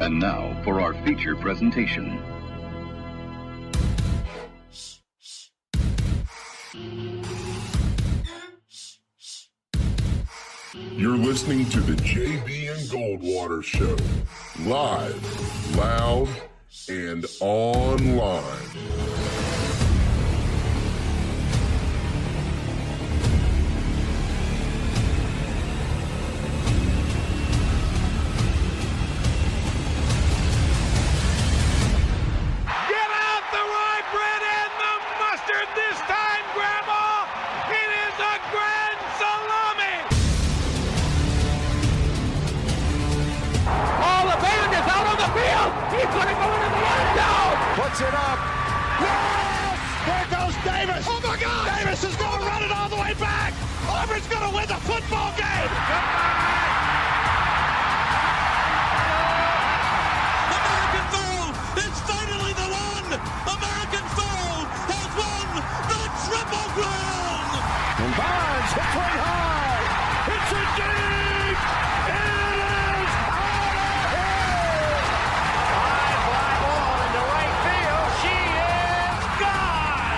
And now for our feature presentation. You're listening to the JB and Goldwater Show. Live, loud, and online. He's going to go into the end zone. Puts it up. Yes! There goes Davis. Oh, my God. Davis is going to run it all the way back. Auburn's going to win the football game. American football is finally the one. American football has won the Triple Crown. And Barnes hits one high. It's a deep. It is out of here. High fly ball into right field. She is gone.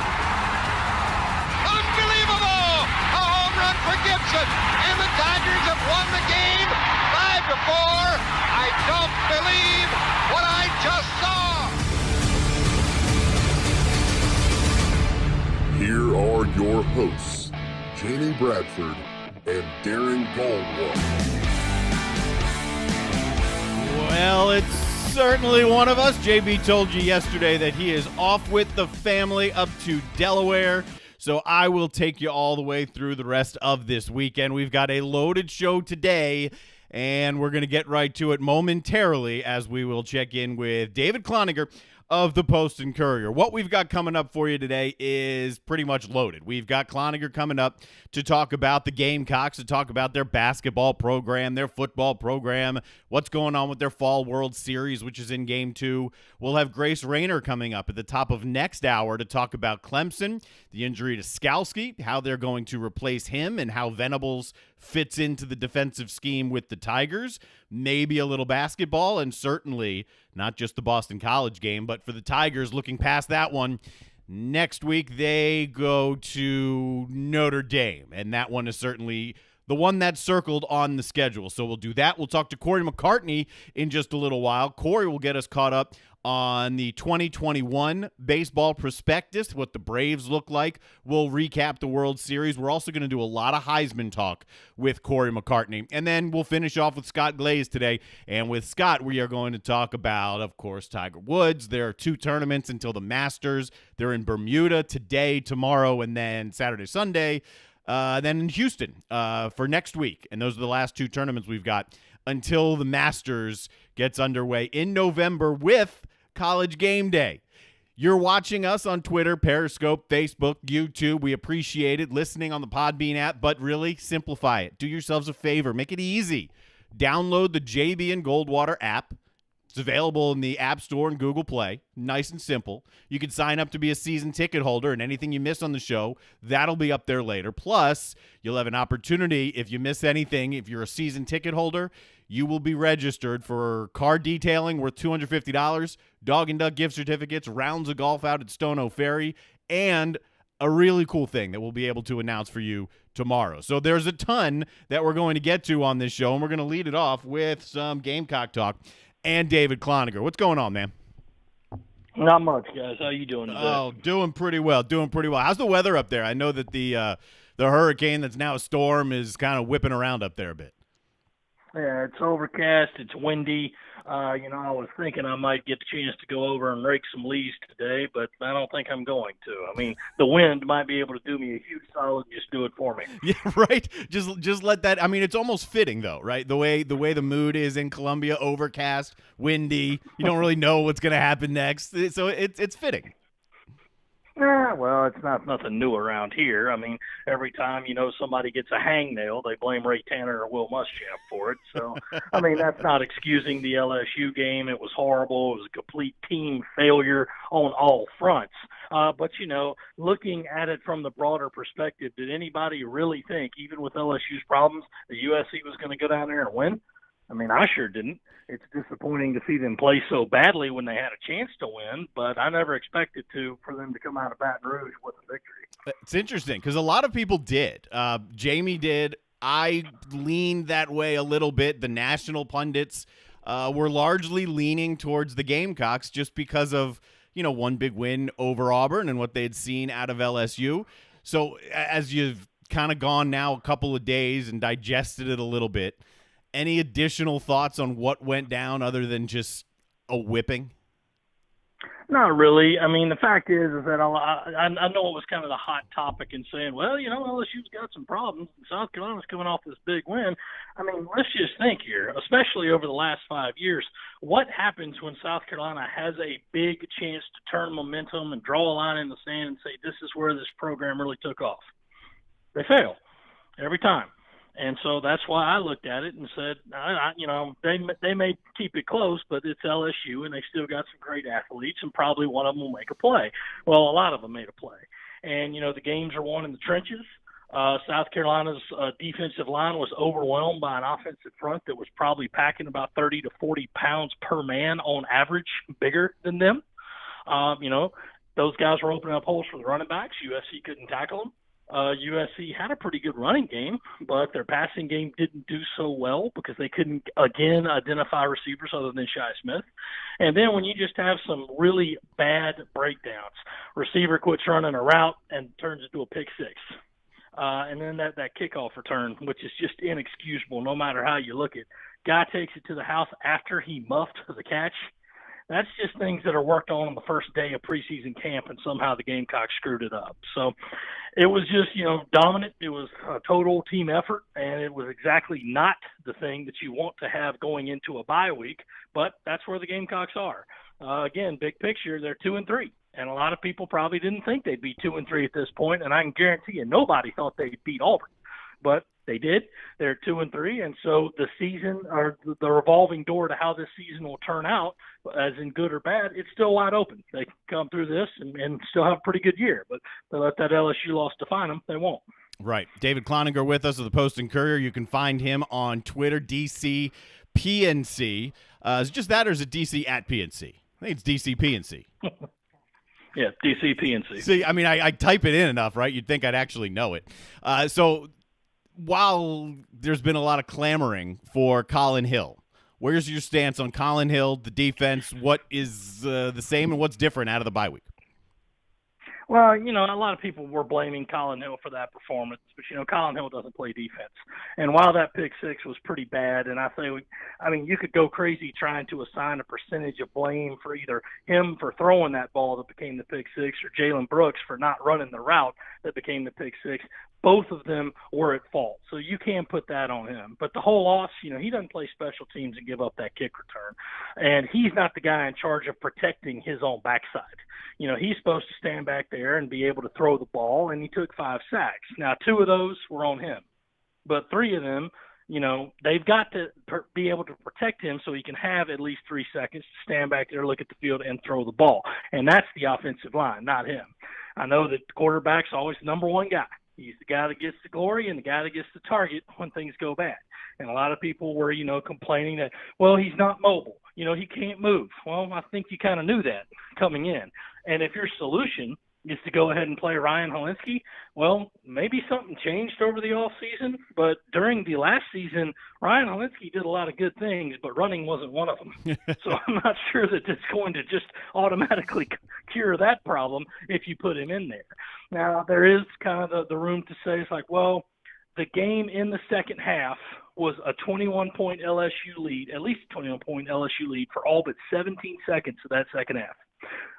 Unbelievable! A home run for Gibson, and the Tigers have won the game 5-4. I don't believe what I just saw. Here are your hosts, Jamie Bradford and Darren Goldwater. Well, it's certainly one of us. JB told you yesterday that he is off with the family up to Delaware, so I will take you all the way through the rest of this weekend. We've got a loaded show today, and we're going to get right to it momentarily as we will check in with David Cloninger of the Post and Courier. What we've got coming up for you today is pretty much loaded. We've got Cloninger coming up to talk about the Gamecocks, to talk about their basketball program, their football program, what's going on with their Fall World Series, which is in Game 2. We'll have Grace Rayner coming up at the top of next hour to talk about Clemson, the injury to Skalski, how they're going to replace him, and how Venables fits into the defensive scheme with the Tigers. Maybe a little basketball, and certainly not just the Boston College game, but for the Tigers, looking past that one, next week they go to Notre Dame, and that one is certainly the one that's circled on the schedule. So we'll do that. We'll talk to Corey McCartney in just a little while. Corey will get us caught up on the 2021 baseball prospectus, what the Braves look like. We'll recap the World Series. We're also going to do a lot of Heisman talk with Corey McCartney. And then we'll finish off with Scott Glaze today. And with Scott, we are going to talk about, of course, Tiger Woods. There are 2 tournaments until the Masters. They're in Bermuda today, tomorrow, and then Saturday, Sunday. Then in Houston for next week. And those are the last 2 tournaments we've got until the Masters gets underway in November with College Game Day. You're watching us on Twitter, Periscope, Facebook, YouTube. We appreciate it. Listening on the Podbean app, but really simplify it. Do yourselves a favor. Make it easy. Download the JB and Goldwater app. It's available in the App Store and Google Play. Nice and simple. You can sign up to be a season ticket holder, and anything you miss on the show, that'll be up there later. Plus, you'll have an opportunity if you miss anything. If you're a season ticket holder, you will be registered for car detailing worth $250, Dog and Duck gift certificates, rounds of golf out at Stono Ferry, and a really cool thing that we'll be able to announce for you tomorrow. So there's a ton that we're going to get to on this show, and we're going to lead it off with some Gamecock talk and David Cloninger. What's going on, man? Not much, guys. How you doing today? Oh, doing pretty well. How's the weather up there? I know that the hurricane that's now a storm is kind of whipping around up there a bit. Yeah, it's overcast. It's windy. I was thinking I might get the chance to go over and rake some leaves today, but I don't think I'm going to. I mean, the wind might be able to do me a huge solid. Just do it for me. Yeah, right. Just let that. I mean, it's almost fitting though, right? The way the mood is in Columbia, overcast, windy. You don't really know what's going to happen next, so it's fitting. Yeah, well, it's not nothing new around here. I mean, every time, somebody gets a hangnail, they blame Ray Tanner or Will Muschamp for it. So, I mean, that's not excusing the LSU game. It was horrible. It was a complete team failure on all fronts. But, looking at it from the broader perspective, did anybody really think, even with LSU's problems, the USC was going to go down there and win? I mean, I sure didn't. It's disappointing to see them play so badly when they had a chance to win, but I never expected for them to come out of Baton Rouge with a victory. It's interesting because a lot of people did. Jamie did. I leaned that way a little bit. The national pundits were largely leaning towards the Gamecocks just because of, one big win over Auburn and what they'd seen out of LSU. So as you've kind of gone now a couple of days and digested it a little bit, any additional thoughts on what went down other than just a whipping? Not really. I mean, the fact is that I know it was kind of the hot topic in saying, well, LSU's got some problems. South Carolina's coming off this big win. I mean, let's just think here, especially over the last 5 years, what happens when South Carolina has a big chance to turn momentum and draw a line in the sand and say, this is where this program really took off? They fail every time. And so that's why I looked at it and said, they may keep it close, but it's LSU, and they still got some great athletes, and probably one of them will make a play. Well, a lot of them made a play. And, the games are won in the trenches. South Carolina's defensive line was overwhelmed by an offensive front that was probably packing about 30 to 40 pounds per man on average, bigger than them. Those guys were opening up holes for the running backs. USC couldn't tackle them. USC had a pretty good running game, but their passing game didn't do so well because they couldn't, again, identify receivers other than Shi Smith. And then when you just have some really bad breakdowns, receiver quits running a route and turns into a pick six. And then that kickoff return, which is just inexcusable no matter how you look at it. Guy takes it to the house after he muffed the catch. That's just things that are worked on the first day of preseason camp, and somehow the Gamecocks screwed it up. So it was just, dominant. It was a total team effort, and it was exactly not the thing that you want to have going into a bye week, but that's where the Gamecocks are. Again, big picture, they're 2-3, and a lot of people probably didn't think they'd be 2-3 at this point, and I can guarantee you nobody thought they'd beat Auburn. But they did. They're 2-3, and so the season, or the revolving door to how this season will turn out, as in good or bad, it's still wide open. They can come through this and still have a pretty good year, but they let that LSU loss define them. They won't. Right. David Cloninger with us of the Post and Courier. You can find him on Twitter, DC PNC. Is it just that, or is it DC at PNC? I think it's DC PNC. Yeah, DC PNC. See, I mean, I type it in enough, right? You'd think I'd actually know it. So while there's been a lot of clamoring for Colin Hill, where's your stance on Colin Hill, the defense? What is the same and what's different out of the bye week? Well, a lot of people were blaming Colin Hill for that performance, but, Colin Hill doesn't play defense. And while that pick six was pretty bad, and you could go crazy trying to assign a percentage of blame for either him for throwing that ball that became the pick six or Jalen Brooks for not running the route that became the pick six. Both of them were at fault, so you can put that on him. But the whole loss, he doesn't play special teams and give up that kick return. And he's not the guy in charge of protecting his own backside. He's supposed to stand back there and be able to throw the ball, and he took 5 sacks. Now, 2 of those were on him. But 3 of them, they've got to be able to protect him so he can have at least 3 seconds to stand back there, look at the field, and throw the ball. And that's the offensive line, not him. I know that the quarterback's always the number one guy. He's the guy that gets the glory and the guy that gets the target when things go bad. And a lot of people were, complaining that, well, he's not mobile. He can't move. Well, I think you kind of knew that coming in. And if your solution is to go ahead and play Ryan Helinski, well, maybe something changed over the offseason. But during the last season, Ryan Helinski did a lot of good things, but running wasn't one of them. So I'm not sure that it's going to just automatically cure that problem if you put him in there. Now, there is kind of the room to say, it's like, well, the game in the second half was a 21-point LSU lead, at least a 21-point LSU lead for all but 17 seconds of that second half.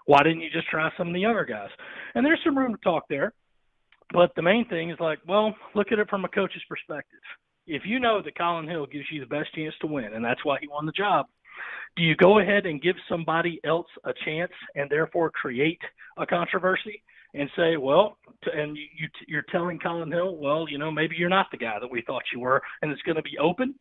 Why didn't you just try some of the younger guys? And there's some room to talk there. But the main thing is like, well, look at it from a coach's perspective. If you know that Colin Hill gives you the best chance to win, and that's why he won the job, do you go ahead and give somebody else a chance and therefore create a controversy and say, well, and you're telling Colin Hill, well, maybe you're not the guy that we thought you were, and it's going to be open?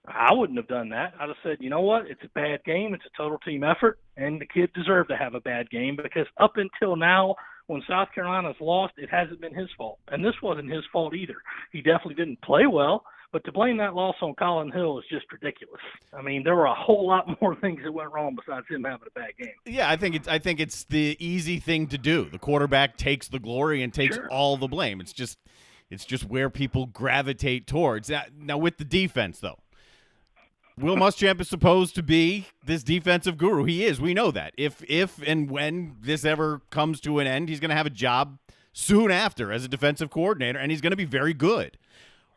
I wouldn't have done that. I'd have said, you know what, it's a bad game. It's a total team effort, and the kid deserved to have a bad game because up until now, when South Carolina's lost, it hasn't been his fault. And this wasn't his fault either. He definitely didn't play well, But to blame that loss on Colin Hill is just ridiculous. I mean, there were a whole lot more things that went wrong besides him having a bad game. Yeah, I think it's the easy thing to do. The quarterback takes the glory and takes all the blame. It's just where people gravitate towards. Now with the defense, though, Will Muschamp is supposed to be this defensive guru. He is. We know that. If and when this ever comes to an end, he's going to have a job soon after as a defensive coordinator, and he's going to be very good.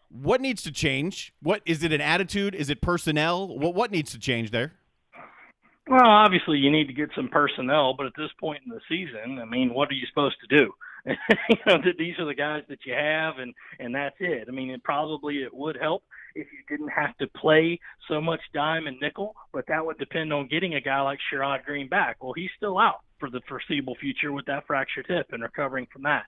What needs to change? What is it? An attitude? Is it personnel? What needs to change there? Well, obviously you need to get some personnel, but at this point in the season, I mean, what are you supposed to do? These are the guys that you have, and that's it. I mean, it would help if you didn't have to play so much dime and nickel, but that would depend on getting a guy like Sherrod Green back. Well, he's still out for the foreseeable future with that fractured hip and recovering from that.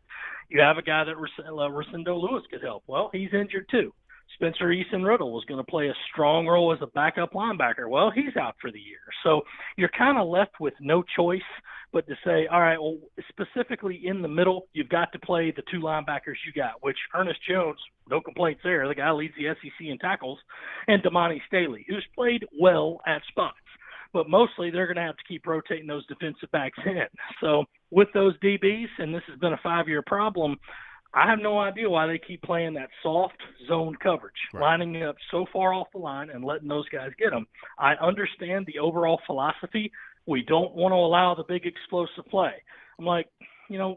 You have a guy that Rosendo Lewis could help. Well, he's injured too. Spencer Eason-Riddle was going to play a strong role as a backup linebacker. Well, he's out for the year. So you're kind of left with no choice but to say, all right, well, specifically in the middle, you've got to play the two linebackers you got, which Ernest Jones, no complaints there. The guy leads the SEC in tackles, and Damani Staley, who's played well at spots. But mostly they're going to have to keep rotating those defensive backs in. So with those DBs, and this has been a 5-year problem, I have no idea why they keep playing that soft zone coverage, lining up so far off the line and letting those guys get them. I understand the overall philosophy. We don't want to allow the big explosive play. I'm like,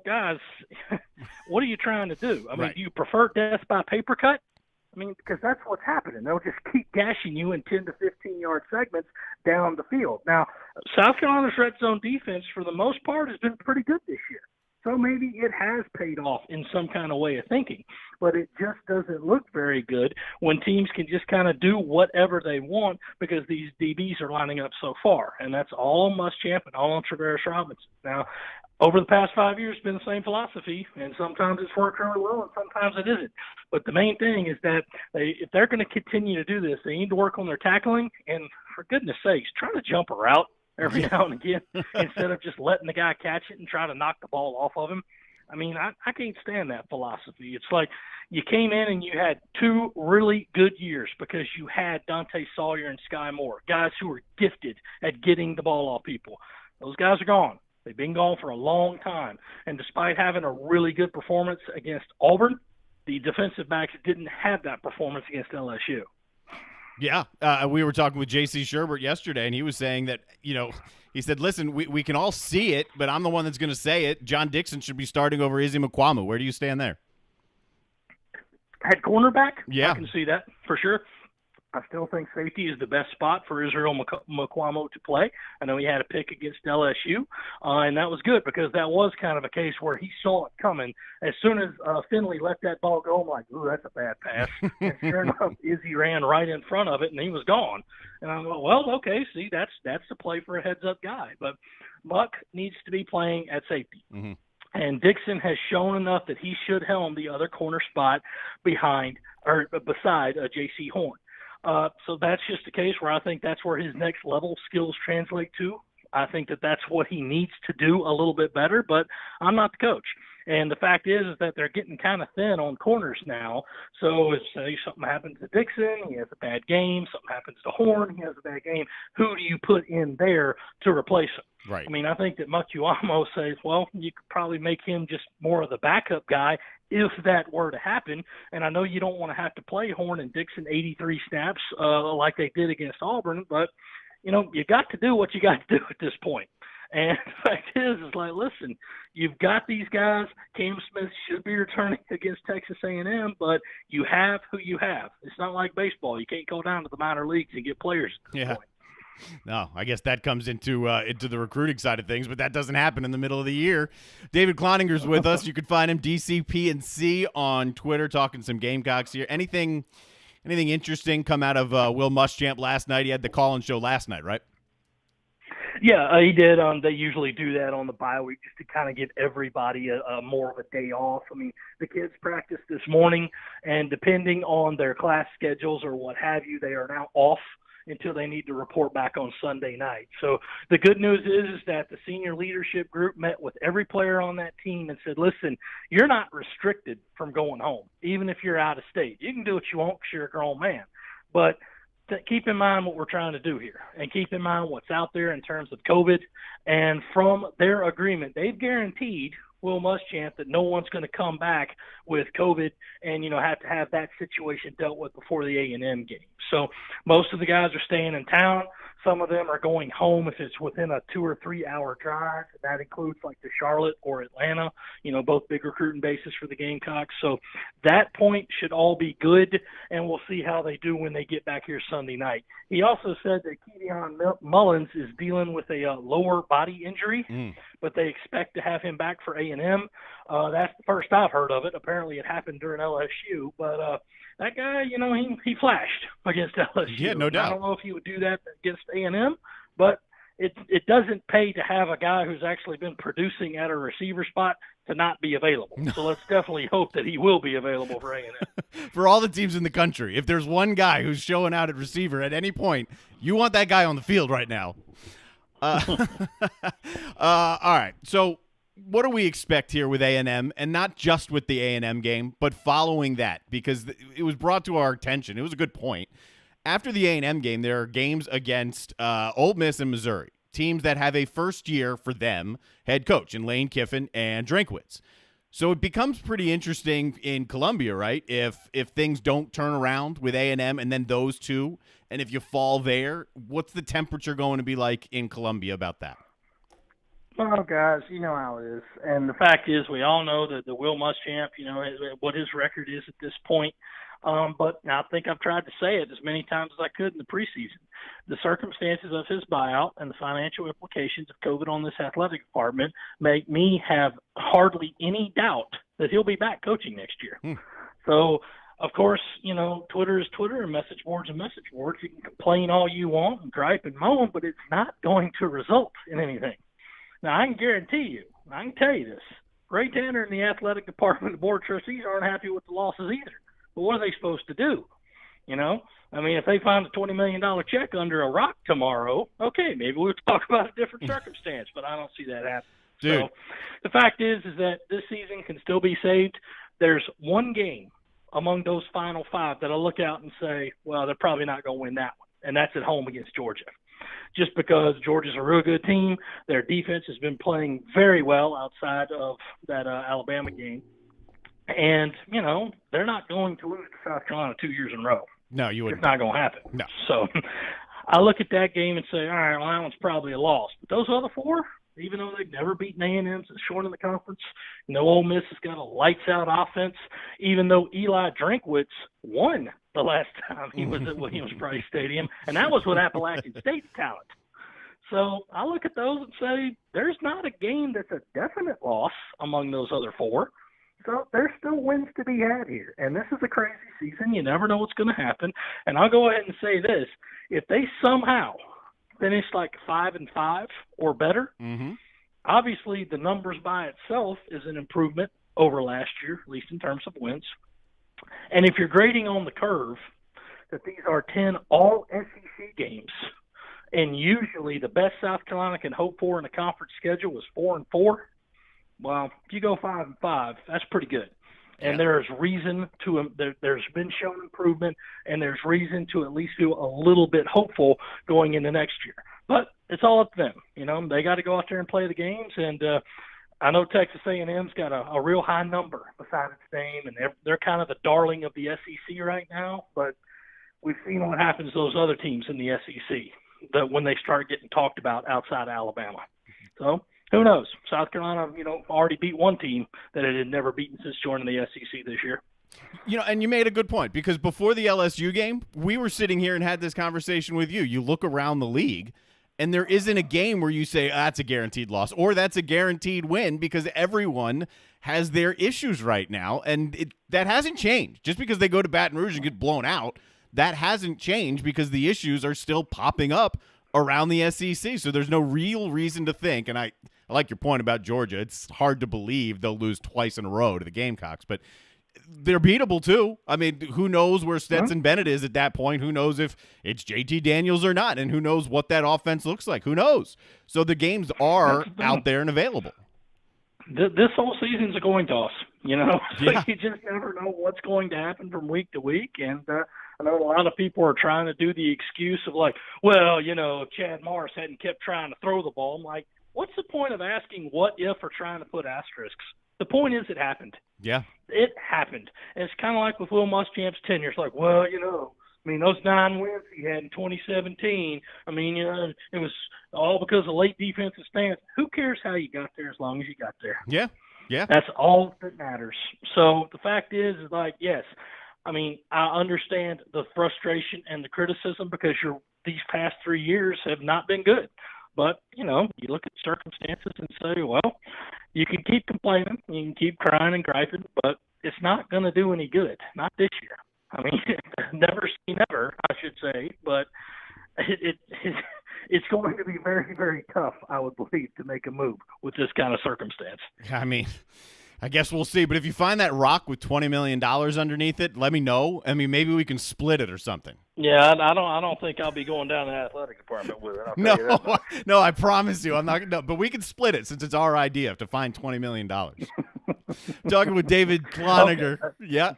guys, what are you trying to do? I mean, do you prefer death by paper cut? I mean, because that's what's happening. They'll just keep gashing you in 10 to 15-yard segments down the field. Now, South Carolina's red zone defense, for the most part, has been pretty good this year. So maybe it has paid off in some kind of way of thinking. But it just doesn't look very good when teams can just kind of do whatever they want because these DBs are lining up so far. And that's all on Muschamp and all on Travaris Robinson. Now, over the past 5 years, it's been the same philosophy, and sometimes it's worked really well and sometimes it isn't. But the main thing is that if they're going to continue to do this, they need to work on their tackling and, for goodness sakes, try to jump a route every now and again instead of just letting the guy catch it and try to knock the ball off of him. I mean, I can't stand that philosophy. It's like you came in and you had 2 really good years because you had Dante Sawyer and Sky Moore, guys who were gifted at getting the ball off people. Those guys are gone. They've been gone for a long time. And despite having a really good performance against Auburn, the defensive backs didn't have that performance against LSU. Yeah, we were talking with J.C. Sherbert yesterday, and he was saying that, he said, listen, we can all see it, but I'm the one that's going to say it. John Dixon should be starting over Izzy Mukuamu. Where do you stand there? At cornerback? Yeah. I can see that for sure. I still think safety is the best spot for Israel Mukuamu to play. I know he had a pick against LSU, and that was good because that was kind of a case where he saw it coming. As soon as Finley let that ball go, I'm like, ooh, that's a bad pass. And sure enough, Izzy ran right in front of it, and he was gone. And I'm like, well, okay, see, that's the play for a heads-up guy. But Muck needs to be playing at safety. Mm-hmm. And Dixon has shown enough that he should helm the other corner spot beside J.C. Horn. So that's just a case where I think that's where his next level skills translate to. I think that's what he needs to do a little bit better, but I'm not the coach. And the fact is that they're getting kind of thin on corners now. So if, say, something happens to Dixon, he has a bad game. Something happens to Horn, he has a bad game. Who do you put in there to replace him? Right. I mean, I think that Mukuamu says, well, you could probably make him just more of the backup guy if that were to happen. And I know you don't want to have to play Horn and Dixon 83 snaps like they did against Auburn, but, you got to do what you got to do at this point. And the fact is like, listen, you've got these guys. Cam Smith should be returning against Texas A&M, but you have who you have. It's not like baseball. You can't go down to the minor leagues and get players at this point. No, I guess that comes into the recruiting side of things, but that doesn't happen in the middle of the year. David Cloninger's with us. You can find him DCP&C on Twitter, talking some Gamecocks here. Anything interesting come out of Will Muschamp last night? He had the call-in show last night, right? Yeah, he did. They usually do that on the bye week just to kind of give everybody a more of a day off. I mean, the kids practiced this morning, and depending on their class schedules or what have you, they are now off until they need to report back on Sunday night. So the good news is that the senior leadership group met with every player on that team and said, listen, you're not restricted from going home, even if you're out of state. You can do what you want because you're a grown man. But keep in mind what we're trying to do here, and keep in mind what's out there in terms of COVID. And from their agreement, they've guaranteed Will Muschamp that no one's going to come back with COVID and, have to have that situation dealt with before the A&M game. So most of the guys are staying in town. Some of them are going home if it's within a 2 or 3 hour drive. That includes like the Charlotte or Atlanta, both big recruiting bases for the Gamecocks. So that point should all be good, and we'll see how they do when they get back here Sunday night. He also said that Kevion Mullins is dealing with a lower body injury, but they expect to have him back for A&M. That's the first I've heard of it. Apparently it happened during LSU, but that guy, he flashed against LSU. Yeah, no doubt. I don't know if he would do that against A&M, but it doesn't pay to have a guy who's actually been producing at a receiver spot to not be available. So let's definitely hope that he will be available for A&M. For all the teams in the country, if there's one guy who's showing out at receiver at any point, you want that guy on the field right now. All right, so what do we expect here with A&M, and not just with the A&M game, but following that, because it was brought to our attention. It was a good point. After the A&M game, there are games against Ole Miss and Missouri, teams that have a first-year for them head coach in Lane Kiffin and Drinkwitz. So it becomes pretty interesting in Columbia, right, if things don't turn around with A&M and then those two, and if you fall there, what's the temperature going to be like in Columbia about that? Well, guys, you know how it is. And the fact is, we all know that the Will Muschamp, what his record is at this point. But I think I've tried to say it as many times as I could in the preseason. The circumstances of his buyout and the financial implications of COVID on this athletic department make me have hardly any doubt that he'll be back coaching next year. So, of course, Twitter is Twitter and message boards and message boards. You can complain all you want and gripe and moan, but it's not going to result in anything. Now, I can guarantee you, I can tell you this, Ray Tanner and the athletic department, the board of trustees, aren't happy with the losses either. But what are they supposed to do? If they find a $20 million check under a rock tomorrow, okay, maybe we'll talk about a different circumstance, but I don't see that happening. Dude. So the fact is that this season can still be saved. There's one game among those final five that I'll look out and say, well, they're probably not going to win that one, and that's at home against Georgia. Just because Georgia's a real good team. Their defense has been playing very well outside of that Alabama game. And, they're not going to lose to South Carolina 2 years in a row. No, you wouldn't. It's not going to happen. No. So I look at that game and say, all right, well, that one's probably a loss. But those other four, even though they've never beaten A&M since short in the conference, Ole Miss has got a lights-out offense, even though Eli Drinkwitz won the last time he was at Williams-Brice Stadium, and that was with Appalachian State's talent. So I look at those and say there's not a game that's a definite loss among those other four. So there's still wins to be had here. And this is a crazy season. You never know what's going to happen. And I'll go ahead and say this. If they somehow finish like 5-5 or better, obviously the numbers by itself is an improvement over last year, at least in terms of wins. And if you're grading on the curve that these are 10 all SEC games, and usually the best South Carolina can hope for in a conference schedule is 4-4, well, if you go 5-5, that's pretty good. And there's reason to there's been shown improvement, and there's reason to at least feel a little bit hopeful going into next year. But it's all up to them. They got to go out there and play the games. And I know Texas A&M's got a real high number beside its name, and they're kind of the darling of the SEC right now. But we've seen what happens to those other teams in the SEC that when they start getting talked about outside Alabama. So who knows? South Carolina, already beat one team that it had never beaten since joining the SEC this year. And you made a good point, because before the LSU game, we were sitting here and had this conversation with you. You look around the league, and there isn't a game where you say, that's a guaranteed loss or that's a guaranteed win, because everyone has their issues right now, and that hasn't changed. Just because they go to Baton Rouge and get blown out, that hasn't changed, because the issues are still popping up around the SEC. So there's no real reason to think, and I like your point about Georgia. It's hard to believe they'll lose twice in a row to the Gamecocks, but they're beatable too. I mean, who knows where Stetson Bennett is at that point? Who knows if it's JT Daniels or not? And who knows what that offense looks like? Who knows? So the games are out there and available. This whole season's a coin toss, you know. So Yeah. you just never know what's going to happen from week to week. And I know a lot of people are trying to do the excuse of like, well, you know, if Chad Morris hadn't kept trying to throw the ball, I'm like, what's the point of asking what if or trying to put asterisks? The point is it happened. Yeah. It happened. And it's kind of like with Will Muschamp's tenure. It's like, well, you know, I mean, those 9 wins he had in 2017, I mean, you know, it was all because of late defensive stance. Who cares how you got there as long as you got there? Yeah. Yeah. That's all that matters. So the fact is like, yes, I mean, I understand the frustration and the criticism because these past 3 years have not been good. But, you know, you look at circumstances and say, well, you can keep complaining, you can keep crying and griping, but it's not going to do any good, not this year. I mean, never say never, I should say, but it's going to be very, very tough, I would believe, to make a move with this kind of circumstance. I mean, I guess we'll see. But if you find that rock with $20 million underneath it, let me know. I mean, maybe we can split it or something. Yeah, I don't think I'll be going down to the athletic department with it. I'll tell you that much. No, I promise you, I'm not. No, but we can split it since it's our idea to find $20 million. Talking with David Cloninger. Okay. Yeah.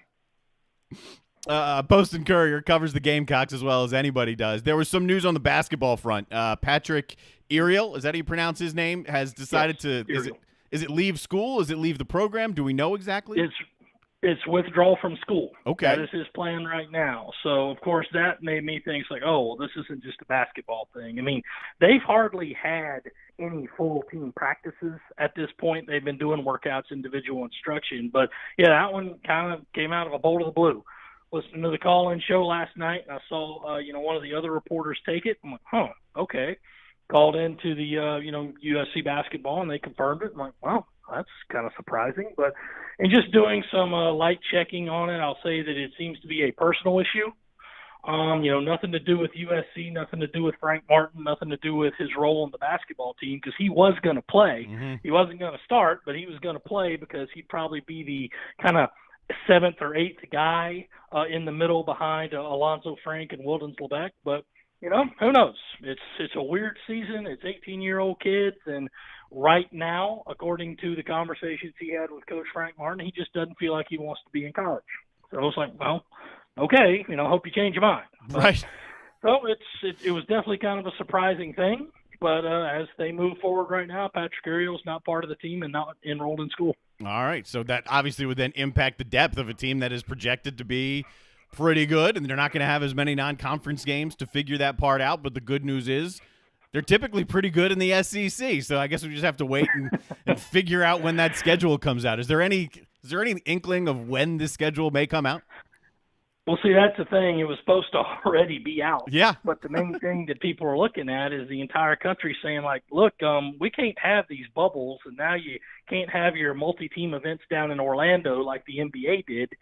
Post and Courier covers the Gamecocks as well as anybody does. There was some news on the basketball front. Patrick Iriel, is that how you pronounce his name, has decided to is it leave school? Is it leave the program? Do we know exactly? It's withdrawal from school. Okay. That is his plan right now. So, of course, that made me think, like, oh, well, this isn't just a basketball thing. I mean, they've hardly had any full team practices at this point. They've been doing workouts, individual instruction. But, yeah, that one kind of came out of a bolt of the blue. Listening to the call-in show last night, and I saw, one of the other reporters take it. I'm like, okay. Called into the, USC basketball, and they confirmed it. I'm like, wow, that's kind of surprising. But in just doing some light checking on it, I'll say that it seems to be a personal issue. Nothing to do with USC, nothing to do with Frank Martin, nothing to do with his role on the basketball team because he was going to play. Mm-hmm. He wasn't going to start, but he was going to play because he'd probably be the kind of 7th or 8th guy in the middle behind Alonzo Frank and Wildens Lebec. But, who knows? It's a weird season. It's 18-year-old kids. And right now, according to the conversations he had with Coach Frank Martin, he just doesn't feel like he wants to be in college. So I was like, well, okay, hope you change your mind. But, right. So it was definitely kind of a surprising thing. But as they move forward right now, Patrick Iriel's not part of the team and not enrolled in school. All right, so that obviously would then impact the depth of a team that is projected to be pretty good, and they're not going to have as many non-conference games to figure that part out. But the good news is they're typically pretty good in the SEC, so I guess we just have to wait and figure out when that schedule comes out. Is there any inkling of when this schedule may come out? Well, see, that's the thing. It was supposed to already be out. Yeah. But the main thing that people are looking at is the entire country saying, like, look, we can't have these bubbles, and now you can't have your multi-team events down in Orlando like the NBA did.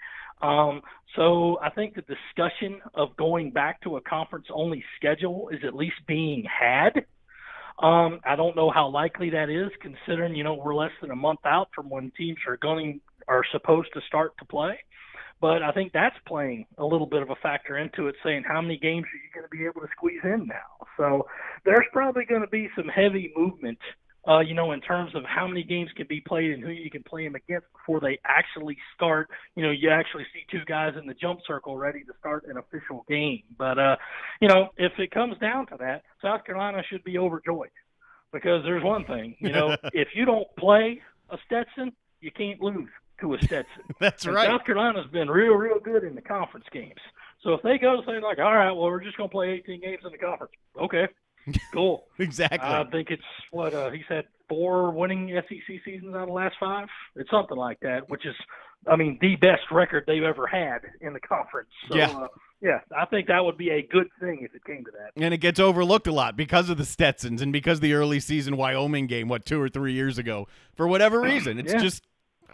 So I think the discussion of going back to a conference-only schedule is at least being had. I don't know how likely that is, considering, we're less than a month out from when teams are supposed to start to play. But I think that's playing a little bit of a factor into it, saying how many games are you going to be able to squeeze in now? So there's probably going to be some heavy movement, in terms of how many games can be played and who you can play them against before they actually start. You actually see 2 guys in the jump circle ready to start an official game. But, if it comes down to that, South Carolina should be overjoyed because there's one thing, if you don't play a Stetson, you can't lose to a Stetson. That's right. South Carolina's been real, real good in the conference games. So if they go say like, all right, well, we're just going to play 18 games in the conference. Okay, cool. Exactly. I think it's he said 4 winning SEC seasons out of the last 5. It's something like that, which is, the best record they've ever had in the conference. So, yeah. I think that would be a good thing if it came to that. And it gets overlooked a lot because of the Stetsons and because of the early season Wyoming game, 2 or 3 years ago. For whatever reason, it's just,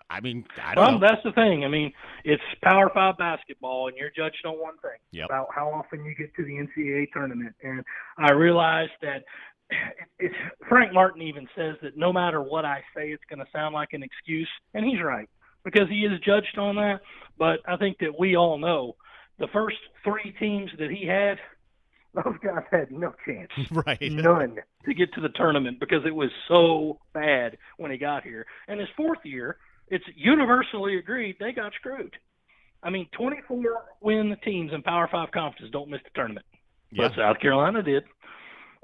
I don't know. That's the thing. It's Power 5 basketball, and you're judged on one thing, about how often you get to the NCAA tournament. And I realize that Frank Martin even says that no matter what I say, it's going to sound like an excuse, and he's right. because he is judged on that. But I think that we all know the first 3 teams that he had, those guys had no chance, Right? None, to get to the tournament because it was so bad when he got here. And his 4th year, it's universally agreed they got screwed. I mean, 24 win teams in Power 5 conferences don't miss the tournament. Yeah. But South Carolina did.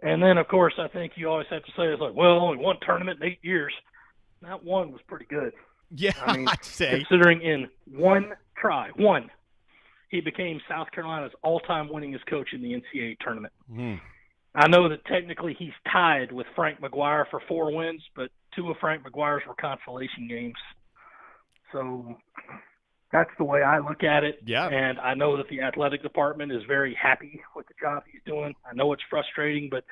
And then, of course, I think you always have to say, it's like, well, only one tournament in 8 years. That one was pretty good. Yeah, I mean, I'd say. considering in one try, he became South Carolina's all-time winningest coach in the NCAA tournament. Mm. I know that technically he's tied with Frank McGuire for 4 wins, but 2 of Frank McGuire's were consolation games. So that's the way I look at it. Yeah. And I know that the athletic department is very happy with the job he's doing. I know it's frustrating, but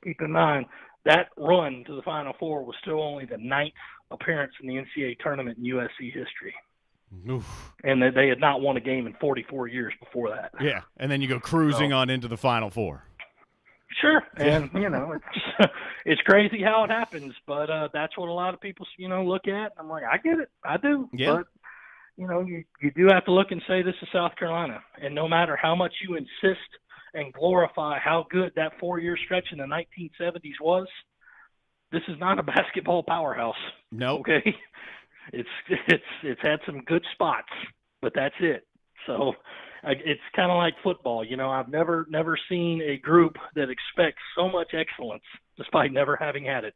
keep in mind that run to the Final Four was still only the 9th appearance in the NCAA tournament in USC history. Oof. And that they had not won a game in 44 years before that. Yeah, and then you go cruising on into the Final Four. Sure, and it's crazy how it happens, but that's what a lot of people look at. I'm like, I get it, I do, Yeah. but you do have to look and say this is South Carolina, and no matter how much you insist and glorify how good that 4-year stretch in the 1970s was, this is not a basketball powerhouse. No. Okay, it's had some good spots, but that's it. So it's kind of like football. I've never seen a group that expects so much excellence despite never having had it.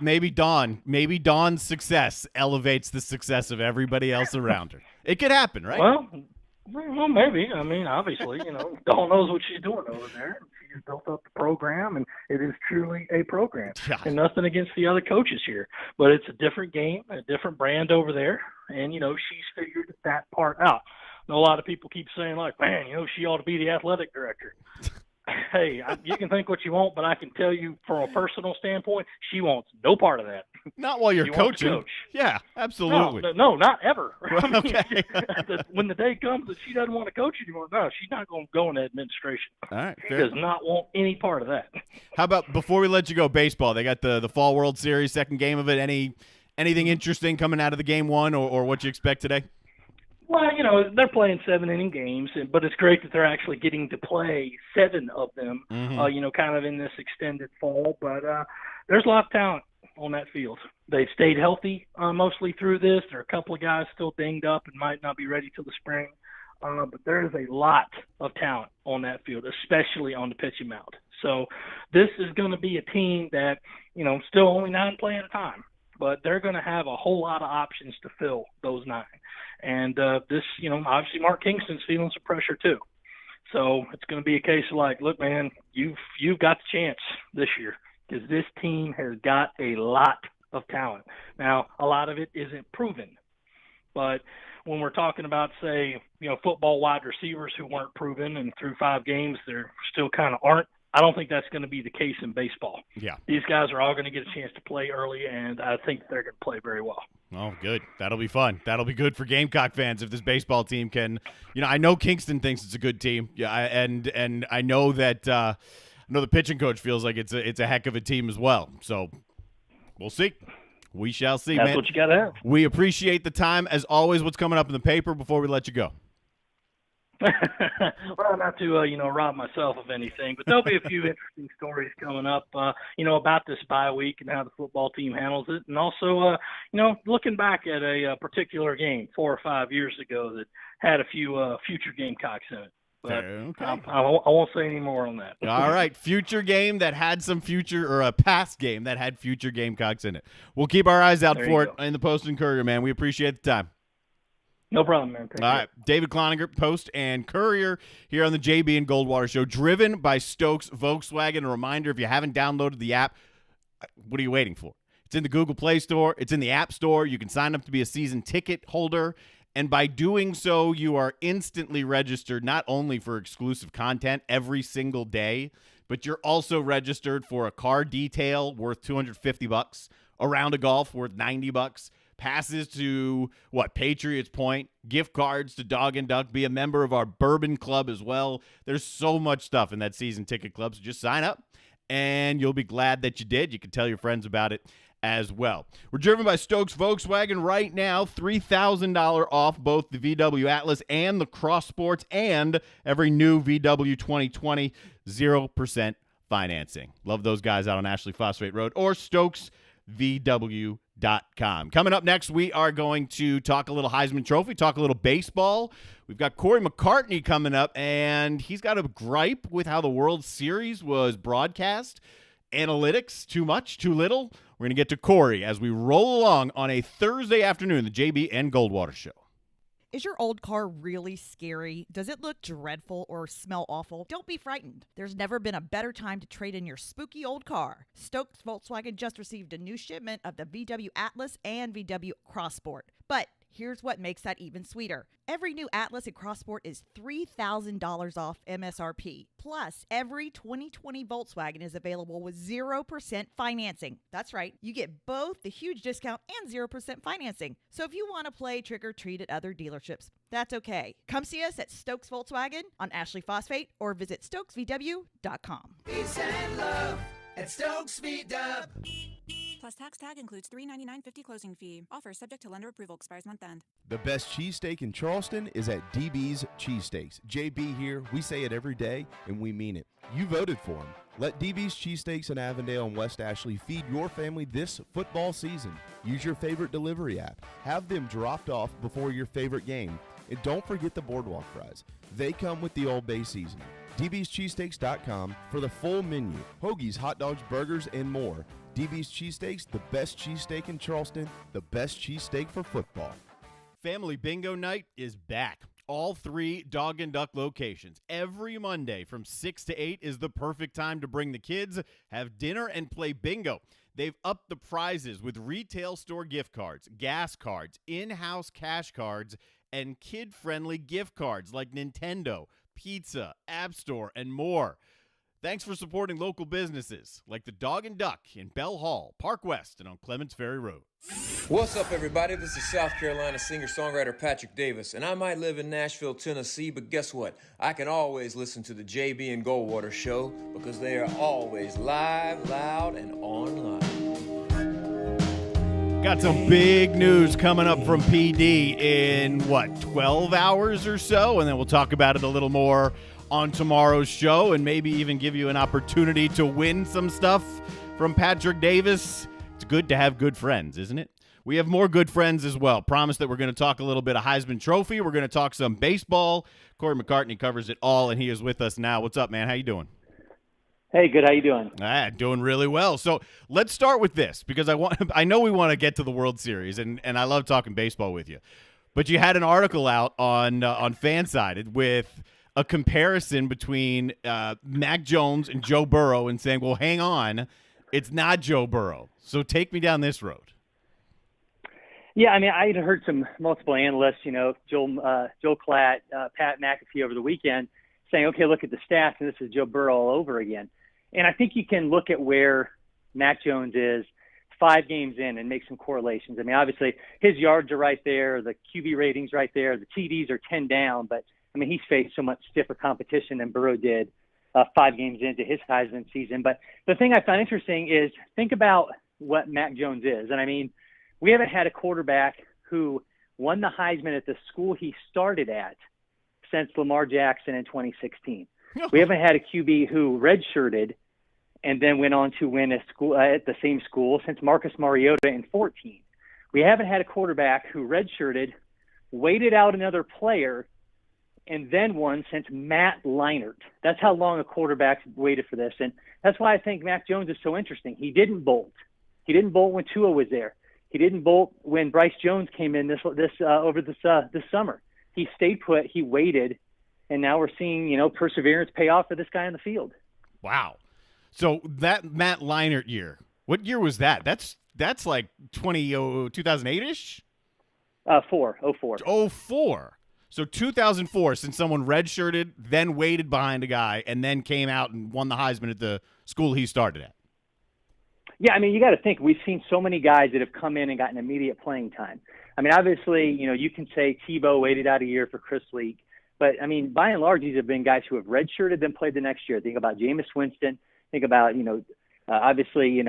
Maybe Dawn's success elevates the success of everybody else around her. It could happen, right? Well, maybe. I mean, obviously, Dawn knows what she's doing over there. She's built up the program, and it is truly a program. Yeah. And nothing against the other coaches here, but it's a different game, a different brand over there, and, she's figured that part out. A lot of people keep saying, like, man, she ought to be the athletic director. Hey, you can think what you want, but I can tell you from a personal standpoint, she wants no part of that. Not while you're She wants to coaching. coach. Yeah, absolutely. No, not ever. Well, okay. When the day comes that she doesn't want to coach anymore, no, she's not going to go into administration. All right, She fair. does not want any part of that. How about, before we let you go, baseball? They got the Fall World Series, second game of it. Anything interesting coming out of the game one or what you expect today? Well, they're playing 7-inning games, but it's great that they're actually getting to play 7 of them, kind of in this extended fall. But there's a lot of talent on that field. They've stayed healthy mostly through this. There are a couple of guys still dinged up and might not be ready till the spring. But there is a lot of talent on that field, especially on the pitching mound. So this is going to be a team that, still only 9 play at a time. But they're going to have a whole lot of options to fill those 9. And this, obviously Mark Kingston's feeling some pressure too. So it's going to be a case of like, look, man, you've got the chance this year because this team has got a lot of talent. Now, a lot of it isn't proven. But when we're talking about, say, football wide receivers who weren't proven and through 5 games they're still kind of aren't, I don't think that's going to be the case in baseball. Yeah. These guys are all going to get a chance to play early, and I think they're going to play very well. Oh, good. That'll be fun. That'll be good for Gamecock fans if this baseball team can. I know Kingston thinks it's a good team. Yeah, and I know that the pitching coach feels like it's a heck of a team as well. So we'll see. We shall see. That's man. what you got to have. We appreciate the time as always. What's coming up in the paper before we let you go? Well, not to rob myself of anything, but there'll be a few interesting stories coming up, about this bye week and how the football team handles it, and also, looking back at a particular game 4 or 5 years ago that had a few future Gamecocks in it. But Okay. I won't say any more on that. All right, future game that had some future, or a past game that had future Gamecocks in it. We'll keep our eyes out There for you it in the Post and Courier, man. We appreciate the time. No problem, man. Take All care. right, David Cloninger, Post and Courier here on the JB and Goldwater Show, driven by Stokes Volkswagen. A reminder, if you haven't downloaded the app, what are you waiting for? It's in the Google Play Store. It's in the App Store. You can sign up to be a season ticket holder, and by doing so, you are instantly registered not only for exclusive content every single day, but you're also registered for a car detail worth $250, a round of golf worth $90, passes to, Patriots Point, gift cards to Dog and Duck, be a member of our Bourbon Club as well. There's so much stuff in that season ticket club, so just sign up, and you'll be glad that you did. You can tell your friends about it as well. We're driven by Stokes Volkswagen right now. $3,000 off both the VW Atlas and the Cross Sports, and every new VW 2020, 0% financing. Love those guys out on Ashley Phosphate Road or StokesVW.com. Coming up next, we are going to talk a little Heisman Trophy, talk a little baseball. We've got Corey McCartney coming up, and he's got a gripe with how the World Series was broadcast. Analytics, too much, too little. We're going to get to Corey as we roll along on a Thursday afternoon, the JB and Goldwater Show. Is your old car really scary? Does it look dreadful or smell awful? Don't be frightened. There's never been a better time to trade in your spooky old car. Stokes Volkswagen just received a new shipment of the VW Atlas and VW Cross Sport. But here's what makes that even sweeter. Every new Atlas and Cross Sport is $3,000 off MSRP. Plus, every 2020 Volkswagen is available with 0% financing. That's right. You get both the huge discount and 0% financing. So if you want to play trick or treat at other dealerships, that's okay. Come see us at Stokes Volkswagen on Ashley Phosphate or visit StokesVW.com. Peace and love at Stokes VW. Plus tax tag includes $399.50 closing fee. Offer subject to lender approval. Expires month end. The best cheesesteak in Charleston is at DB's Cheesesteaks. JB here. We say it every day, and we mean it. You voted for them. Let DB's Cheesesteaks in Avondale and West Ashley feed your family this football season. Use your favorite delivery app. Have them dropped off before your favorite game. And don't forget the boardwalk fries. They come with the Old Bay seasoning. DB'sCheesesteaks.com for the full menu. Hoagies, hot dogs, burgers, and more. DB's Cheesesteaks, the best cheesesteak in Charleston, the best cheesesteak for football. Family Bingo Night is back. All 3 Dog and Duck locations. Every Monday from 6 to 8 is the perfect time to bring the kids, have dinner, and play bingo. They've upped the prizes with retail store gift cards, gas cards, in-house cash cards, and kid-friendly gift cards like Nintendo, pizza, App Store, and more. Thanks for supporting local businesses like the Dog and Duck in Bell Hall, Park West, and on Clements Ferry Road. What's up, everybody? This is South Carolina singer-songwriter Patrick Davis, and I might live in Nashville, Tennessee, but guess what? I can always listen to the JB and Goldwater Show because they are always live, loud, and online. Got some big news coming up from PD in, 12 hours or so? And then we'll talk about it a little more on tomorrow's show and maybe even give you an opportunity to win some stuff from Patrick Davis. It's good to have good friends, isn't it? We have more good friends as well. Promise that we're going to talk a little bit of Heisman Trophy. We're going to talk some baseball. Corey McCartney covers it all, and he is with us now. What's up, man? How you doing? Hey, good. How you doing? Doing really well. So let's start with this because I know we want to get to the World Series, and I love talking baseball with you. But you had an article out on Fansided with a comparison between Mac Jones and Joe Burrow and saying, well, hang on, it's not Joe Burrow. So take me down this road. Yeah, I mean, I had heard some multiple analysts, Joel Klatt, Pat McAfee over the weekend saying, okay, look at the stats, and this is Joe Burrow all over again. And I think you can look at where Mac Jones is 5 games in and make some correlations. I mean, obviously, his yards are right there, the QB rating's right there, the TDs are 10 down, but, I mean, he's faced so much stiffer competition than Burrow did 5 games into his Heisman season. But the thing I found interesting is think about what Mac Jones is. And, I mean, we haven't had a quarterback who won the Heisman at the school he started at since Lamar Jackson in 2016. We haven't had a QB who redshirted and then went on to win a school at the same school since Marcus Mariota in 14. We haven't had a quarterback who redshirted, waited out another player, and then won since Matt Leinart. That's how long a quarterback waited for this. And that's why I think Mac Jones is so interesting. He didn't bolt. He didn't bolt when Tua was there. He didn't bolt when Bryce Jones came in this summer. He stayed put. He waited. And now we're seeing, perseverance pay off for this guy on the field. Wow. So that Matt Leinart year, what year was that? That's like 2008-ish? 04. So 2004, since someone redshirted, then waited behind a guy, and then came out and won the Heisman at the school he started at. Yeah, I mean, you got to think, we've seen so many guys that have come in and gotten immediate playing time. I mean, obviously, you can say Tebow waited out a year for Chris Leak. But, I mean, by and large, these have been guys who have redshirted, then played the next year. Think about Jameis Winston. Think about, Obviously,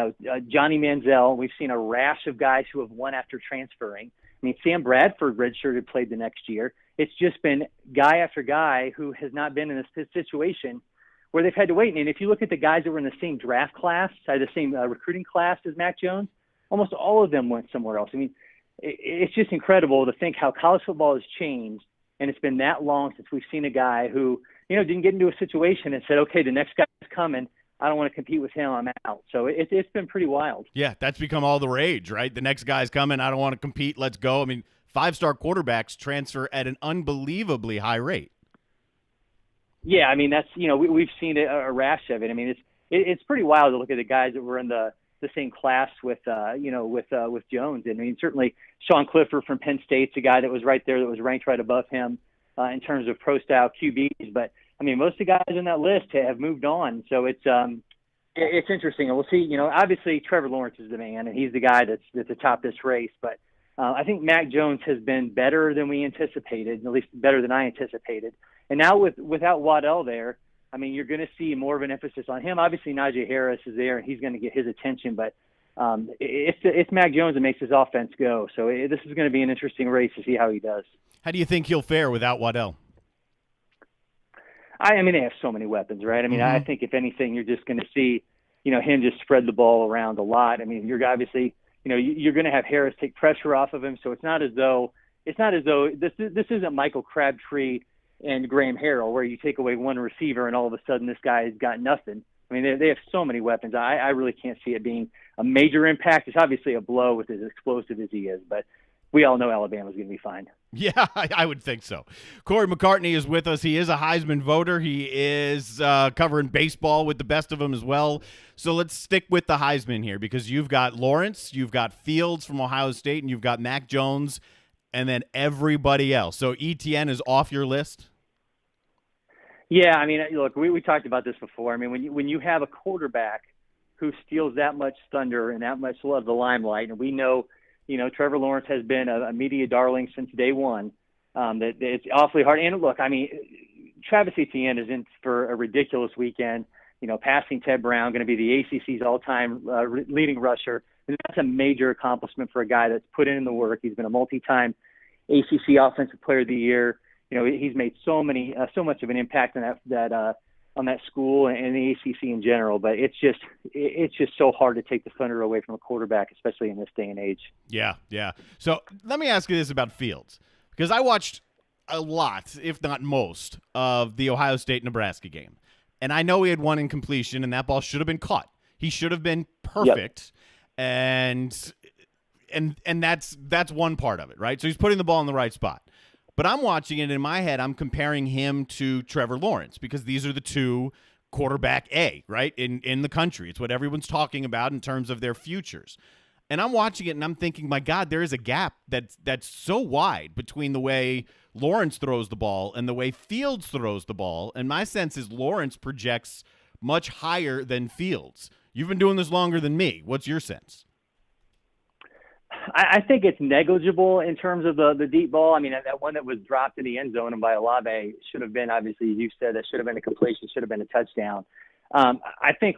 Johnny Manziel, we've seen a rash of guys who have won after transferring. I mean, Sam Bradford redshirted, played the next year. It's just been guy after guy who has not been in this situation where they've had to wait. And if you look at the guys that were in the same draft class, the same recruiting class as Mac Jones, almost all of them went somewhere else. I mean, it's just incredible to think how college football has changed, and it's been that long since we've seen a guy who, didn't get into a situation and said, okay, the next guy's coming. I don't want to compete with him. I'm out. So it's been pretty wild. Yeah, that's become all the rage, right? The next guy's coming. I don't want to compete. Let's go. I mean, 5-star quarterbacks transfer at an unbelievably high rate. Yeah, I mean, that's, we've seen a rash of it. I mean, it's pretty wild to look at the guys that were in the same class with Jones. And I mean, certainly Sean Clifford from Penn State's a guy that was right there, that was ranked right above him in terms of pro-style QBs. But I mean, most of the guys on that list have moved on. So it's interesting. And we'll see, obviously Trevor Lawrence is the man, and he's the guy that's atop this race. But I think Mac Jones has been better than we anticipated, at least better than I anticipated. And now without Waddell there, I mean, you're going to see more of an emphasis on him. Obviously, Najee Harris is there, and he's going to get his attention. But it's Mac Jones that makes his offense go. So this is going to be an interesting race to see how he does. How do you think he'll fare without Waddell? I mean, they have so many weapons, right? I mean, I think if anything, you're just going to see, him just spread the ball around a lot. I mean, you're obviously, you're going to have Harris take pressure off of him. So it's not as though this isn't Michael Crabtree and Graham Harrell, where you take away one receiver and all of a sudden this guy's got nothing. I mean, they have so many weapons. I really can't see it being a major impact. It's obviously a blow with as explosive as he is, but we all know Alabama's going to be fine. Yeah, I would think so. Corey McCartney is with us. He is a Heisman voter. He is covering baseball with the best of them as well. So let's stick with the Heisman here, because you've got Lawrence, you've got Fields from Ohio State, and you've got Mac Jones, and then everybody else. So ETN is off your list? Yeah, I mean, look, we talked about this before. I mean, when you have a quarterback who steals that much thunder and that much of the limelight, and we know – Trevor Lawrence has been a media darling since day one. That it's awfully hard. And look, I mean, Travis Etienne is in for a ridiculous weekend. Passing Ted Brown, going to be the ACC's all-time leading rusher. And that's a major accomplishment for a guy that's put in the work. He's been a multi-time ACC Offensive Player of the Year. He's made so much of an impact on that school and the ACC in general. But it's just so hard to take the thunder away from a quarterback, especially in this day and age. Yeah. So let me ask you this about Fields, because I watched a lot, if not most, of the Ohio State-Nebraska game. And I know he had one incompletion, and that ball should have been caught. He should have been perfect. Yep. And that's one part of it, right? So he's putting the ball in the right spot. But I'm watching it in my head, I'm comparing him to Trevor Lawrence, because these are the two quarterback A, right, in the country. It's what everyone's talking about in terms of their futures. And I'm watching it, and I'm thinking, my God, there is a gap that's so wide between the way Lawrence throws the ball and the way Fields throws the ball. And my sense is Lawrence projects much higher than Fields. You've been doing this longer than me. What's your sense? I think it's negligible in terms of the deep ball. I mean, that one that was dropped in the end zone and by Olave should have been, obviously, you said, that should have been a completion, should have been a touchdown. I think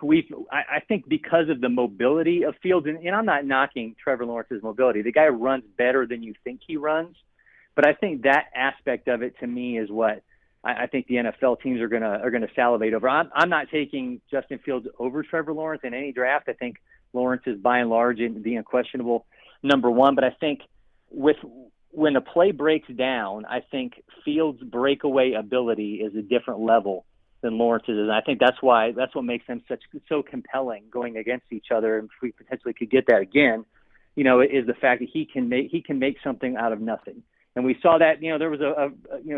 because of the mobility of Fields, and I'm not knocking Trevor Lawrence's mobility. The guy runs better than you think he runs. But I think that aspect of it, to me, is what I think the NFL teams are gonna salivate over. I'm not taking Justin Fields over Trevor Lawrence in any draft. I think Lawrence is by and large the unquestionable number one. But I think when the play breaks down, I think Fields' breakaway ability is a different level than Lawrence's, and I think that's what makes them so compelling going against each other. And if we potentially could get that again, is the fact that he can make something out of nothing. And we saw that, there was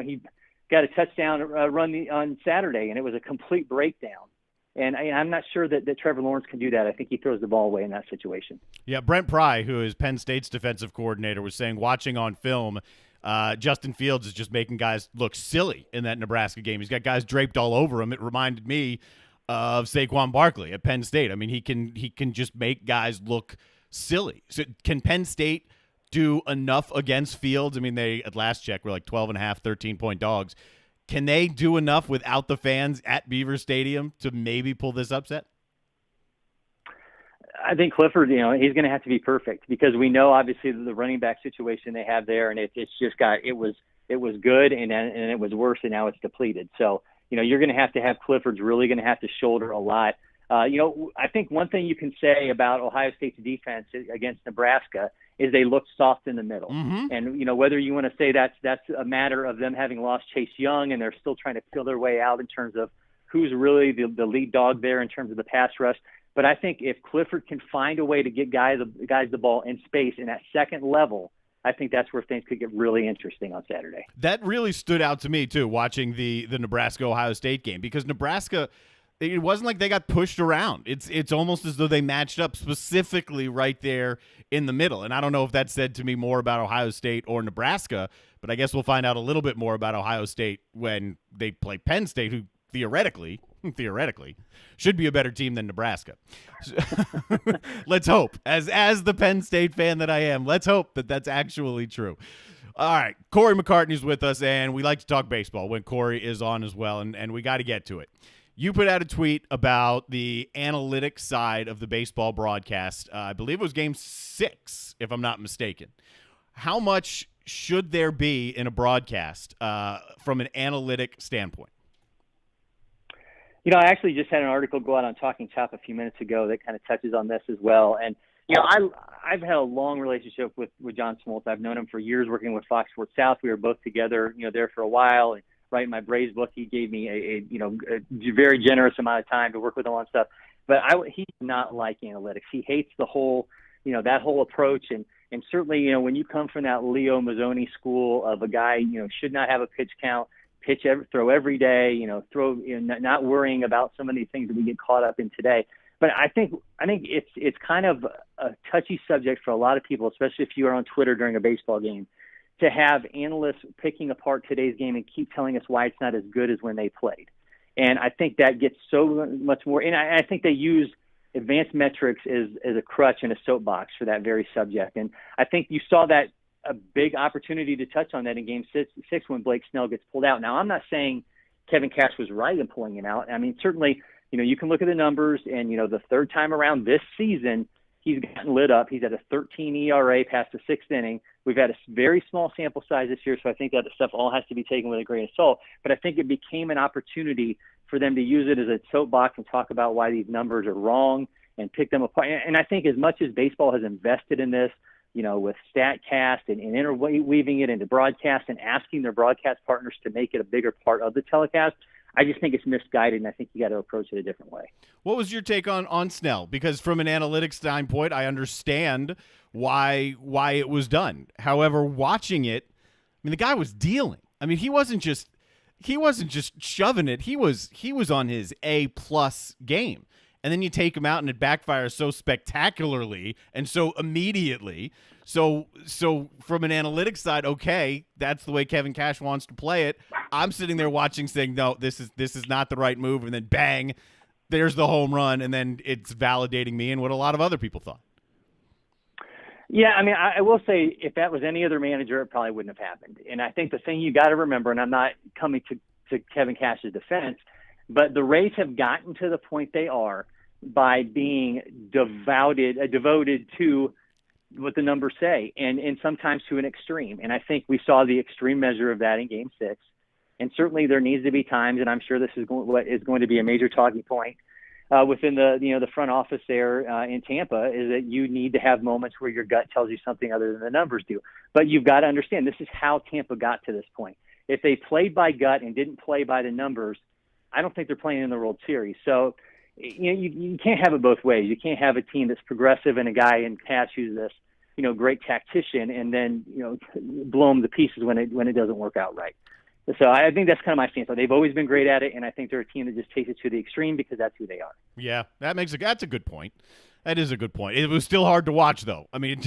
he got a touchdown run on Saturday, and it was a complete breakdown. And I'm not sure that Trevor Lawrence can do that. I think he throws the ball away in that situation. Yeah, Brent Pry, who is Penn State's defensive coordinator, was saying, watching on film, Justin Fields is just making guys look silly in that Nebraska game. He's got guys draped all over him. It reminded me of Saquon Barkley at Penn State. I mean, he can just make guys look silly. So can Penn State do enough against Fields? I mean, they, at last check, were like 12.5, 13-point dogs. Can they do enough without the fans at Beaver Stadium to maybe pull this upset? I think Clifford, he's going to have to be perfect because we know obviously the running back situation they have there, and it's just it was good and it was worse, and now it's depleted. So you're going to have Clifford's really going to have to shoulder a lot. I think one thing you can say about Ohio State's defense against Nebraska is they looked soft in the middle. Mm-hmm. And whether you want to say that's a matter of them having lost Chase Young and they're still trying to feel their way out in terms of who's really the lead dog there in terms of the pass rush. But I think if Clifford can find a way to get guys the ball in space in that second level, I think that's where things could get really interesting on Saturday. That really stood out to me, too, watching the Nebraska-Ohio State game, because Nebraska, it wasn't like they got pushed around. It's almost as though they matched up specifically right there in the middle. And I don't know if that said to me more about Ohio State or Nebraska, but I guess we'll find out a little bit more about Ohio State when they play Penn State, who theoretically should be a better team than Nebraska. Let's hope, as the Penn State fan that I am, let's hope that that's actually true. All right, Corey McCartney's with us, and we like to talk baseball when Corey is on as well, and we got to get to it. You put out a tweet about the analytics side of the baseball broadcast. I believe it was Game 6, if I'm not mistaken. How much should there be in a broadcast from an analytic standpoint? I actually just had an article go out on Talking Chop a few minutes ago that kind of touches on this as well. And, I've had a long relationship with John Smoltz. I've known him for years working with Fox Sports South. We were both together, there for a while. And writing my Braves book, he gave me a very generous amount of time to work with him on stuff. But he does not like analytics. He hates the whole, that whole approach. And certainly, when you come from that Leo Mazzoni school of a guy, should not have a pitch count, throw every day, not worrying about some of these things that we get caught up in today. But I think it's kind of a touchy subject for a lot of people, especially if you are on Twitter during a baseball game, to have analysts picking apart today's game and keep telling us why it's not as good as when they played. And I think that gets so much more. And I think they use advanced metrics as a crutch and a soapbox for that very subject. And I think you saw that a big opportunity to touch on that in Game 6 when Blake Snell gets pulled out. Now, I'm not saying Kevin Cash was right in pulling him out. I mean, certainly, you can look at the numbers, and, the third time around this season, he's gotten lit up. He's at a 13 ERA past the sixth inning. We've had a very small sample size this year, so I think that stuff all has to be taken with a grain of salt. But I think it became an opportunity for them to use it as a soapbox and talk about why these numbers are wrong and pick them apart. And I think as much as baseball has invested in this, with StatCast and interweaving it into broadcast and asking their broadcast partners to make it a bigger part of the telecast, I just think it's misguided, and I think you got to approach it a different way. What was your take on Snell? Because from an analytics standpoint, I understand why it was done. However, watching it, I mean, the guy was dealing. I mean, he wasn't just shoving it. He was on his A+ game. And then you take him out and it backfires so spectacularly and so immediately. So from an analytics side, okay, that's the way Kevin Cash wants to play it. I'm sitting there watching saying, no, this is not the right move. And then bang, there's the home run. And then it's validating me and what a lot of other people thought. Yeah, I mean, I will say if that was any other manager, it probably wouldn't have happened. And I think the thing you got to remember, and I'm not coming to Kevin Cash's defense, but the Rays have gotten to the point they are by being devoted to what the numbers say, and sometimes to an extreme. And I think we saw the extreme measure of that in Game 6. And certainly there needs to be times, and I'm sure this is going to be a major talking point within the front office there in Tampa, is that you need to have moments where your gut tells you something other than the numbers do. But you've got to understand this is how Tampa got to this point. If they played by gut and didn't play by the numbers, I don't think they're playing in the World Series. So you can't have it both ways. You can't have a team that's progressive and a guy in Cash who's this great tactician, and then blow them to pieces when it doesn't work out right. So I think that's kind of my stance. They've always been great at it, and I think they're a team that just takes it to the extreme because that's who they are. Yeah, that's a good point. That is a good point. It was still hard to watch, though. I mean,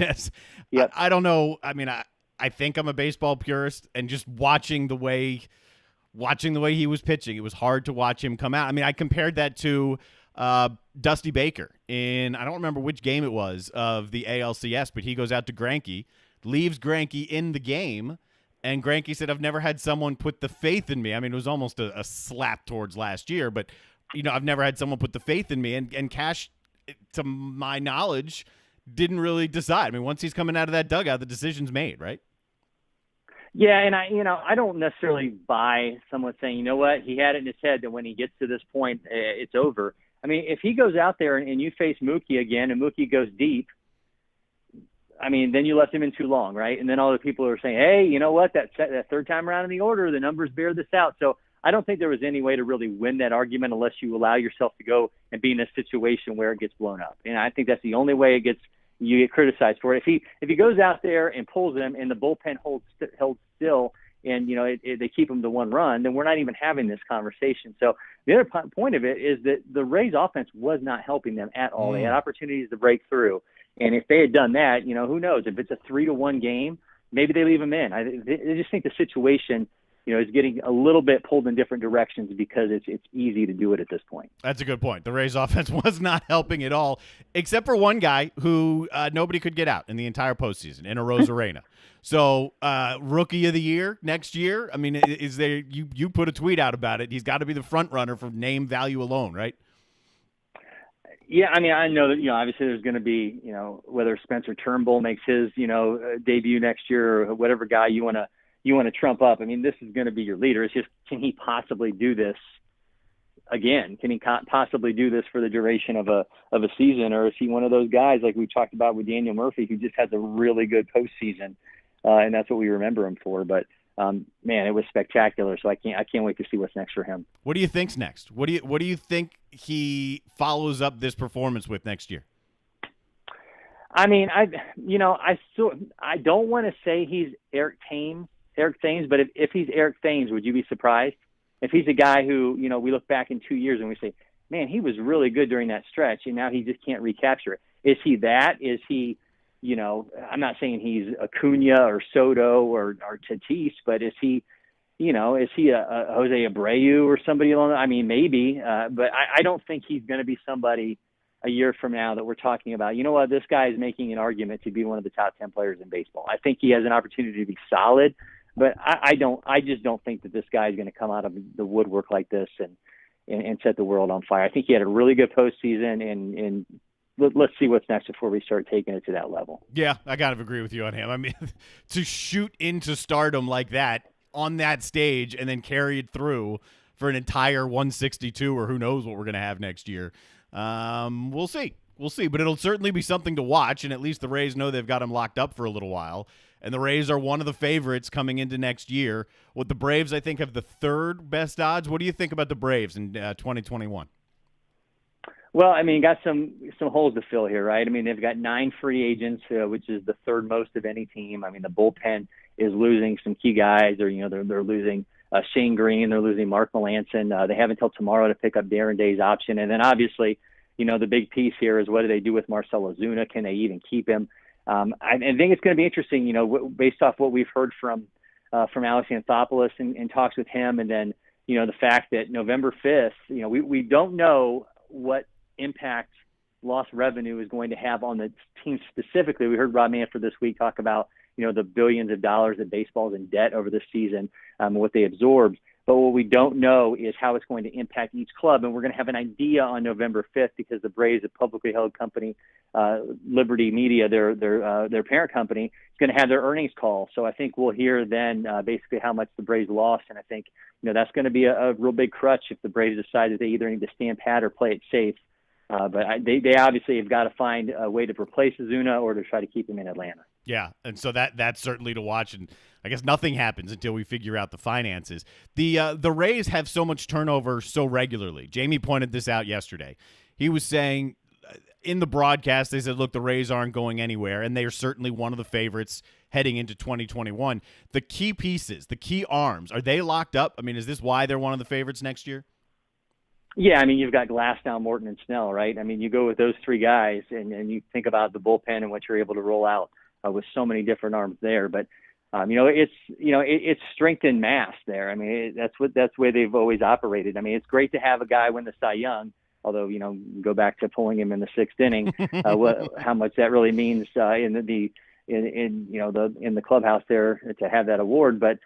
yep. I don't know. I mean, I think I'm a baseball purist, and just watching the way he was pitching, it was hard to watch him come out. I mean, I compared that to Dusty Baker in, I don't remember which game it was of the ALCS, but he goes out to Greinke, leaves Greinke in the game, and Greinke said, I've never had someone put the faith in me. I mean, it was almost a slap towards last year, but I've never had someone put the faith in me. And Cash, to my knowledge, didn't really decide. I mean, once he's coming out of that dugout, the decision's made, right? Yeah, and I don't necessarily buy someone saying, you know what, he had it in his head that when he gets to this point, it's over. I mean, if he goes out there and you face Mookie again and Mookie goes deep, I mean, then you left him in too long, right? And then all the people are saying, hey, you know what, that third time around in the order, the numbers bear this out. So I don't think there was any way to really win that argument unless you allow yourself to go and be in a situation where it gets blown up. And I think that's the only way you get criticized for it. If he goes out there and pulls them and the bullpen holds still and, they keep him to one run, then we're not even having this conversation. So the other point of it is that the Rays offense was not helping them at all. They had opportunities to break through. And if they had done that, who knows? If it's a 3-1 game, maybe they leave him in. I just think the situation, is getting a little bit pulled in different directions because it's easy to do it at this point. That's a good point. The Rays offense was not helping at all, except for one guy who nobody could get out in the entire postseason, in Arozarena. So rookie of the year next year, I mean, is there? You put a tweet out about it. He's got to be the front runner for name value alone, right? Yeah, I mean, I know that, obviously there's going to be, whether Spencer Turnbull makes his, debut next year or whatever guy you want to trump up. I mean, this is going to be your leader. It's just, can he possibly do this again? Can he possibly do this for the duration of a season? Or is he one of those guys like we talked about with Daniel Murphy who just has a really good postseason? And that's what we remember him for. But man, it was spectacular. So I can't wait to see what's next for him. What do you think's next? What do you think he follows up this performance with next year? I mean, I don't want to say he's Eric Thames, but if he's Eric Thames, would you be surprised? If he's a guy who, we look back in 2 years and we say, man, he was really good during that stretch and now he just can't recapture it. Is he that? Is he, I'm not saying he's Acuna or Soto or Tatis, but is he a Jose Abreu or somebody along? I mean, maybe, but I don't think he's going to be somebody a year from now that we're talking about. You know what? This guy is making an argument to be one of the top 10 players in baseball. I think he has an opportunity to be solid, but I just don't think that this guy is going to come out of the woodwork like this and set the world on fire. I think he had a really good postseason and let's see what's next before we start taking it to that level. Yeah, I kind of agree with you on him. I mean, to shoot into stardom like that on that stage and then carry it through for an entire 162 or who knows what we're going to have next year. We'll see. But it'll certainly be something to watch, and at least the Rays know they've got him locked up for a little while. And the Rays are one of the favorites coming into next year. With the Braves, I think, have the third best odds. What do you think about the Braves in 2021? Well, I mean, you got some holes to fill here, right? I mean, they've got 9 free agents, which is the third most of any team. I mean, the bullpen is losing some key guys, or they're losing Shane Green, they're losing Mark Melanson. They have until tomorrow to pick up Darren Day's option, and then obviously, the big piece here is what do they do with Marcell Ozuna? Can they even keep him? I think it's going to be interesting, based off what we've heard from Alex Anthopoulos and talks with him, and then the fact that November 5th, we don't know what impact lost revenue is going to have on the team specifically. We heard Rob Manfred this week talk about, the billions of dollars that baseball's in debt over this season, what they absorbed. But what we don't know is how it's going to impact each club. And we're going to have an idea on November 5th because the Braves, a publicly held company, Liberty Media, their parent company, is going to have their earnings call. So I think we'll hear then basically how much the Braves lost. And I think, that's going to be a real big crutch if the Braves decide that they either need to stand pat or play it safe. But they obviously have got to find a way to replace Ozuna or to try to keep him in Atlanta. Yeah, and so that's certainly to watch, and I guess nothing happens until we figure out the finances. The Rays have so much turnover so regularly. Jamie pointed this out yesterday. He was saying in the broadcast, they said, look, the Rays aren't going anywhere, and they are certainly one of the favorites heading into 2021. The key pieces, the key arms, are they locked up? I mean, is this why they're one of the favorites next year? Yeah, I mean, you've got Glasnow, Morton, and Snell, right? I mean, you go with those three guys, and you think about the bullpen and what you're able to roll out with so many different arms there. But it's strength in mass there. I mean, that's the way they've always operated. I mean, it's great to have a guy win the Cy Young, although go back to pulling him in the 6th inning, how much that really means in the clubhouse there to have that award. But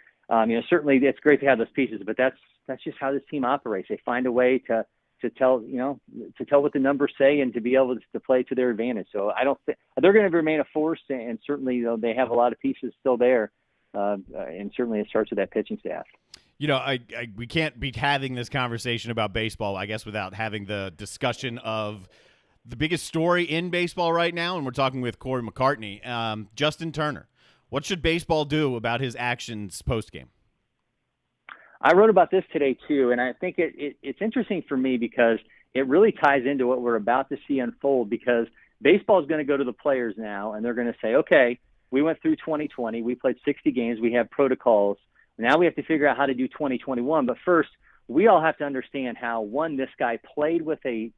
certainly it's great to have those pieces. But that's just how this team operates. They find a way to to tell what the numbers say and to be able to play to their advantage. So I don't think they're going to remain a force, and certainly they have a lot of pieces still there, and certainly it starts with that pitching staff. We can't be having this conversation about baseball, I guess, without having the discussion of the biggest story in baseball right now, and we're talking with Corey McCartney. Justin Turner, what should baseball do about his actions post-game? I wrote about this today, too, and I think it's interesting for me because it really ties into what we're about to see unfold, because baseball is going to go to the players now, and they're going to say, okay, we went through 2020. We played 60 games. We have protocols. Now we have to figure out how to do 2021. But first, we all have to understand how, one, this guy played with a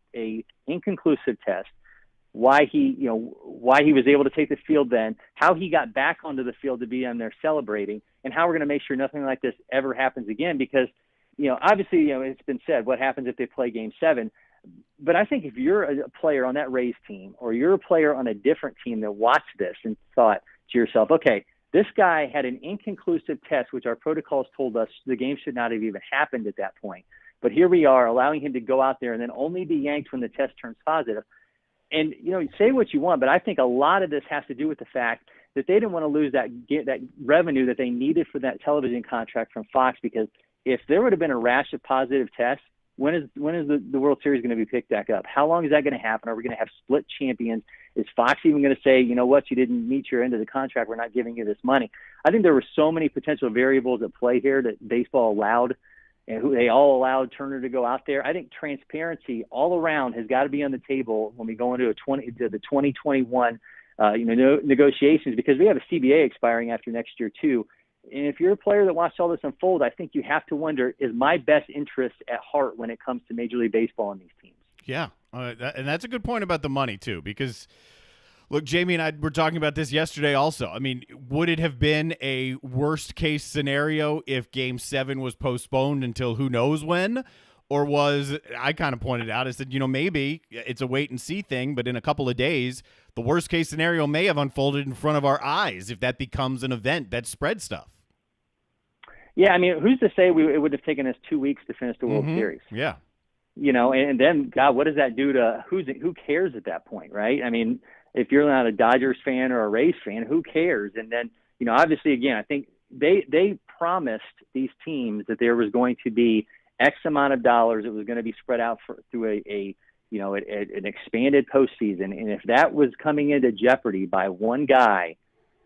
inconclusive test, why he was able to take the field then, how he got back onto the field to be on there celebrating, and how we're going to make sure nothing like this ever happens again. Because, obviously, it's been said, what happens if they play Game 7? But I think if you're a player on that Rays team, or you're a player on a different team that watched this and thought to yourself, okay, this guy had an inconclusive test, which our protocols told us the game should not have even happened at that point. But here we are allowing him to go out there and then only be yanked when the test turns positive. And, say what you want, but I think a lot of this has to do with the fact that they didn't want to lose that revenue that they needed for that television contract from Fox, because if there would have been a rash of positive tests, when is the World Series going to be picked back up? How long is that going to happen? Are we going to have split champions? Is Fox even going to say, you know what, you didn't meet your end of the contract, we're not giving you this money? I think there were so many potential variables at play here that baseball allowed, and who they all allowed Turner to go out there. I think transparency all around has got to be on the table when we go into the 2021 negotiations, because we have a CBA expiring after next year too. And if you're a player that watched all this unfold, I think you have to wonder, is my best interest at heart when it comes to Major League Baseball and these teams? Yeah, and that's a good point about the money too, because look, Jamie and I were talking about this yesterday also. I mean, would it have been a worst case scenario if Game 7 was postponed until who knows when? Or was, I kind of pointed out, I said, maybe it's a wait and see thing, but in a couple of days, the worst case scenario may have unfolded in front of our eyes if that becomes an event that spreads stuff. Yeah, I mean, who's to say it would have taken us 2 weeks to finish the World Series? Yeah. And then, God, what does that do to who cares at that point, right? I mean, if you're not a Dodgers fan or a Rays fan, who cares? And then, obviously, again, I think they promised these teams that there was going to be X amount of dollars that was going to be spread out through an expanded postseason. And if that was coming into jeopardy by one guy,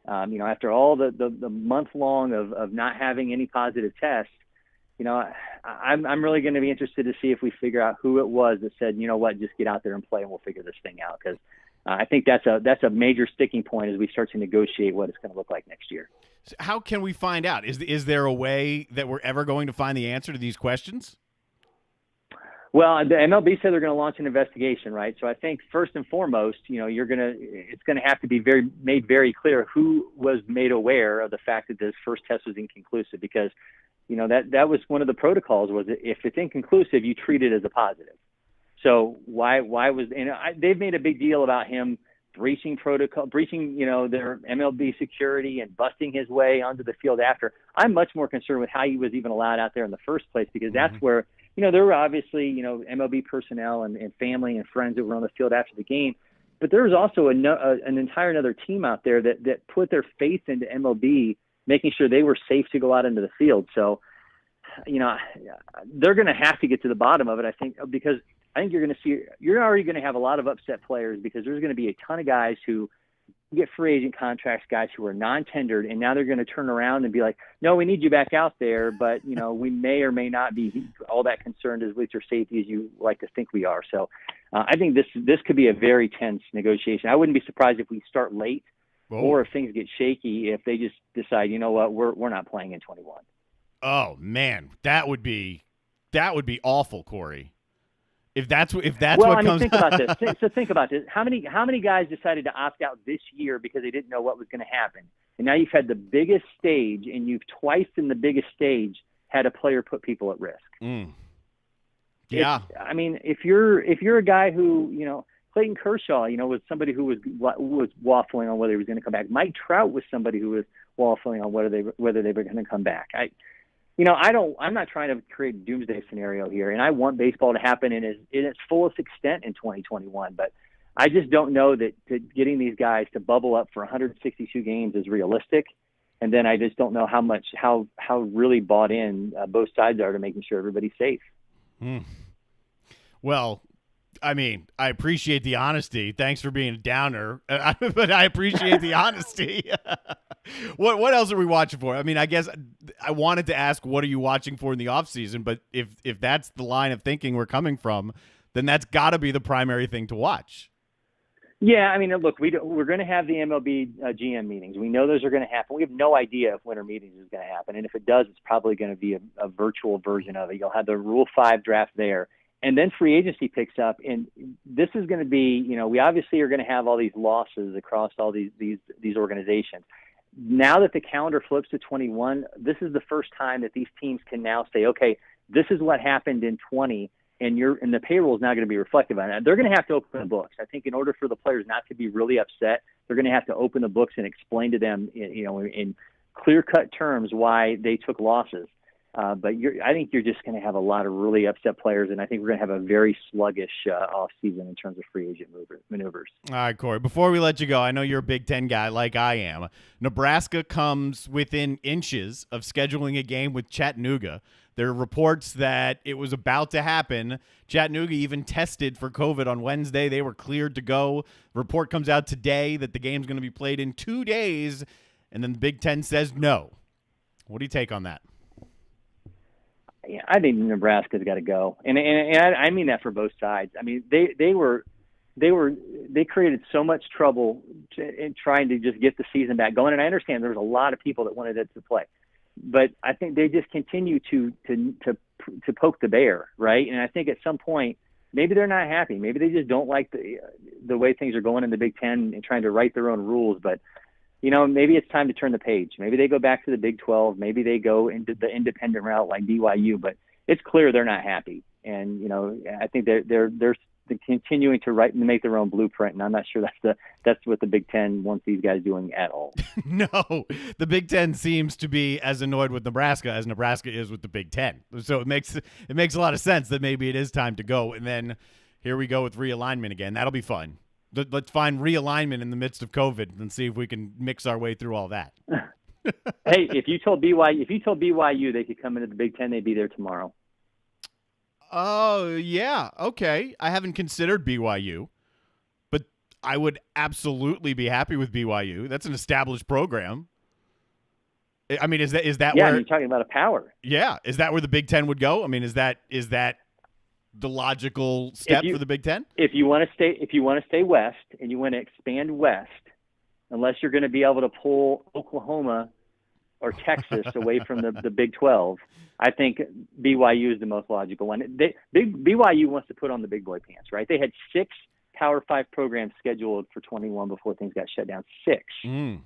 after all the month long of not having any positive tests, I'm really going to be interested to see if we figure out who it was that said, just get out there and play and we'll figure this thing out. Because I think that's a major sticking point as we start to negotiate what it's going to look like next year. So how can we find out? Is there a way that we're ever going to find the answer to these questions? Well, the MLB said they're going to launch an investigation, right? So I think first and foremost, it's going to have to be made very clear who was made aware of the fact that this first test was inconclusive, because, that was one of the protocols, was that if it's inconclusive, you treat it as a positive. So why was, they've made a big deal about him breaching protocol, their MLB security and busting his way onto the field after. I'm much more concerned with how he was even allowed out there in the first place, because that's where, there were obviously, MLB personnel and family and friends that were on the field after the game. But there was also an entire another team out there that put their faith into MLB, making sure they were safe to go out into the field. So, they're going to have to get to the bottom of it, I think, because I think you're already going to have a lot of upset players, because there's going to be a ton of guys who get free agent contracts, guys who are non-tendered, and now they're going to turn around and be like, no, we need you back out there, but, we may or may not be all that concerned with your safety as you like to think we are. So I think this could be a very tense negotiation. I wouldn't be surprised if we start late or if things get shaky, if they just decide, we're not playing in 21. Oh, man, that would be awful, Corey. If that's what comes. Think about this. So think about this. How many guys decided to opt out this year because they didn't know what was going to happen? And now you've had the biggest stage, and you've twice in the biggest stage had a player put people at risk. Yeah. If you're a guy who, Clayton Kershaw, was somebody who was waffling on whether he was going to come back. Mike Trout was somebody who was waffling on whether they were going to come back. I'm not trying to create a doomsday scenario here, and I want baseball to happen in its fullest extent in 2021. But I just don't know that getting these guys to bubble up for 162 games is realistic. And then I just don't know how really bought in both sides are to making sure everybody's safe. Well, I mean, I appreciate the honesty. Thanks for being a downer, but I appreciate the honesty. What else are we watching for? I mean, I guess I wanted to ask, what are you watching for in the offseason? But if that's the line of thinking we're coming from, then that's got to be the primary thing to watch. Yeah, I mean, look, we're going to have the MLB GM meetings. We know those are going to happen. We have no idea if winter meetings is going to happen. And if it does, it's probably going to be a virtual version of it. You'll have the Rule 5 draft there. And then free agency picks up. And this is going to be, we obviously are going to have all these losses across all these organizations. Now that the calendar flips to 21, this is the first time that these teams can now say, okay, this is what happened in 20. And the payroll is now going to be reflective on that. They're going to have to open the books. I think in order for the players not to be really upset, they're going to have to open the books and explain to them, in clear-cut terms why they took losses. But I think you're just going to have a lot of really upset players, and I think we're going to have a very sluggish offseason in terms of free agent maneuvers. All right, Corey, before we let you go, I know you're a Big Ten guy like I am. Nebraska comes within inches of scheduling a game with Chattanooga. There are reports that it was about to happen. Chattanooga even tested for COVID on Wednesday. They were cleared to go. Report comes out today that the game's going to be played in 2 days, and then the Big Ten says no. What do you take on that? Yeah, I think Nebraska's got to go, and I mean that for both sides. I mean they created so much trouble in trying to just get the season back going, and I understand there was a lot of people that wanted it to play. But I think they just continue to poke the bear, right? And I think at some point, maybe they're not happy. Maybe they just don't like the way things are going in the Big Ten and trying to write their own rules. But, maybe it's time to turn the page. Maybe they go back to the Big 12. Maybe they go into the independent route like BYU. But it's clear they're not happy. And, I think they're continuing to write and make their own blueprint, and I'm not sure that's what the Big Ten wants these guys doing at all. No, the Big Ten seems to be as annoyed with Nebraska as Nebraska is with the Big Ten. So it makes a lot of sense that maybe it is time to go. And then here we go with realignment again. That'll be fun. Let's find realignment in the midst of COVID and see if we can mix our way through all that. Hey, if you told BYU they could come into the Big Ten, they'd be there tomorrow. Oh, yeah. Okay. I haven't considered BYU, but I would absolutely be happy with BYU. That's an established program. I mean, is that yeah, where you're talking about a power? Yeah. Is that where the Big Ten would go? I mean, is that the logical step for the Big Ten? If you want to stay west and you want to expand west, unless you're going to be able to pull Oklahoma or Texas away from the Big 12, I think BYU is the most logical one. BYU wants to put on the big boy pants, right? They had 6 Power 5 programs scheduled for 21 before things got shut down. 6. And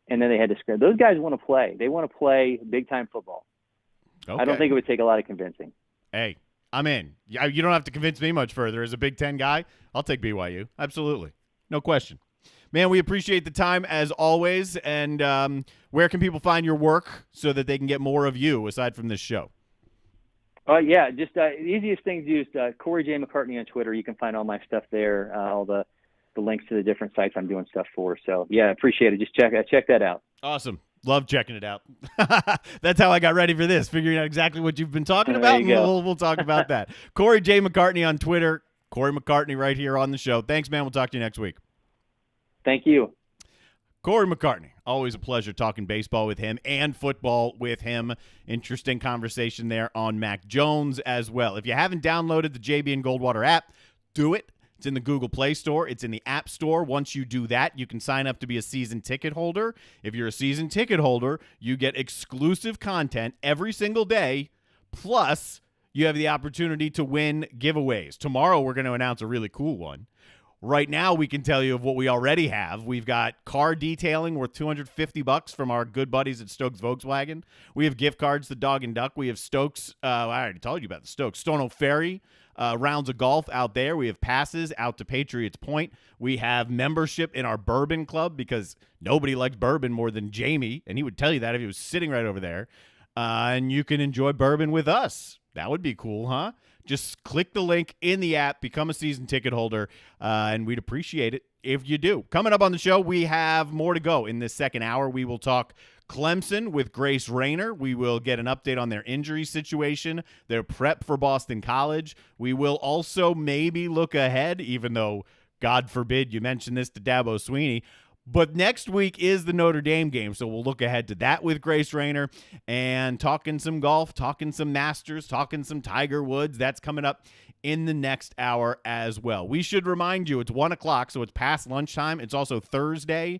then they had to scrap. Those guys want to play. They want to play big-time football. Okay. I don't think it would take a lot of convincing. Hey, I'm in. You don't have to convince me much further. As a Big Ten guy, I'll take BYU. Absolutely. No question. Man, we appreciate the time as always. And where can people find your work so that they can get more of you aside from this show? Yeah, just the easiest thing to do is Corey J. McCartney on Twitter. You can find all my stuff there, all the links to the different sites I'm doing stuff for. So, yeah, appreciate it. Just check that out. Awesome. Love checking it out. That's how I got ready for this, figuring out exactly what you've been talking about. And we'll talk about that. Corey J. McCartney on Twitter. Corey McCartney right here on the show. Thanks, man. We'll talk to you next week. Thank you. Corey McCartney. Always a pleasure talking baseball with him and football with him. Interesting conversation there on Mac Jones as well. If you haven't downloaded the JB and Goldwater app, do it. It's in the Google Play Store. It's in the App Store. Once you do that, you can sign up to be a season ticket holder. If you're a season ticket holder, you get exclusive content every single day, plus you have the opportunity to win giveaways. Tomorrow, we're going to announce a really cool one. Right now, we can tell you of what we already have. We've got car detailing worth $250 from our good buddies at Stokes Volkswagen. We have gift cards to Dog and Duck. We have Stokes. I already told you about the Stokes. Stono Ferry, rounds of golf out there. We have passes out to Patriots Point. We have membership in our bourbon club because nobody likes bourbon more than Jamie, and he would tell you that if he was sitting right over there. and you can enjoy bourbon with us. That would be cool, huh? Just click the link in the app, become a season ticket holder, and we'd appreciate it if you do. Coming up on the show, we have more to go. In this second hour, we will talk Clemson with Grace Rayner. We will get an update on their injury situation, their prep for Boston College. We will also maybe look ahead, even though, God forbid, you mentioned this to Dabo Sweeney. But next week is the Notre Dame game, so we'll look ahead to that with Grace Rayner and talking some golf, talking some Masters, talking some Tiger Woods. That's coming up in the next hour as well. We should remind you, it's 1 o'clock, so it's past lunchtime. It's also Thursday,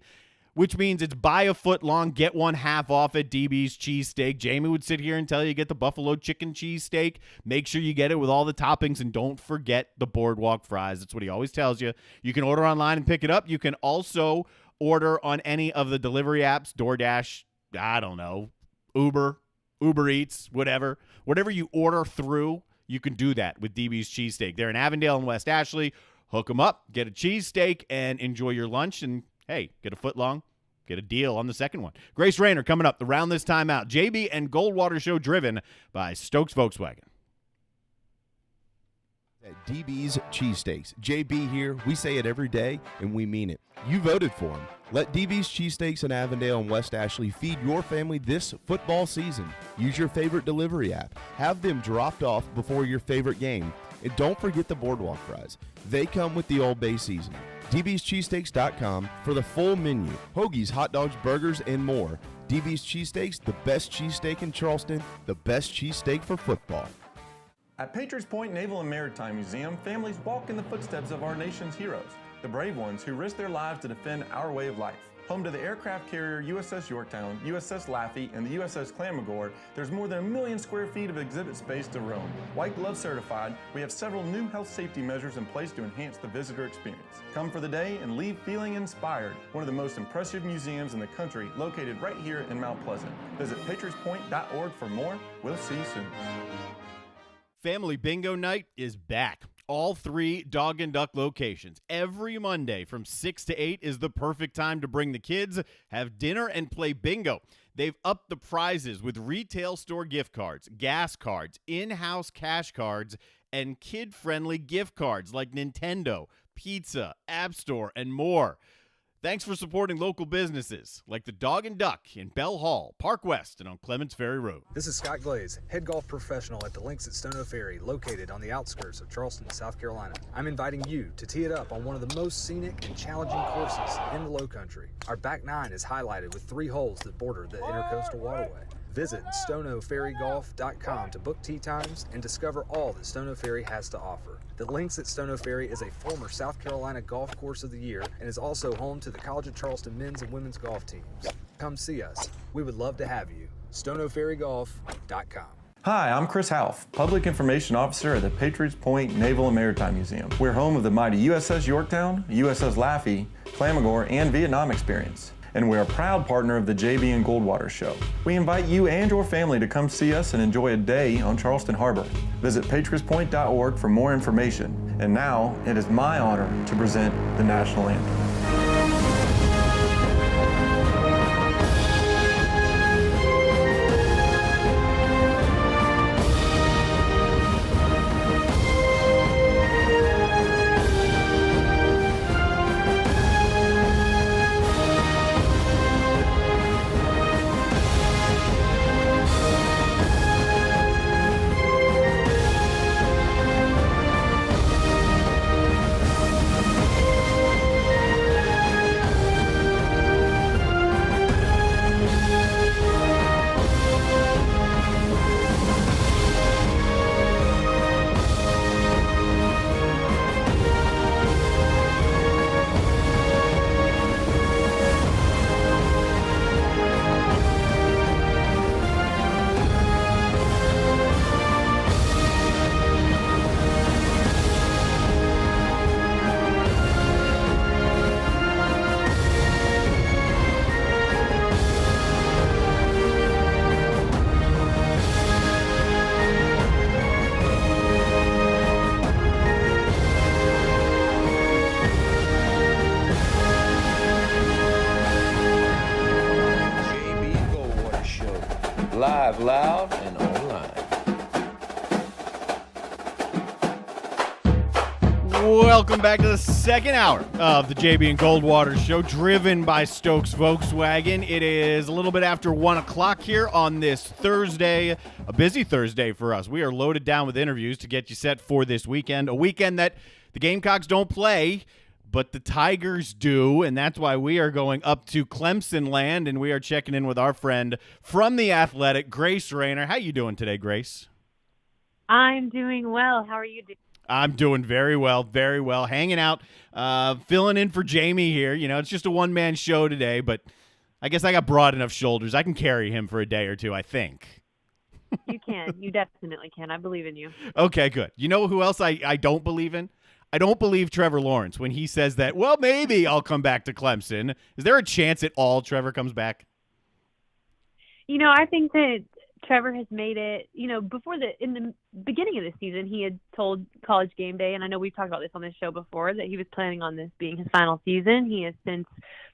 which means it's buy a foot long, get one half off at DB's Cheesesteak. Jamie would sit here and tell you get the buffalo chicken cheesesteak. Make sure you get it with all the toppings, and don't forget the boardwalk fries. That's what he always tells you. You can order online and pick it up. You can also order on any of the delivery apps, DoorDash, I don't know, Uber Eats, whatever. Whatever you order through, you can do that with DB's Cheesesteak. They're in Avondale and West Ashley. Hook them up, get a cheesesteak, and enjoy your lunch. And, hey, get a foot long, get a deal on the second one. Grace Rayner coming up around this time out. JB and Goldwater Show driven by Stokes Volkswagen. At DB's Cheesesteaks. JB here. We say it every day, and we mean it. You voted for him. Let DB's Cheesesteaks in Avondale and West Ashley feed your family this football season. Use your favorite delivery app. Have them dropped off before your favorite game. And don't forget the boardwalk fries. They come with the Old Bay seasoning. DB'sCheesesteaks.com for the full menu. Hoagies, hot dogs, burgers, and more. DB's Cheesesteaks, the best cheesesteak in Charleston, the best cheesesteak for football. At Patriots Point Naval and Maritime Museum, families walk in the footsteps of our nation's heroes, the brave ones who risked their lives to defend our way of life. Home to the aircraft carrier USS Yorktown, USS Laffey, and the USS Clamagore, there's more than 1 million square feet of exhibit space to roam. White Glove certified, we have several new health safety measures in place to enhance the visitor experience. Come for the day and leave feeling inspired. One of the most impressive museums in the country, located right here in Mount Pleasant. Visit patriotspoint.org for more. We'll see you soon. Family Bingo Night is back. All 3 Dog and Duck locations. Every Monday from 6 to 8 is the perfect time to bring the kids, have dinner, and play bingo. They've upped the prizes with retail store gift cards, gas cards, in-house cash cards, and kid-friendly gift cards like Nintendo, pizza, App Store, and more. Thanks for supporting local businesses like the Dog and Duck in Bell Hall, Park West, and on Clements Ferry Road. This is Scott Glaze, head golf professional at the Links at Stono Ferry, located on the outskirts of Charleston, South Carolina. I'm inviting you to tee it up on one of the most scenic and challenging courses in the Low Country. Our back 9 is highlighted with 3 holes that border the Intercoastal Waterway. Visit stonoferrygolf.com to book tee times and discover all that Stono Ferry has to offer. The Links at Stono Ferry is a former South Carolina Golf Course of the Year and is also home to the College of Charleston men's and women's golf teams. Come see us. We would love to have you. stonoferrygolf.com. Hi, I'm Chris Half, Public Information Officer at the Patriots Point Naval and Maritime Museum. We're home of the mighty USS Yorktown, USS Laffey, Clamagore, and Vietnam experience. And we're a proud partner of the JB and Goldwater Show. We invite you and your family to come see us and enjoy a day on Charleston Harbor. Visit patriotspoint.org for more information. And now, it is my honor to present the National Anthem. live, loud, and online. Welcome back to the second hour of the JB and Goldwater Show, driven by Stokes Volkswagen. It is a little bit after 1 o'clock here on this Thursday, a busy Thursday for us. We are loaded down with interviews to get you set for this weekend, a weekend that the Gamecocks don't play, but the Tigers do, and that's why we are going up to Clemson land, and we are checking in with our friend from The Athletic, Grace Rayner. How you doing today, Grace? I'm doing well. How are you doing? I'm doing very well, hanging out, filling in for Jamie here. You know, it's just a one-man show today, but I guess I got broad enough shoulders. I can carry him for a day or two, I think. You can. You definitely can. I believe in you. Okay, good. You know who else I don't believe in? I don't believe Trevor Lawrence when he says that, well, maybe I'll come back to Clemson. Is there a chance at all Trevor comes back? You know, I think that Trevor has made it, you know, in the beginning of the season, he had told College Game Day, and I know we've talked about this on this show before, that he was planning on this being his final season. He has since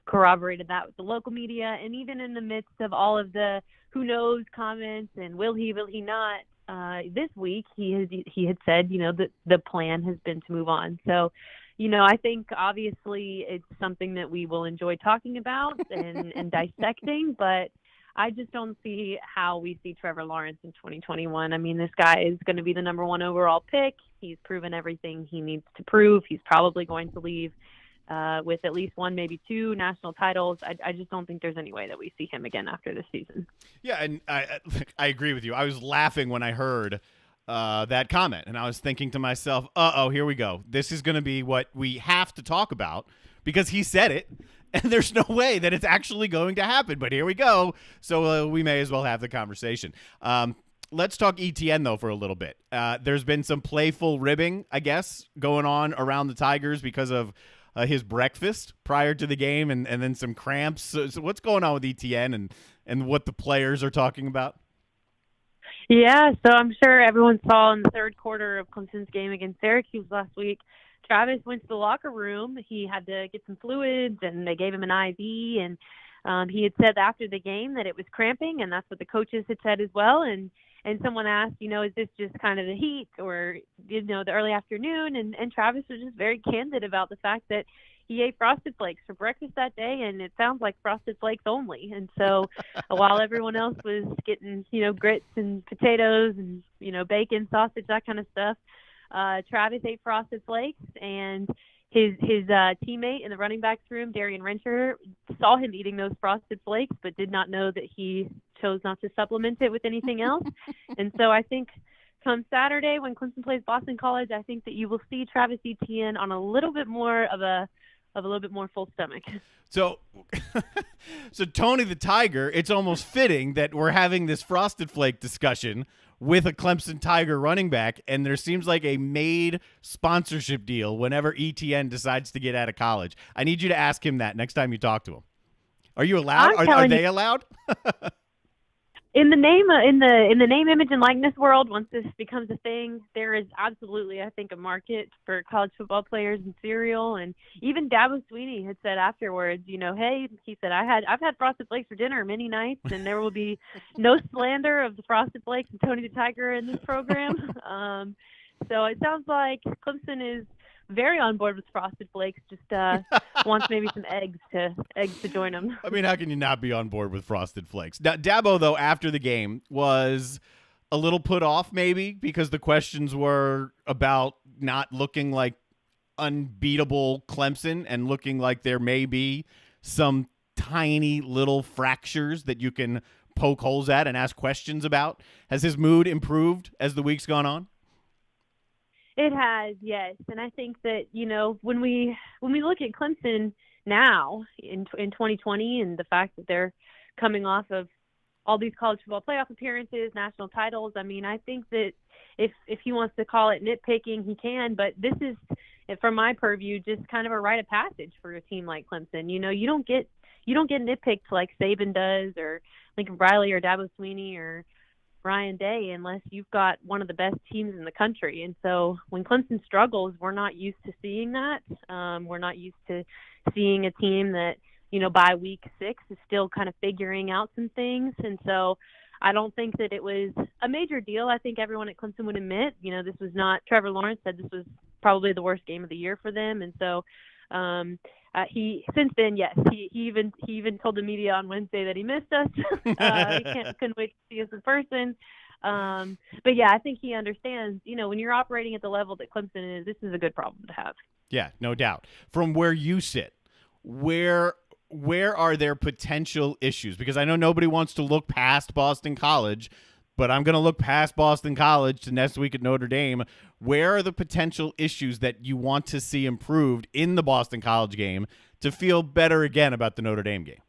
corroborated that with the local media, and even in the midst of all of the who knows comments and will he not, this week he had said, you know, that the plan has been to move on. So, you know, I think obviously it's something that we will enjoy talking about and dissecting, but I just don't see how we see Trevor Lawrence in 2021. I mean, this guy is going to be the number 1 overall pick. He's proven everything he needs to prove. He's probably going to leave with at least 1, maybe 2 national titles. I just don't think there's any way that we see him again after this season. Yeah, and I agree with you. I was laughing when I heard that comment, and I was thinking to myself, here we go. This is going to be what we have to talk about because he said it. And there's no way that it's actually going to happen. But here we go. So we may as well have the conversation. Let's talk ETN, though, for a little bit. There's been some playful ribbing, I guess, going on around the Tigers because of his breakfast prior to the game and then some cramps. So what's going on with ETN and what the players are talking about? Yeah, so I'm sure everyone saw in the third quarter of Clemson's game against Syracuse last week, Travis went to the locker room. He had to get some fluids, and they gave him an IV. And he had said after the game that it was cramping, and that's what the coaches had said as well. And someone asked, you know, is this just kind of the heat or, you know, the early afternoon? And Travis was just very candid about the fact that he ate Frosted Flakes for breakfast that day, and it sounds like Frosted Flakes only. And so while everyone else was getting, you know, grits and potatoes and, you know, bacon, sausage, that kind of stuff, Travis ate Frosted Flakes, and his teammate in the running backs room, Darian Rencher, saw him eating those Frosted Flakes, but did not know that he chose not to supplement it with anything else. And so I think come Saturday when Clemson plays Boston College, I think that you will see Travis Etienne on a little bit more of a little bit more full stomach. So Tony the Tiger, it's almost fitting that we're having this Frosted Flake discussion with a Clemson Tiger running back, and there seems like a made sponsorship deal whenever ETN decides to get out of college. I need you to ask him that next time you talk to him. Are you allowed? Are they allowed? In the name, in the name, image, and likeness world, once this becomes a thing, there is absolutely, I think, a market for college football players and cereal. And even Dabo Sweeney had said afterwards, you know, hey, he said, I've had Frosted Flakes for dinner many nights, and there will be no slander of the Frosted Flakes and Tony the Tiger in this program. So it sounds like Clemson is very on board with Frosted Flakes, just wants maybe some eggs to join them. I mean, how can you not be on board with Frosted Flakes? Dabo, though, after the game was a little put off maybe because the questions were about not looking like unbeatable Clemson and looking like there may be some tiny little fractures that you can poke holes at and ask questions about. Has his mood improved as the week's gone on? It has, yes. And I think that, you know, when we look at Clemson now in 2020 and the fact that they're coming off of all these college football playoff appearances, national titles, I mean, I think that if he wants to call it nitpicking, he can. But this is, from my purview, just kind of a rite of passage for a team like Clemson. You know, you don't get nitpicked like Saban does or Lincoln Riley or Dabo Sweeney or Ryan Day unless you've got one of the best teams in the country. And so when Clemson struggles, we're not used to seeing that. We're not used to seeing a team that, you know, by week 6 is still kind of figuring out some things. And so I don't think that it was a major deal. I think everyone at Clemson would admit, this was not. Trevor Lawrence said this was probably the worst game of the year for them, and so he since then, yes, he even told the media on Wednesday that he missed us. Couldn't wait to see us in person. But yeah, I think he understands. When you're operating at the level that Clemson is, this is a good problem to have. Yeah, no doubt. From where you sit, where are there potential issues? Because I know nobody wants to look past Boston College, but I'm going to look past Boston College to next week at Notre Dame. Where are the potential issues that you want to see improved in the Boston College game to feel better again about the Notre Dame game?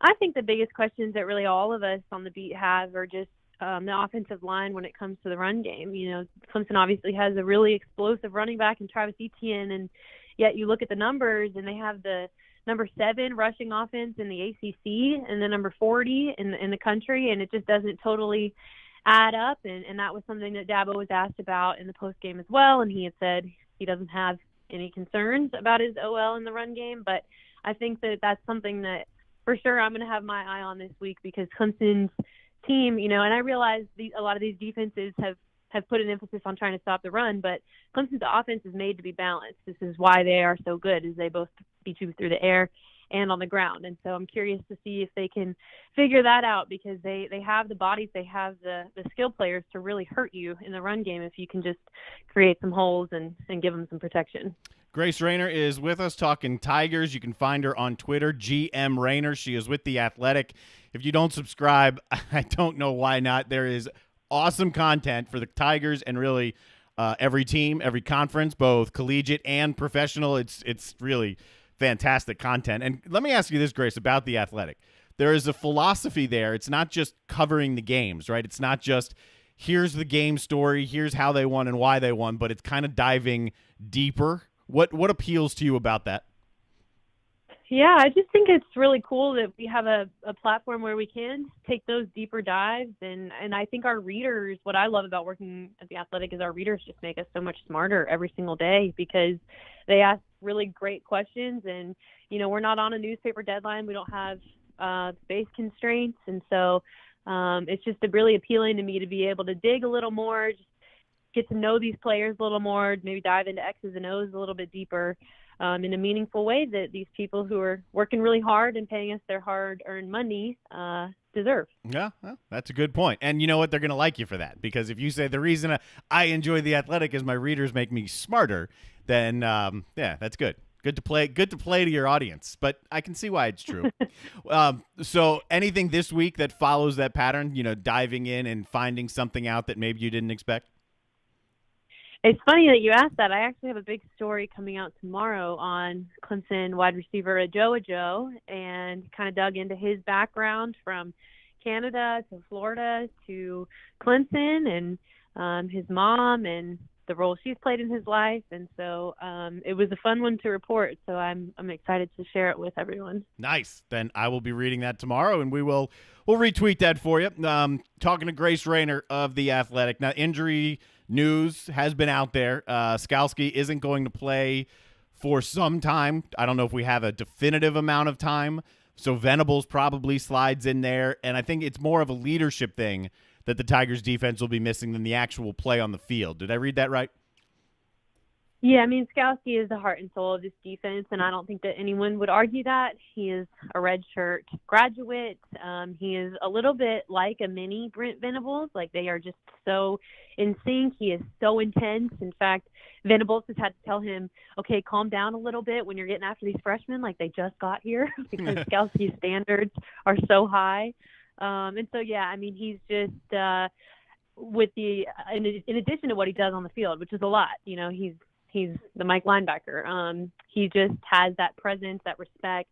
I think the biggest questions that really all of us on the beat have are just the offensive line when it comes to the run game. Clemson obviously has a really explosive running back in Travis Etienne, and yet you look at the numbers and they have the number 7 rushing offense in the ACC and the number 40 in the country, and it just doesn't totally add up. And that was something that Dabo was asked about in the post game as well, and he had said he doesn't have any concerns about his OL in the run game. But I think that that's something that for sure I'm going to have my eye on this week, because Clemson's team, and I realize a lot of these defenses have put an emphasis on trying to stop the run, but Clemson's offense is made to be balanced. This is why they are so good, is they both beat you through the air and on the ground. And so I'm curious to see if they can figure that out, because they have the bodies, they have the skill players to really hurt you in the run game if you can just create some holes and give them some protection. Grace Rayner is with us talking Tigers. You can find her on Twitter, GM Rayner. She is with The Athletic. If you don't subscribe, I don't know why not. There is awesome content for the Tigers and really every team, every conference, both collegiate and professional. It's really fantastic content. And let me ask you this, Grace, about The Athletic. There is a philosophy there. It's not just covering the games, right? It's not just here's the game story, here's how they won and why they won, but it's kind of diving deeper. What appeals to you about that? Yeah, I just think it's really cool that we have a platform where we can take those deeper dives. And I think our readers, what I love about working at The Athletic is our readers just make us so much smarter every single day, because they ask really great questions. And, we're not on a newspaper deadline. We don't have space constraints. And so it's just really appealing to me to be able to dig a little more, just get to know these players a little more, maybe dive into X's and O's a little bit deeper. In a meaningful way that these people who are working really hard and paying us their hard-earned money deserve. Yeah, well, that's a good point. And you know what? They're going to like you for that, because if you say the reason I enjoy The Athletic is my readers make me smarter, then yeah, that's good. Good to play to your audience, but I can see why it's true. So anything this week that follows that pattern, diving in and finding something out that maybe you didn't expect? It's funny that you asked that. I actually have a big story coming out tomorrow on Clemson wide receiver Ajo, and kind of dug into his background from Canada to Florida to Clemson, and his mom and the role she's played in his life. And so it was a fun one to report. So I'm excited to share it with everyone. Nice. Then I will be reading that tomorrow, and we'll retweet that for you. Talking to Grace Rayner of The Athletic. Now, injury news has been out there. Skalski isn't going to play for some time. I don't know if we have a definitive amount of time. So Venables probably slides in there. And I think it's more of a leadership thing that the Tigers defense will be missing than the actual play on the field. Did I read that right? Yeah, I mean, Skalski is the heart and soul of this defense, and I don't think that anyone would argue that. He is a redshirt graduate. He is a little bit like a mini Brent Venables. Like, they are just so in sync. He is so intense. In fact, Venables has had to tell him, okay, calm down a little bit when you're getting after these freshmen, like they just got here, because Skalski's standards are so high. And so, yeah, I mean, he's just with the in addition to what he does on the field, which is a lot, he's the Mike linebacker. He just has that presence, that respect,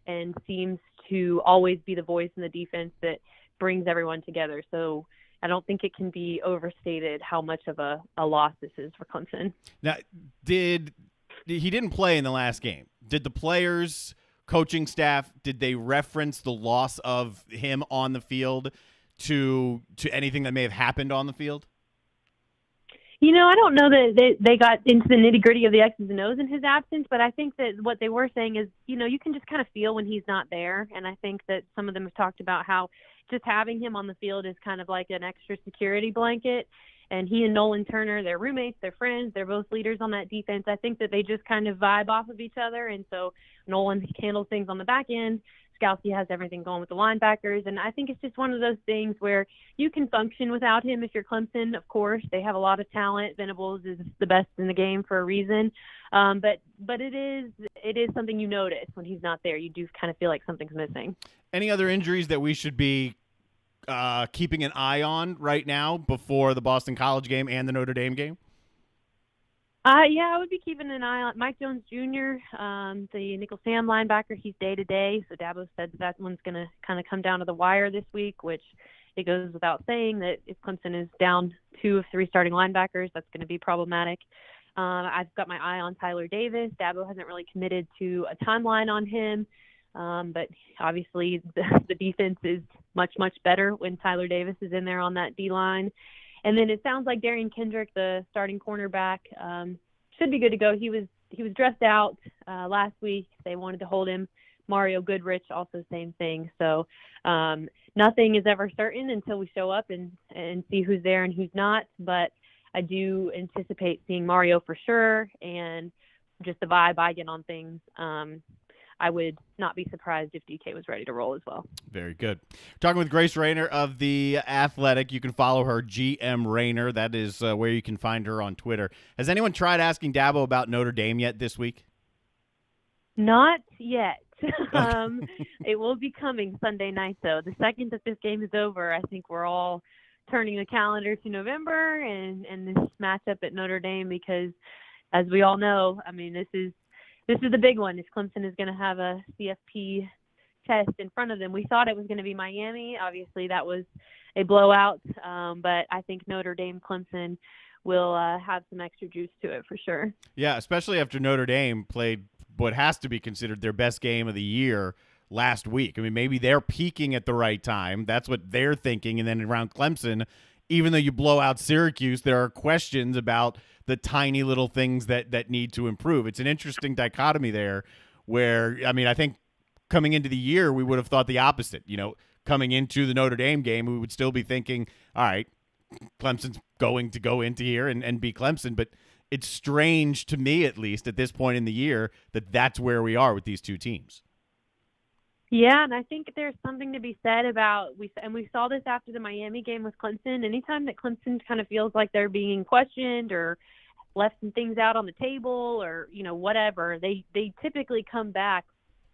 and seems to always be the voice in the defense that brings everyone together. So I don't think it can be overstated how much of a loss this is for Clemson. Now, he didn't play in the last game. Did the players, coaching staff, did they reference the loss of him on the field to anything that may have happened on the field? I don't know that they got into the nitty-gritty of the X's and O's in his absence, but I think that what they were saying is, you can just kind of feel when he's not there, and I think that some of them have talked about how just having him on the field is kind of like an extra security blanket, and he and Nolan Turner, they're roommates, they're friends, they're both leaders on that defense. I think that they just kind of vibe off of each other, and so Nolan handles things on the back end. Skalski has everything going with the linebackers, and I think it's just one of those things where you can function without him if you're Clemson. Of course, they have a lot of talent. Venables is the best in the game for a reason, but it is something you notice when he's not there. You do kind of feel like something's missing. Any other injuries that we should be keeping an eye on right now before the Boston College game and the Notre Dame game? Yeah, I would be keeping an eye on Mike Jones Jr., the nickel Sam linebacker. He's day-to-day, so Dabo said that one's going to kind of come down to the wire this week, which it goes without saying that if Clemson is down 2 of 3 starting linebackers, that's going to be problematic. I've got my eye on Tyler Davis. Dabo hasn't really committed to a timeline on him, but obviously the defense is much, much better when Tyler Davis is in there on that D-line. And then it sounds like Darian Kendrick, the starting cornerback, should be good to go. He was dressed out last week. They wanted to hold him. Mario Goodrich, also same thing. So nothing is ever certain until we show up and see who's there and who's not. But I do anticipate seeing Mario for sure, and just the vibe I get on things. I would not be surprised if DK was ready to roll as well. Very good. Talking with Grace Rayner of The Athletic. You can follow her, GM Rayner. That is where you can find her on Twitter. Has anyone tried asking Dabo about Notre Dame yet this week? Not yet. It will be coming Sunday night, though. The second that this game is over, I think we're all turning the calendar to November and this matchup at Notre Dame because, as we all know, I mean, this is the big one. If Clemson is going to have a CFP test in front of them, we thought it was going to be Miami. Obviously, that was a blowout, but I think Notre Dame Clemson will have some extra juice to it for sure. Yeah, especially after Notre Dame played what has to be considered their best game of the year last week. I mean, maybe they're peaking at the right time. That's what they're thinking. And then around Clemson, even though you blow out Syracuse, there are questions about the tiny little things that need to improve. It's an interesting dichotomy there where, I mean, I think coming into the year, we would have thought the opposite. Coming into the Notre Dame game, we would still be thinking, all right, Clemson's going to go into here and be Clemson. But it's strange to me, at least at this point in the year, that that's where we are with these two teams. Yeah, and I think there's something to be said about we saw this after the Miami game with Clemson. Anytime that Clemson kind of feels like they're being questioned or left some things out on the table or whatever, they typically come back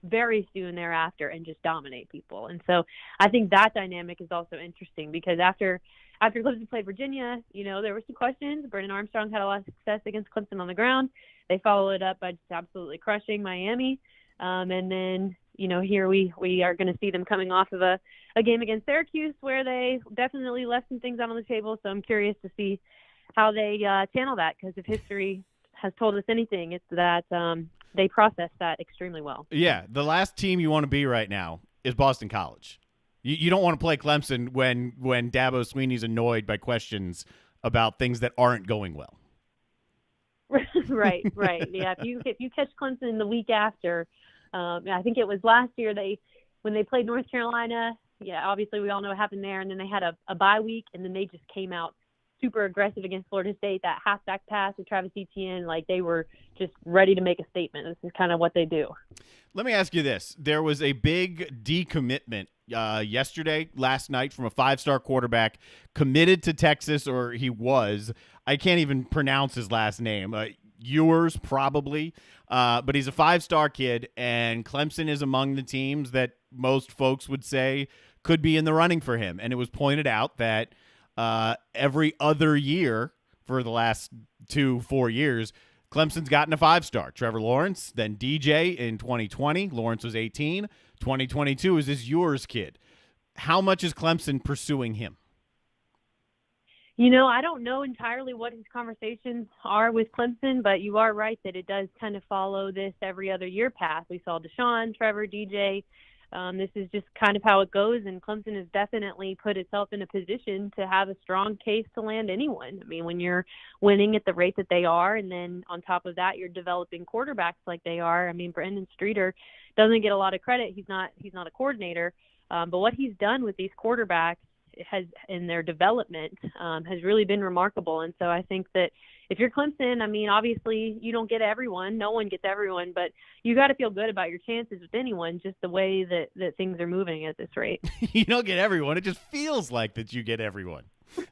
very soon thereafter and just dominate people. And so I think that dynamic is also interesting because after Clemson played Virginia, there were some questions. Brennan Armstrong had a lot of success against Clemson on the ground. They followed it up by just absolutely crushing Miami. And then, here we are going to see them coming off of a game against Syracuse where they definitely left some things out on the table. So I'm curious to see how they channel that because if history has told us anything, it's that they process that extremely well. Yeah, the last team you want to be right now is Boston College. You don't want to play Clemson when Dabo Swinney's annoyed by questions about things that aren't going well. Right. Yeah, if you catch Clemson the week after, I think it was last year when they played North Carolina. Yeah, obviously we all know what happened there, and then they had a bye week, and then they just came out super aggressive against Florida State. That halfback pass to Travis Etienne, like they were just ready to make a statement. This is kind of what they do. Let me ask you this: there was a big decommitment last night from a 5-star quarterback committed to Texas, or he was. I can't even pronounce his last name. Ewers, probably. But he's a 5-star kid, and Clemson is among the teams that most folks would say could be in the running for him. And it was pointed out that every other year for the last 2-4 years, Clemson's gotten a 5-star. Trevor Lawrence, then DJ in 2020. Lawrence was 18. 2022 is this Ewers kid. How much is Clemson pursuing him? I don't know entirely what his conversations are with Clemson, but you are right that it does kind of follow this every other year path. We saw Deshaun, Trevor, DJ. This is just kind of how it goes, and Clemson has definitely put itself in a position to have a strong case to land anyone. I mean, when you're winning at the rate that they are, and then on top of that, you're developing quarterbacks like they are. I mean, Brandon Streeter doesn't get a lot of credit. He's not a coordinator, but what he's done with these quarterbacks has in their development has really been remarkable. And so I think that if you're Clemson, I mean, obviously you don't get everyone. No one gets everyone, but you got to feel good about your chances with anyone, just the way that things are moving at this rate. You don't get everyone. It just feels like that you get everyone.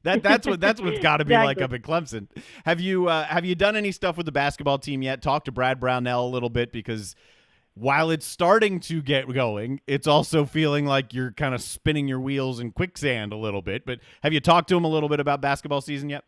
That's what's got to be Exactly. like up in Clemson. Have you done any stuff with the basketball team yet? Talk to Brad Brownell a little bit, because while it's starting to get going, it's also feeling like you're kind of spinning your wheels in quicksand a little bit. But have you talked to him a little bit about basketball season yet?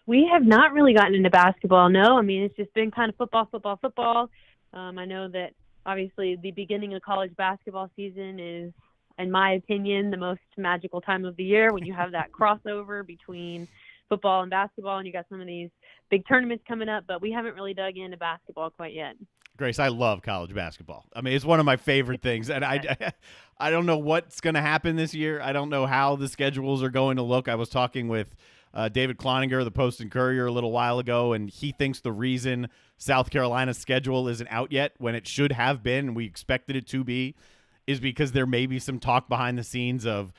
We have not really gotten into basketball, no. I mean, it's just been kind of football. I know that obviously the beginning of college basketball season is, in my opinion, the most magical time of the year when you have that crossover between football and basketball, and you got some of these big tournaments coming up, but we haven't really dug into basketball quite yet. Grace, I love college basketball. I mean, it's one of my favorite things, and I don't know what's going to happen this year. I don't know how the schedules are going to look. I was talking with David Cloninger, the Post and Courier, a little while ago, and he thinks the reason South Carolina's schedule isn't out yet when it should have been, and we expected it to be, is because there may be some talk behind the scenes of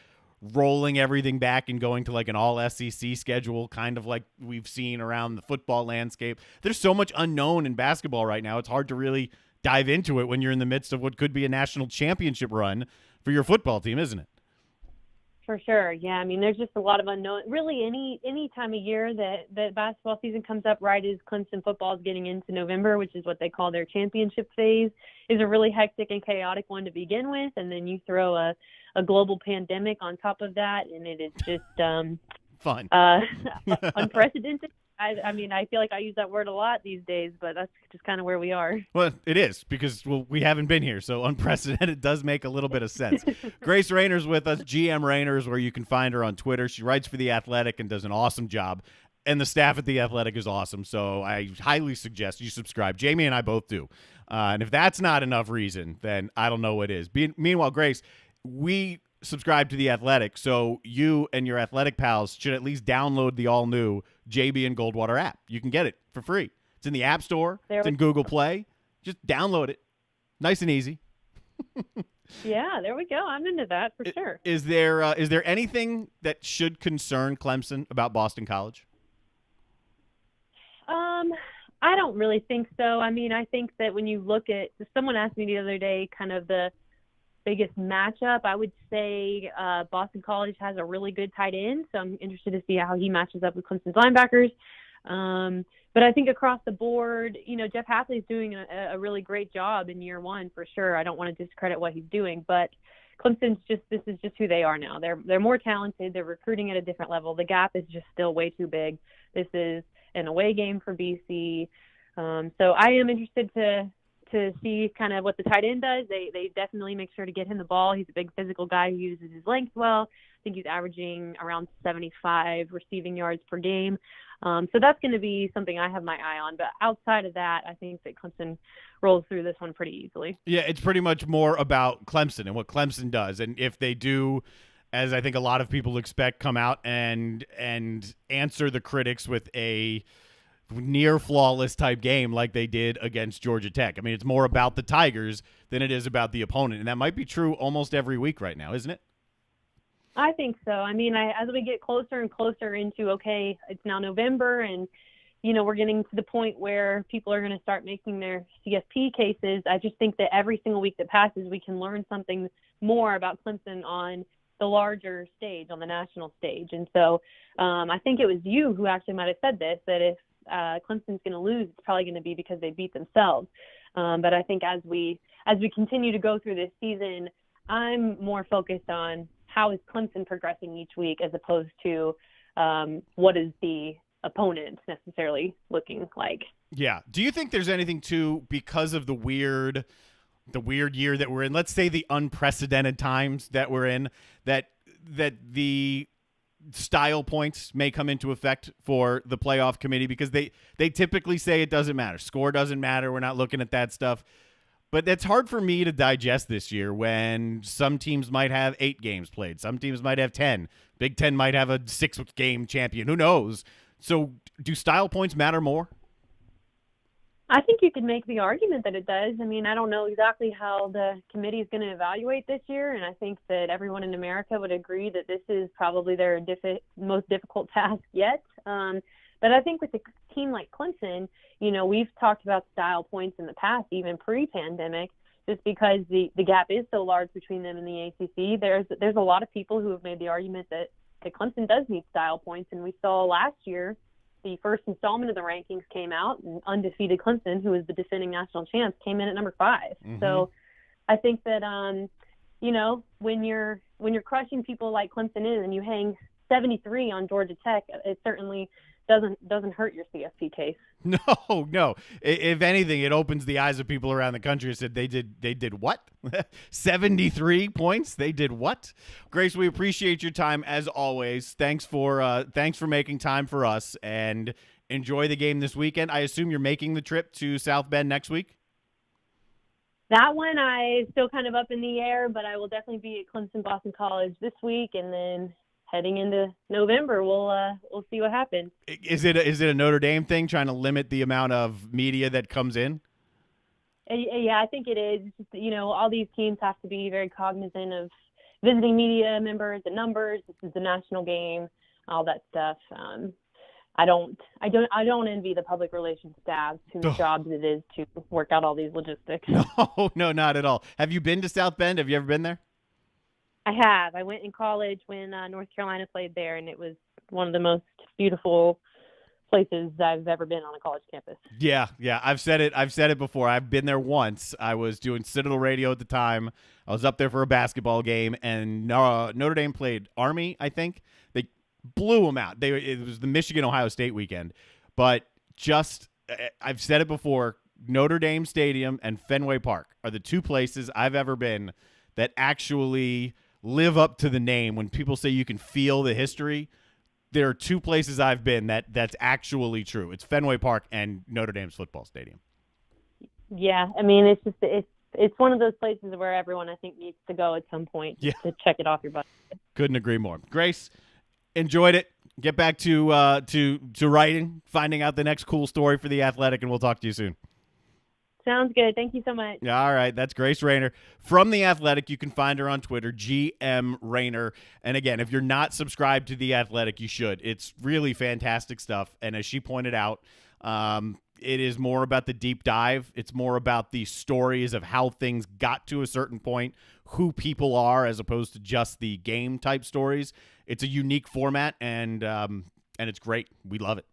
rolling everything back and going to like an all-SEC schedule, kind of like we've seen around the football landscape. There's so much unknown in basketball right now. It's hard to really dive into it when you're in the midst of what could be a national championship run for your football team, isn't it? For sure. Yeah. I mean, there's just a lot of unknown. Really, any time of year that basketball season comes up, right as Clemson football is getting into November, which is what they call their championship phase, is a really hectic and chaotic one to begin with. And then you throw a global pandemic on top of that, and it is just fun, unprecedented. I mean, I feel like I use that word a lot these days, but that's just kind of where we are. Well, it is, because we haven't been here, so unprecedented does make a little bit of sense. Grace Rayner's with us, GM Rayner's, where you can find her on Twitter. She writes for The Athletic and does an awesome job, and the staff at The Athletic is awesome, so I highly suggest you subscribe. Jamie and I both do, and if that's not enough reason, then I don't know what is. Meanwhile, Grace, we subscribe to The Athletic, so you and your Athletic pals should at least download the all-new JB and Goldwater app. You can get it for free. It's in the App Store. It's in Google Play. Just download it. Nice and easy. Yeah, there we go. I'm into that for sure. Is there anything that should concern Clemson about Boston College? I don't really think so. I mean, I think that when you look at – someone asked me the other day kind of the biggest matchup. I would say Boston College has a really good tight end, so I'm interested to see how he matches up with Clemson's linebackers. But I think across the board, you know, Jeff Hafley's doing a really great job in year one for sure. I don't want to discredit what he's doing, but Clemson's this is just who they are now. They're more talented. They're recruiting at a different level. The gap is just still way too big. This is an away game for BC. So I am interested to see kind of what the tight end does. They definitely make sure to get him the ball. He's a big physical guy who uses his length well. I think he's averaging around 75 receiving yards per game. So that's going to be something I have my eye on. But outside of that, I think that Clemson rolls through this one pretty easily. Yeah, it's pretty much more about Clemson and what Clemson does. And if they do, as I think a lot of people expect, come out and answer the critics with a near flawless type game like they did against Georgia Tech. I mean, it's more about the Tigers than it is about the opponent. And that might be true almost every week right now, isn't it? I think so. I mean, as we get closer and closer into, okay, it's now November and, you know, we're getting to the point where people are going to start making their CFP cases. I just think that every single week that passes, we can learn something more about Clemson on the larger stage, on the national stage. And so I think it was you who actually might have said this, that if Clemson's going to lose, it's probably going to be because they beat themselves. But I think as we continue to go through this season, I'm more focused on how is Clemson progressing each week as opposed to what is the opponent necessarily looking like. Yeah. Do you think there's anything to, because of the weird year that we're in, let's say the unprecedented times that we're in, that the style points may come into effect for the playoff committee, because they typically say it doesn't matter. Score doesn't matter. We're not looking at that stuff. But that's hard for me to digest this year when some teams might have 8 games played. Some teams might have 10. Big Ten might have a 6-game champion. Who knows? So do style points matter more? I think you could make the argument that it does. I mean, I don't know exactly how the committee is going to evaluate this year, and I think that everyone in America would agree that this is probably their most difficult task yet. But I think with a team like Clemson, we've talked about style points in the past, even pre-pandemic, just because the gap is so large between them and the ACC. There's a lot of people who have made the argument that Clemson does need style points, and we saw last year the first installment of the rankings came out, and undefeated Clemson, who was the defending national champs, came in at number 5. Mm-hmm. So I think that when you're crushing people like Clemson is, and you hang 73 on Georgia Tech, it certainly doesn't hurt your CFP case. No. If anything, it opens the eyes of people around the country. Said they did what? 73 points. They did what? Grace, we appreciate your time as always. Thanks for making time for us, and enjoy the game this weekend. I assume you're making the trip to South Bend next week. That one I still kind of up in the air, but I will definitely be at Clemson Boston College this week, and then heading into November, we'll see what happens. Is it a Notre Dame thing, trying to limit the amount of media that comes in? Yeah, I think it is. It's just, all these teams have to be very cognizant of visiting media members, the numbers. This is the national game, all that stuff. I don't envy the public relations staff whose jobs it is to work out all these logistics. No, not at all. Have you been to South Bend? Have you ever been there? I have. I went in college when North Carolina played there, and it was one of the most beautiful places I've ever been on a college campus. Yeah. I've said it before. I've been there once. I was doing Citadel Radio at the time. I was up there for a basketball game, and Notre Dame played Army, I think. They blew them out. It was the Michigan-Ohio State weekend. But I've said it before, Notre Dame Stadium and Fenway Park are the 2 places I've ever been that actually live up to the name. When people say you can feel the history, there are 2 places I've been that's actually true. It's Fenway Park and Notre Dame's football stadium. Yeah, I mean, it's one of those places where everyone, I think, needs to go at some point to check it off your bucket. Couldn't agree more. Grace, enjoyed it. Get back to writing, finding out the next cool story for The Athletic, and we'll talk to you soon. Sounds good. Thank you so much. All right. That's Grace Rayner from The Athletic. You can find her on Twitter, GM Rayner. And again, if you're not subscribed to The Athletic, you should. It's really fantastic stuff. And as she pointed out, it is more about the deep dive. It's more about the stories of how things got to a certain point, who people are, as opposed to just the game type stories. It's a unique format, and it's great. We love it.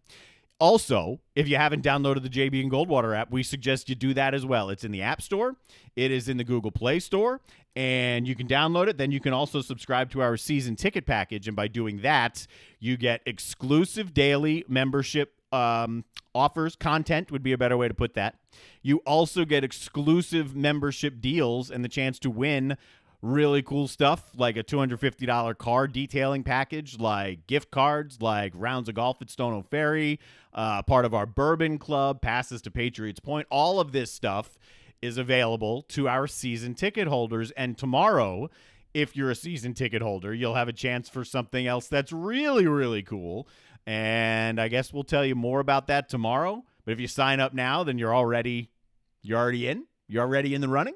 Also, if you haven't downloaded the JB and Goldwater app, we suggest you do that as well. It's in the App Store. It is in the Google Play Store, and you can download it. Then you can also subscribe to our season ticket package, and by doing that, you get exclusive daily membership offers. Content would be a better way to put that. You also get exclusive membership deals and the chance to win really cool stuff like a $250 car detailing package, like gift cards, like rounds of golf at Stono Ferry, part of our Bourbon Club, passes to Patriots Point. All of this stuff is available to our season ticket holders. And tomorrow, if you're a season ticket holder, you'll have a chance for something else that's really, really cool. And I guess we'll tell you more about that tomorrow. But if you sign up now, then you're already in. You're already in the running.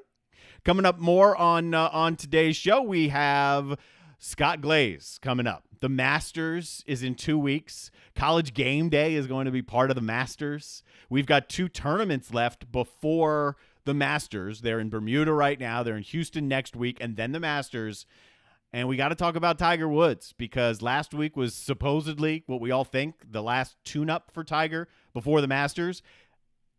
Coming up more on today's show, we have Scott Glaze coming up. The Masters is in 2 weeks. College Game Day is going to be part of the Masters. We've got 2 tournaments left before the Masters. They're in Bermuda right now. They're in Houston next week, and then the Masters. And we got to talk about Tiger Woods, because last week was supposedly what we all think the last tune-up for Tiger before the Masters,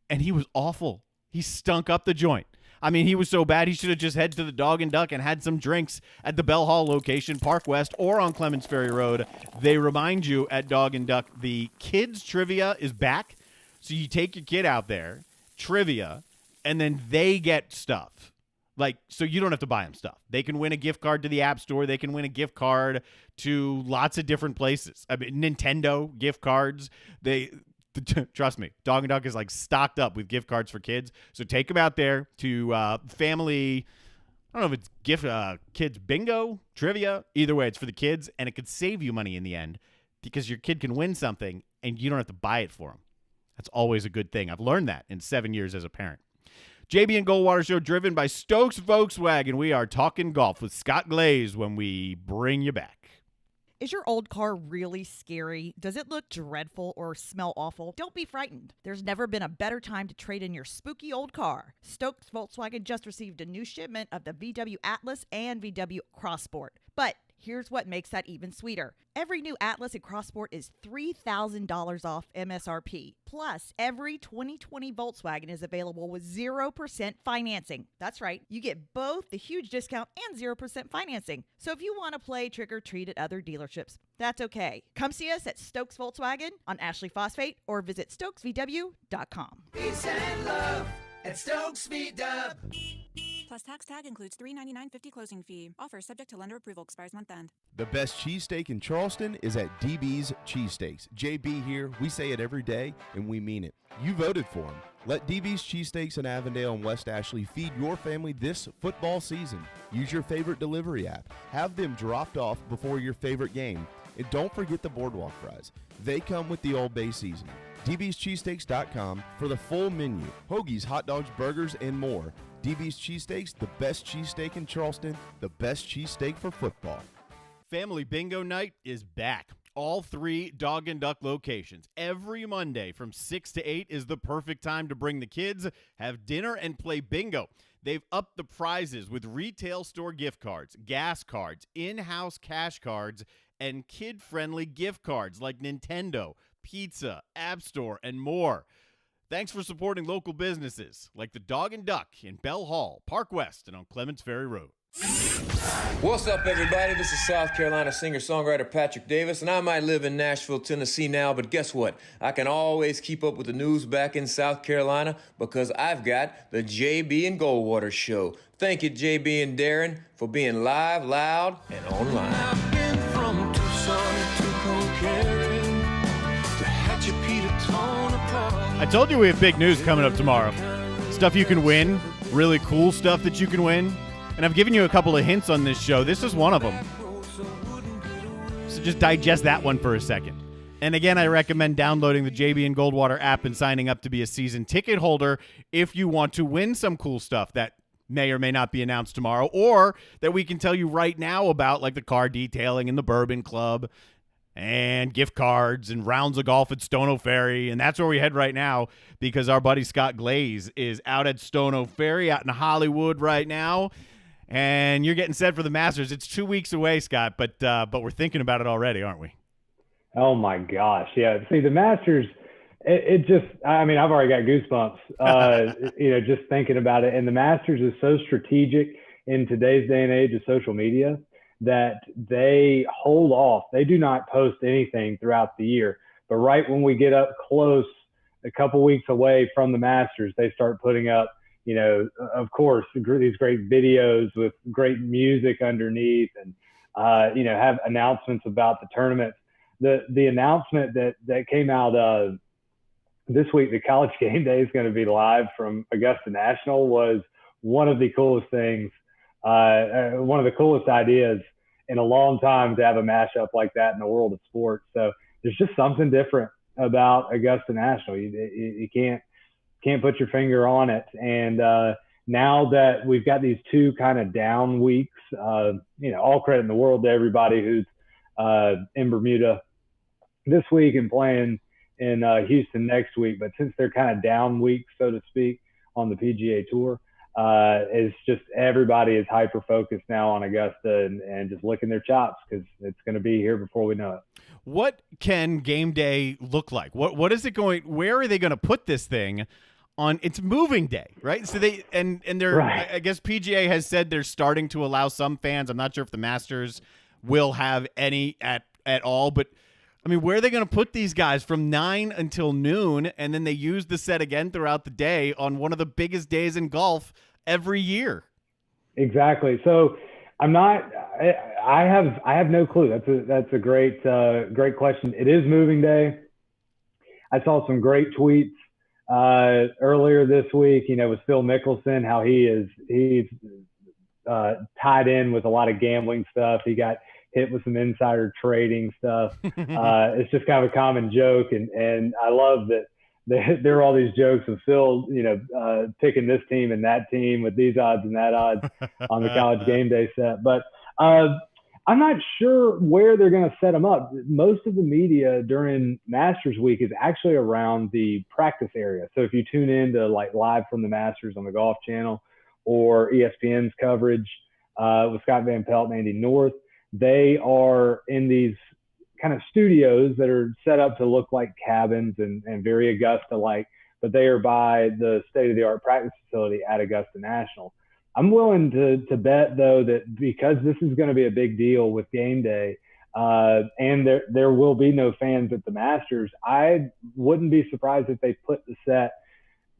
and he was awful. He stunk up the joint. I mean, he was so bad he should have just headed to the Dog and Duck and had some drinks at the Bell Hall location, Park West, or on Clements Ferry Road. They remind you at Dog and Duck, the kids' trivia is back. So you take your kid out there, trivia, and then they get stuff. So you don't have to buy them stuff. They can win a gift card to the App Store. They can win a gift card to lots of different places. I mean, Nintendo gift cards. Trust me, Dog and Duck is like stocked up with gift cards for kids. So take them out there to family. I don't know if it's kids bingo, trivia. Either way, it's for the kids, and it could save you money in the end because your kid can win something and you don't have to buy it for them. That's always a good thing. I've learned that in 7 years as a parent. JB and Goldwater Show, driven by Stokes Volkswagen. We are talking golf with Scott Glaze when we bring you back. Is your old car really scary? Does it look dreadful or smell awful? Don't be frightened. There's never been a better time to trade in your spooky old car. Stokes Volkswagen just received a new shipment of the VW Atlas and VW Crossport. But here's what makes that even sweeter. Every new Atlas and Crossport is $3,000 off MSRP. Plus, every 2020 Volkswagen is available with 0% financing. That's right. You get both the huge discount and 0% financing. So if you want to play trick or treat at other dealerships, that's okay. Come see us at Stokes Volkswagen on Ashley Phosphate or visit stokesvw.com. Peace and love at Stokes Speed Dub. Plus tax tag includes $399.50 closing fee. Offer subject to lender approval. Expires month end. The best cheesesteak in Charleston is at DB's Cheesesteaks. JB here. We say it every day, and we mean it. You voted for them. Let DB's Cheesesteaks in Avondale and West Ashley feed your family this football season. Use your favorite delivery app. Have them dropped off before your favorite game. And don't forget the boardwalk fries. They come with the Old Bay seasoning. DB'sCheesesteaks.com for the full menu. Hoagies, hot dogs, burgers, and more. DB's Cheesesteaks, the best cheesesteak in Charleston, the best cheesesteak for football. Family Bingo Night is back. All 3 Dog and Duck locations. Every Monday from 6 to 8 is the perfect time to bring the kids, have dinner, and play bingo. They've upped the prizes with retail store gift cards, gas cards, in-house cash cards, and kid-friendly gift cards like Nintendo, pizza, App Store, and more. Thanks for supporting local businesses like the Dog and Duck in Bell Hall, Park West, and on Clements Ferry Road. What's up, everybody? This is South Carolina singer-songwriter Patrick Davis, and I might live in Nashville, Tennessee now, but guess what? I can always keep up with the news back in South Carolina because I've got the JB and Goldwater Show. Thank you, JB and Darren, for being live, loud, and online. I've been from Tucson to Conquering to Hatchapeta, I told you we have big news coming up tomorrow. Stuff you can win, really cool stuff that you can win. And I've given you a couple of hints on this show. This is one of them. So just digest that one for a second. And again, I recommend downloading the JB and Goldwater app and signing up to be a season ticket holder if you want to win some cool stuff that may or may not be announced tomorrow, or that we can tell you right now about, like the car detailing and the Bourbon Club and gift cards and rounds of golf at Stono Ferry. And that's where we head right now because our buddy Scott Glaze is out at Stono Ferry out in Hollywood right now. And you're getting set for the Masters. It's 2 weeks away, Scott, but we're thinking about it already, aren't we? Oh, my gosh. Yeah. See, the Masters, it just – I mean, I've already got goosebumps, just thinking about it. And the Masters is so strategic in today's day and age of social media that they hold off. They do not post anything throughout the year. But right when we get up close, a couple weeks away from the Masters, they start putting up, of course, these great videos with great music underneath and, have announcements about the tournaments. The announcement that came out this week, the College Game Day is going to be live from Augusta National, was one of the coolest things, one of the coolest ideas in a long time to have a mashup like that in the world of sports. So there's just something different about Augusta National. You can't put your finger on it. And now that we've got these 2 kind of down weeks, all credit in the world to everybody who's in Bermuda this week and playing in Houston next week. But since they're kind of down weeks, so to speak, on the PGA Tour, it's just everybody is hyper-focused now on Augusta and just licking their chops because it's going to be here before we know it. What can game day look like? What is it going? Where are they going to put this thing on? It's moving day, right? So they're right. I guess PGA has said they're starting to allow some fans. I'm not sure if the Masters will have any at all, but I mean, where are they going to put these guys from 9 until noon, and then they use the set again throughout the day on one of the biggest days in golf every year? Exactly. So I have no clue. That's a great question. It is moving day. I saw some great tweets earlier this week, with Phil Mickelson, how he's tied in with a lot of gambling stuff. He got hit with some insider trading stuff. It's just kind of a common joke. And I love that there are all these jokes of Phil, picking this team and that team with these odds and that odds on the College Game Day set. But I'm not sure where they're going to set them up. Most of the media during Masters Week is actually around the practice area. So if you tune in to like live from the Masters on the Golf Channel or ESPN's coverage with Scott Van Pelt and Andy North, they are in these kind of studios that are set up to look like cabins and very Augusta-like, but they are by the state-of-the-art practice facility at Augusta National. I'm willing to bet, though, that because this is going to be a big deal with game day and there will be no fans at the Masters, I wouldn't be surprised if they put the set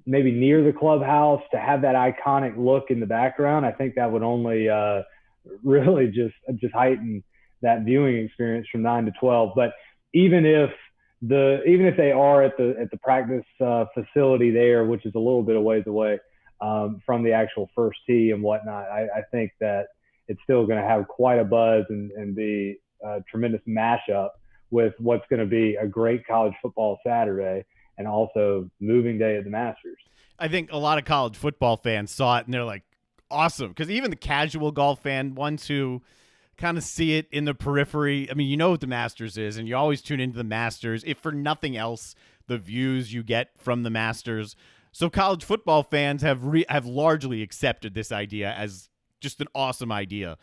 maybe near the clubhouse to have that iconic look in the background. I think that would only really just heighten that viewing experience from 9 to 12. But even if they are at the practice facility there, which is a little bit of ways away from the actual first tee and whatnot, I think that it's still going to have quite a buzz and be a tremendous mashup with what's going to be a great college football Saturday and also moving day at the Masters. I think a lot of college football fans saw it and they're like, awesome. Because even the casual golf fan, ones who kind of see it in the periphery, I mean, you know what the Masters is, and you always tune into the Masters, if for nothing else, the views you get from the Masters. So college football fans have largely accepted this idea as just an awesome idea.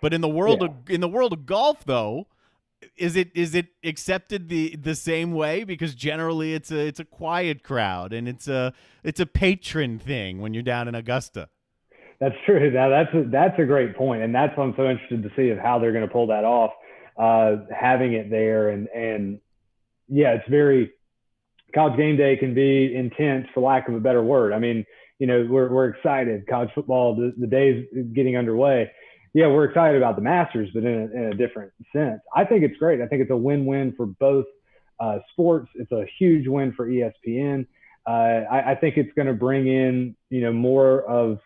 But in the world of golf, though, is it accepted the same way? Because generally it's a quiet crowd and it's a patron thing when you're down in Augusta. That's true. Now that's a great point, and that's what I'm so interested to see of how they're going to pull that off. Having it there and yeah, it's very. College Game Day can be intense, for lack of a better word. I mean, we're excited. College football, the day's getting underway. Yeah, we're excited about the Masters, but in a different sense. I think it's great. I think it's a win-win for both sports. It's a huge win for ESPN. I think it's going to bring in, more of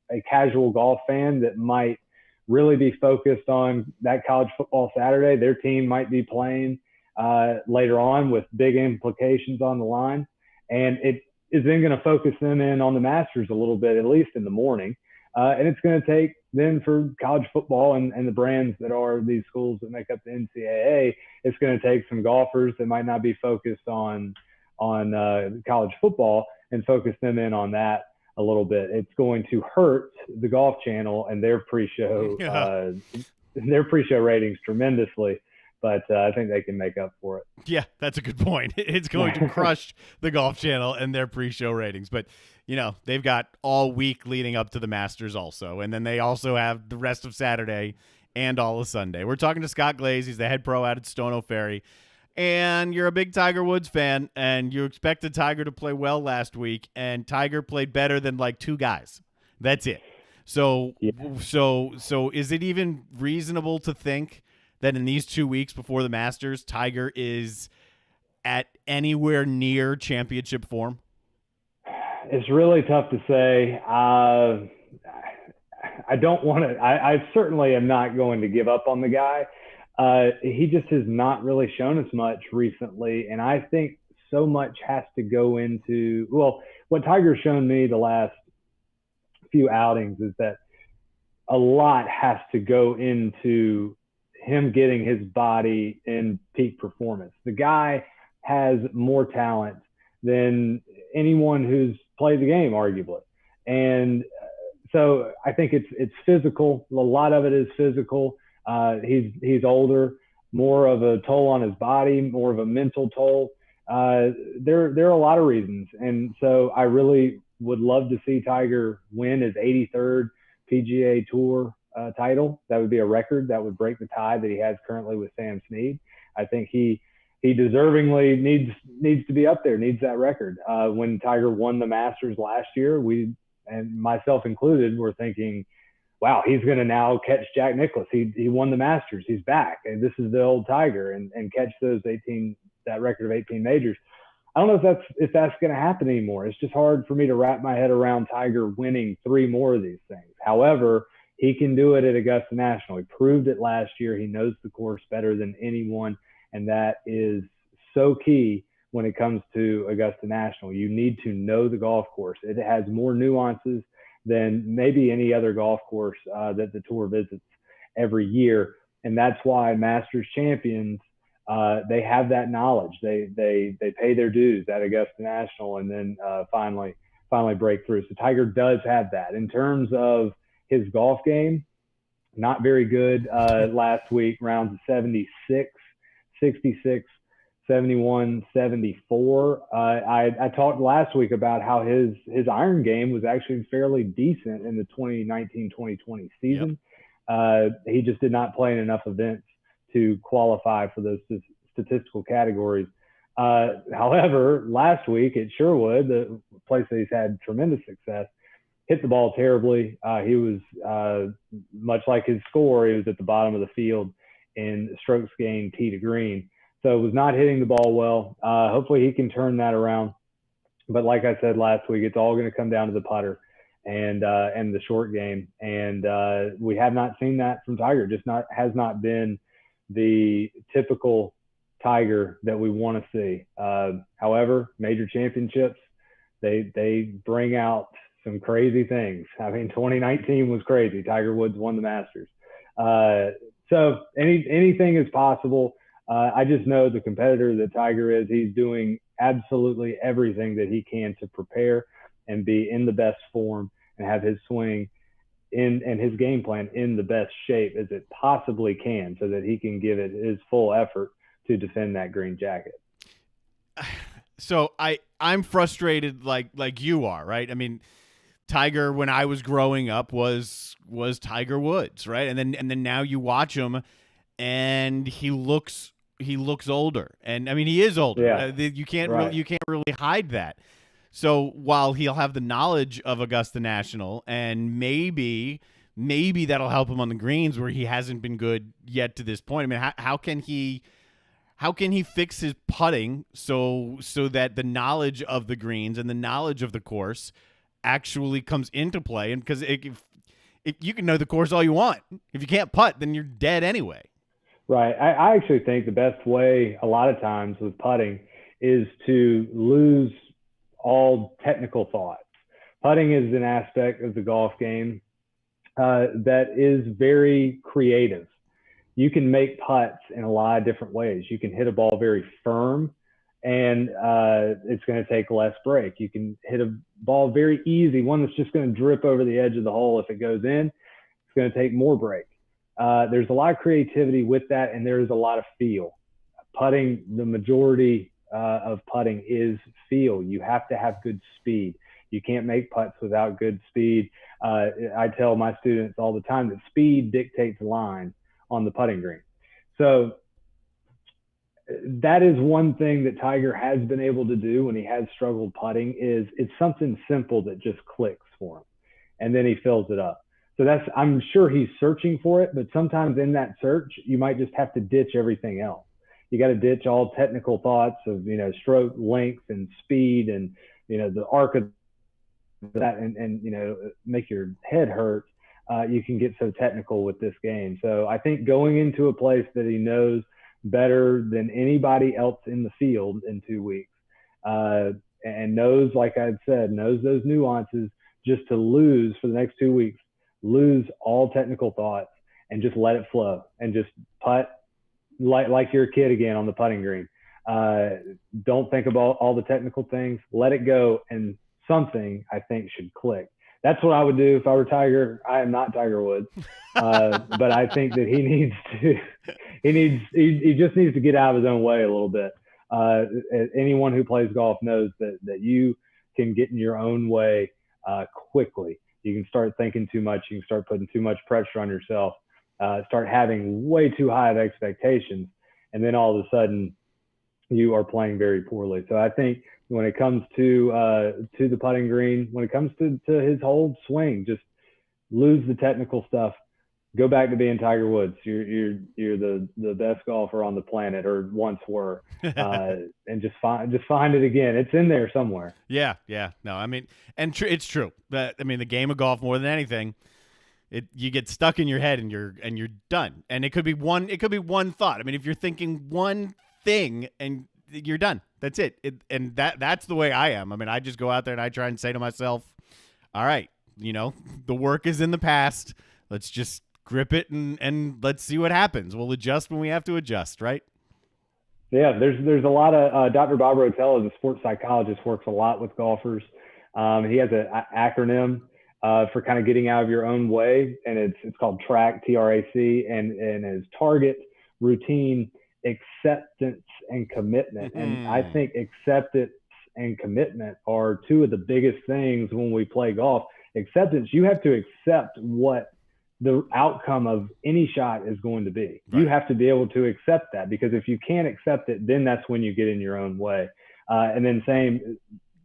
a casual golf fan that might really be focused on that college football Saturday. Their team might be playing later on with big implications on the line. And it is then going to focus them in on the Masters a little bit, at least in the morning. And it's going to take then for college football and the brands that are these schools that make up the NCAA, it's going to take some golfers that might not be focused on college football and focus them in on that a little bit. It's going to hurt the Golf Channel and their pre-show ratings tremendously. But I think they can make up for it. Yeah, that's a good point. It's going to crush the Golf Channel and their pre-show ratings. But, they've got all week leading up to the Masters also. And then they also have the rest of Saturday and all of Sunday. We're talking to Scott Glaze. He's the head pro out at Stono Ferry. And you're a big Tiger Woods fan, and you expected Tiger to play well last week, and Tiger played better than like two guys. That's it. So is it even reasonable to think that in these 2 weeks before the Masters, Tiger is at anywhere near championship form? It's really tough to say. I don't want to. I certainly am not going to give up on the guy. He just has not really shown us much recently, and I think so much has to go into what Tiger's shown me the last few outings is that a lot has to go into him getting his body in peak performance. The guy has more talent than anyone who's played the game, arguably. And so I think it's physical. A lot of it is physical. He's older, more of a toll on his body, more of a mental toll. There are a lot of reasons. And so I really would love to see Tiger win his 83rd PGA Tour title. That would be a record that would break the tie that he has currently with Sam Snead. I think he deservingly needs to be up there, needs that record. When Tiger won the Masters last year, we, and myself included, were thinking, wow, he's going to now catch Jack Nicklaus. He won the Masters. He's back. And this is the old Tiger and catch those 18 that record of 18 majors. I don't know if that's going to happen anymore. It's just hard for me to wrap my head around Tiger winning 3 more of these things. However, he can do it at Augusta National. He proved it last year. He knows the course better than anyone, and that is so key when it comes to Augusta National. You need to know the golf course. It has more nuances than maybe any other golf course that the Tour visits every year, and that's why Masters champions, they have that knowledge. They pay their dues at Augusta National, and then finally break through. So Tiger does have that. In terms of his golf game, not very good last week. Rounds of 76, 66, 71, 74. I talked last week about how his iron game was actually fairly decent in the 2019-2020 season. Yep. He just did not play in enough events to qualify for those statistical categories. However, last week at Sherwood, the place that he's had tremendous success, hit the ball terribly. He was, much like his score, he was at the bottom of the field in strokes gained tee to green. So was not hitting the ball well. Hopefully he can turn that around. But like I said last week, it's all going to come down to the putter and the short game. And we have not seen that from Tiger. Has not been the typical Tiger that we want to see. However, major championships, they bring out some crazy things. I mean, 2019 was crazy. Tiger Woods won the Masters. So anything is possible. I just know the competitor that Tiger is, he's doing absolutely everything that he can to prepare and be in the best form and have his swing and his game plan in the best shape as it possibly can, so that he can give it his full effort to defend that green jacket. So I'm frustrated like you are, right? I mean, Tiger, when I was growing up, was Tiger Woods, right? And then now you watch him, and he looks older, and I mean he is older. Yeah. You can't really hide that. So while he'll have the knowledge of Augusta National, and maybe that'll help him on the greens where he hasn't been good yet to this point. I mean, how can he fix his putting so that the knowledge of the greens and the knowledge of the course actually comes into play? And because if you can know the course all you want, if you can't putt, then you're dead anyway. Right. I actually think the best way a lot of times with putting is to lose all technical thoughts. Putting is an aspect of the golf game that is very creative. You can make putts in a lot of different ways. You can hit a ball very firm, and it's going to take less break. You can hit a ball very easy, one that's just going to drip over the edge of the hole. If it goes in, it's going to take more break. There's a lot of creativity with that, and there's a lot of feel. Putting, the majority of putting is feel. You have to have good speed. You can't make putts without good speed. I tell my students all the time that speed dictates line on the putting green. So that is one thing that Tiger has been able to do when he has struggled putting, is it's something simple that just clicks for him, and then he fills it up. So I'm sure he's searching for it, but sometimes in that search, you might just have to ditch everything else. You got to ditch all technical thoughts of, stroke length and speed and, the arc of that and make your head hurt. You can get so technical with this game. So I think going into a place that he knows better than anybody else in the field in 2 weeks, and knows, like I said, knows those nuances, just to lose for the next 2 weeks, lose all technical thoughts and just let it flow and just putt like you're a kid again on the putting green. Don't think about all the technical things, let it go, and something I think should click. That's what I would do if I were Tiger. I am not Tiger Woods, but I think that he just needs to get out of his own way a little bit. Anyone who plays golf knows that you can get in your own way quickly. You can start thinking too much. You can start putting too much pressure on yourself, start having way too high of expectations, and then all of a sudden you are playing very poorly. So I think when it comes to the putting green, when it comes to his whole swing, just lose the technical stuff, go back to being Tiger Woods. You're the best golfer on the planet, or once were, and just find it again. It's in there somewhere. Yeah. No, I mean, and it's true. But I mean, the game of golf, more than anything, you get stuck in your head and you're done. And it could be one thought. I mean, if you're thinking one thing and you're done, that's it. And that's the way I am. I mean, I just go out there and I try and say to myself, all right, the work is in the past. Let's just grip it and let's see what happens. We'll adjust when we have to adjust, right? Yeah, there's a lot of Dr. Bob Rotel, as a sports psychologist, works a lot with golfers. He has an acronym for kind of getting out of your own way, and it's called TRAC, TRAC, and his target, routine, acceptance, and commitment. And I think acceptance and commitment are two of the biggest things when we play golf. Acceptance, you have to accept what the outcome of any shot is going to be. Right. You have to be able to accept that, because if you can't accept it, then that's when you get in your own way. And then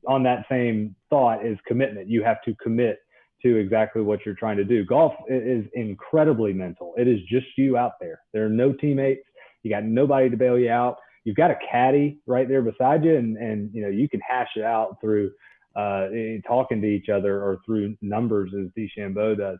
on that same thought is commitment. You have to commit to exactly what you're trying to do. Golf is incredibly mental. It is just you out there. There are no teammates. You got nobody to bail you out. You've got a caddy right there beside you, and you can hash it out through talking to each other or through numbers, as DeChambeau does.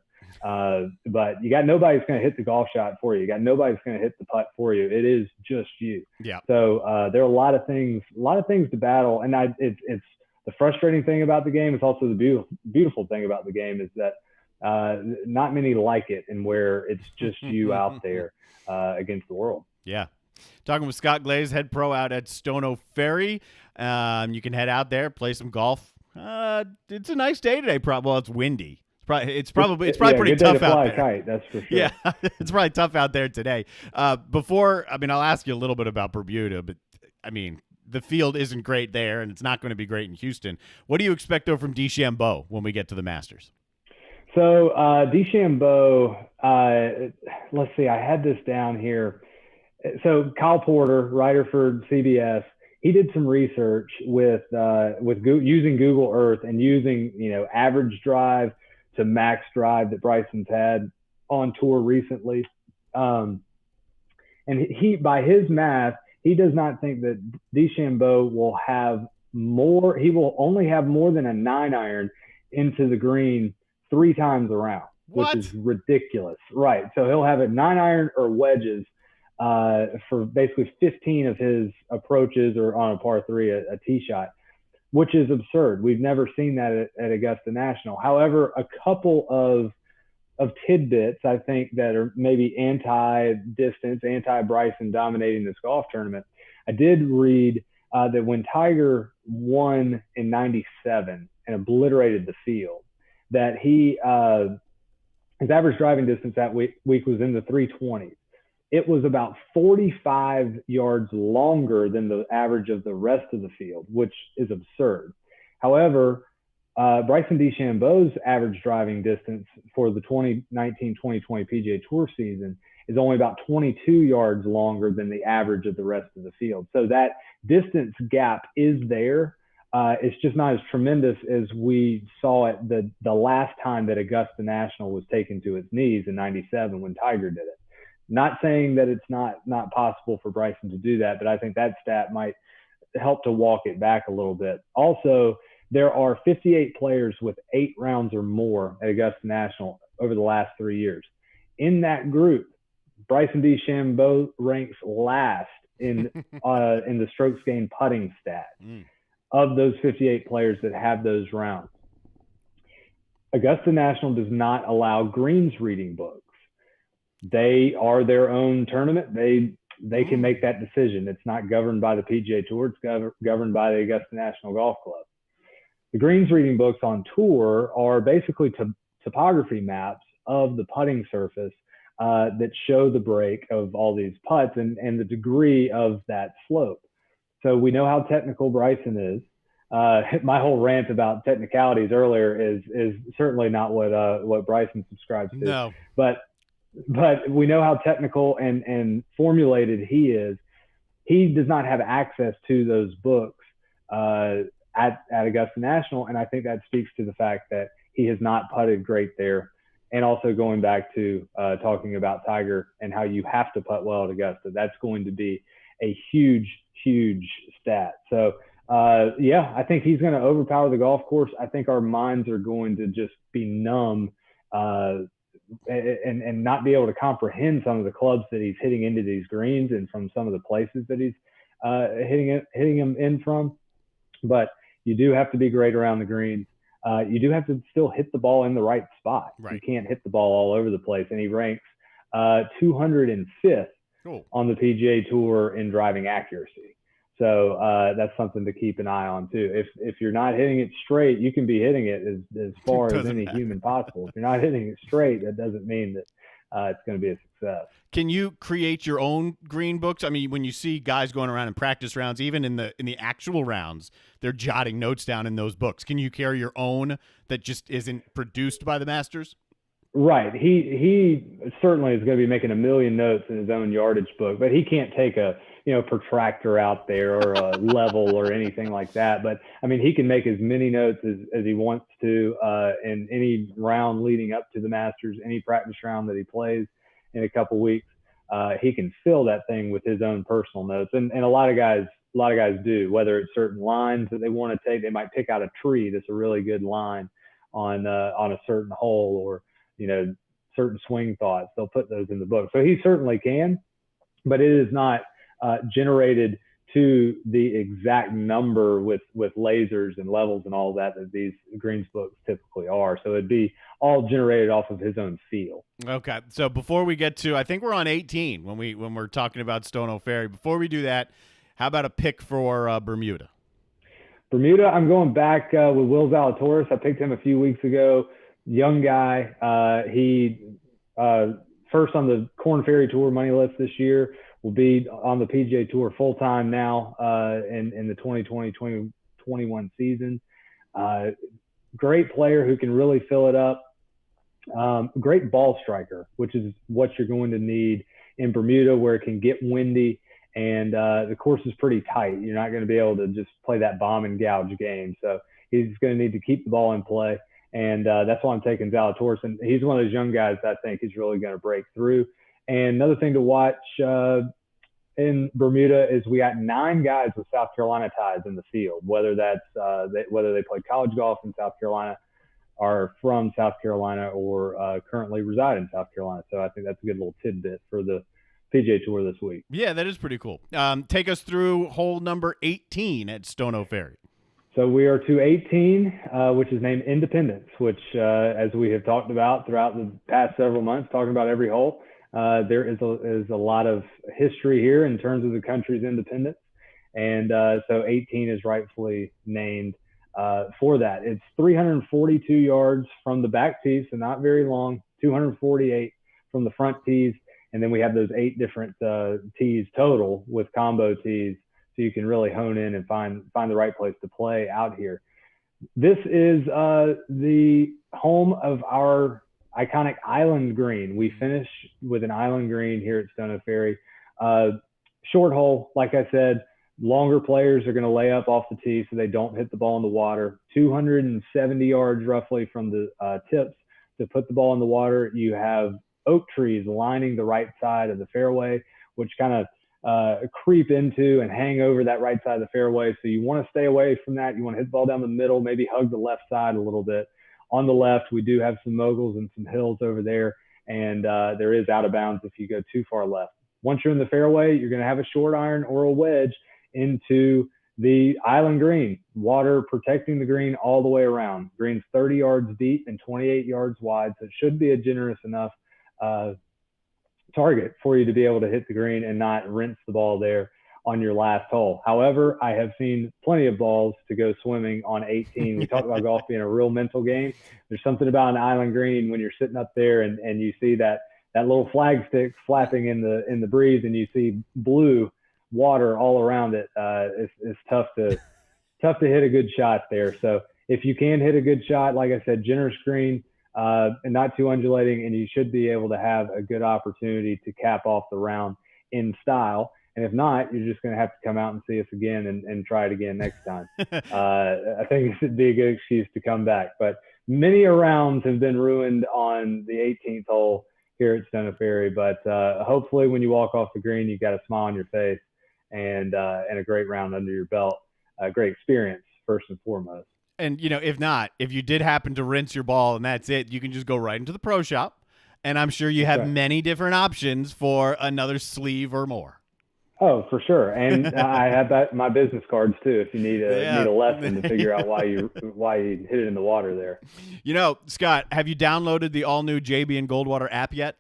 But you got nobody that's going to hit the golf shot for you. You got nobody that's going to hit the putt for you. It is just you. Yeah. So there are a lot of things to battle, and it's the frustrating thing about the game. It's also the beautiful thing about the game is that not many like it, and where it's just you out there against the world. Yeah. Talking with Scott Glaze, head pro out at Stono Ferry. You can head out there, play some golf. It's a nice day today. Well, it's windy. It's probably pretty tough out there. Kite, that's for sure. Yeah, it's probably tough out there today. I'll ask you a little bit about Bermuda, but I mean, the field isn't great there, and it's not going to be great in Houston. What do you expect, though, from DeChambeau when we get to the Masters? So DeChambeau, let's see, I had this down here. So Kyle Porter, writer for CBS, he did some research with using Google Earth and using average drive to max drive that Bryson's had on tour recently. And he, by his math, he does not think that DeChambeau will have more. He will only have more than a 9-iron into the green 3 times around, which is ridiculous. Right. So he'll have a 9-iron or wedges for basically 15 of his approaches, or on a par 3, a tee shot, which is absurd. We've never seen that at Augusta National. However, a couple of tidbits, I think, that are maybe anti-distance, anti-Bryson dominating this golf tournament. I did read that when Tiger won in '97 and obliterated the field, that his average driving distance that week was in the 320s. It was about 45 yards longer than the average of the rest of the field, which is absurd. However, Bryson DeChambeau's average driving distance for the 2019-2020 PGA Tour season is only about 22 yards longer than the average of the rest of the field. So that distance gap is there. It's just not as tremendous as we saw it the last time that Augusta National was taken to its knees in '97 when Tiger did it. Not saying that it's not possible for Bryson to do that, but I think that stat might help to walk it back a little bit. Also, there are 58 players with 8 rounds or more at Augusta National over the last 3 years. In that group, Bryson DeChambeau ranks last in the strokes gained putting stat of those 58 players that have those rounds. Augusta National does not allow greens reading books. They are their own tournament. They can make that decision. It's not governed by the PGA Tour. It's governed by the Augusta National Golf Club. The greens reading books on tour are basically topography maps of the putting surface that show the break of all these putts and the degree of that slope. So we know how technical Bryson is. My whole rant about technicalities earlier is certainly not what Bryson subscribes to. No. But we know how technical and formulated he is. He does not have access to those books at Augusta National, and I think that speaks to the fact that he has not putted great there And also going back to talking about Tiger and how you have to putt well at Augusta, that's going to be a huge, huge stat. So, I think he's going to overpower the golf course. I think our minds are going to just be numb and not be able to comprehend some of the clubs that he's hitting into these greens and from some of the places that he's hitting them in from. But you do have to be great around the greens. You do have to still hit the ball in the right spot. Right. You can't hit the ball all over the place. And he ranks 205th on the PGA Tour in driving accuracy. So that's something to keep an eye on too. If you're not hitting it straight, you can be hitting it as far as any human possible. If you're not hitting it straight, that doesn't mean that it's going to be a success. Can you create your own green books? I mean, when you see guys going around in practice rounds, even in the actual rounds, they're jotting notes down in those books. Can you carry your own that just isn't produced by the Masters? Right. He certainly is going to be making a million notes in his own yardage book, but he can't take a protractor out there or a level or anything like that. But I mean, he can make as many notes as he wants to in any round leading up to the Masters, any practice round that he plays in a couple weeks. He can fill that thing with his own personal notes, and a lot of guys do. Whether it's certain lines that they want to take, they might pick out a tree that's a really good line on a certain hole, or certain swing thoughts. They'll put those in the book. So he certainly can, but it is not generated to the exact number with lasers and levels and all that these greens books typically are. So it'd be all generated off of his own feel. Okay. So before we get to, I think we're on 18 when we're talking about Stono Ferry. Before we do that, how about a pick for Bermuda? Bermuda, I'm going back with Will Zalatoris. I picked him a few weeks ago. Young guy. He first on the Korn Ferry Tour money list this year. Will be on the PGA Tour full time now in the 2020-2021 season. Great player who can really fill it up. Great ball striker, which is what you're going to need in Bermuda, where it can get windy and the course is pretty tight. You're not going to be able to just play that bomb and gouge game. So he's going to need to keep the ball in play. And that's why I'm taking Zalatoris. And he's one of those young guys that I think is really going to break through. And another thing to watch in Bermuda is we got 9 guys with South Carolina ties in the field, whether that's whether they played college golf in South Carolina, are from South Carolina, or currently reside in South Carolina. So I think that's a good little tidbit for the PGA Tour this week. Yeah, that is pretty cool. Take us through hole number 18 at Stono Ferry. So we are to 18, which is named Independence, which, as we have talked about throughout the past several months, talking about every hole, there is a lot of history here in terms of the country's independence. And so 18 is rightfully named for that. It's 342 yards from the back tees, so not very long, 248 from the front tees. And then we have those 8 different tees total with combo tees, so you can really hone in and find the right place to play out here. This is the home of our iconic island green. We finish with an island green here at Stono Ferry. Short hole, like I said, longer players are going to lay up off the tee so they don't hit the ball in the water. 270 yards roughly from the tips to put the ball in the water. You have oak trees lining the right side of the fairway, which kind of creep into and hang over that right side of the fairway. So you want to stay away from that. You want to hit the ball down the middle, maybe hug the left side a little bit. On the left, we do have some moguls and some hills over there, and there is out of bounds if you go too far left. Once you're in the fairway, you're going to have a short iron or a wedge into the island green, water protecting the green all the way around. Green's 30 yards deep and 28 yards wide, so it should be a generous enough target for you to be able to hit the green and not rinse the ball there on your last hole. However, I have seen plenty of balls to go swimming on 18. We talked about golf being a real mental game. There's something about an island green when you're sitting up there and you see that little flag stick flapping in the breeze, and you see blue water all around it. It's tough to hit a good shot there. So if you can hit a good shot, like I said, generous green, and not too undulating, and you should be able to have a good opportunity to cap off the round in style. And if not, you're just going to have to come out and see us again and try it again next time. I think it should be a good excuse to come back. But many rounds have been ruined on the 18th hole here at Stono Ferry, but hopefully when you walk off the green, you've got a smile on your face and a great round under your belt, a great experience first and foremost. And, if you did happen to rinse your ball and that's it, you can just go right into the pro shop. And I'm sure you have many different options for another sleeve or more. Oh, for sure. And I have my business cards too, if you need a lesson to figure out why you hit it in the water there. Scott, have you downloaded the all new JB and Goldwater app yet?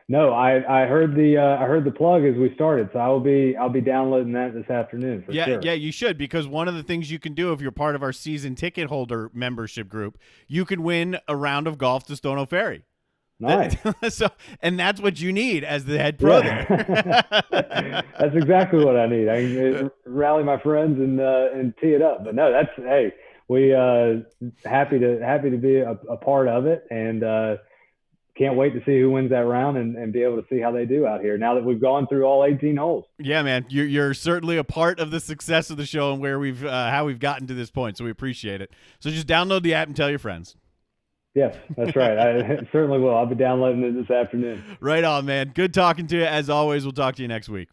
No, I heard the plug as we started, so I'll be downloading that this afternoon for sure. Yeah, you should, because one of the things you can do if you're part of our season ticket holder membership group, you can win a round of golf to Stono Ferry. Nice. And that's what you need as the head pro there. That's exactly what I need. I can rally my friends and tee it up. But no, we happy to be a part of it, and can't wait to see who wins that round and be able to see how they do out here now that we've gone through all 18 holes. Yeah, man, you're certainly a part of the success of the show and where how we've gotten to this point. So we appreciate it. So just download the app and tell your friends. Yes, that's right. I certainly will. I'll be downloading it this afternoon. Right on, man. Good talking to you. As always, we'll talk to you next week.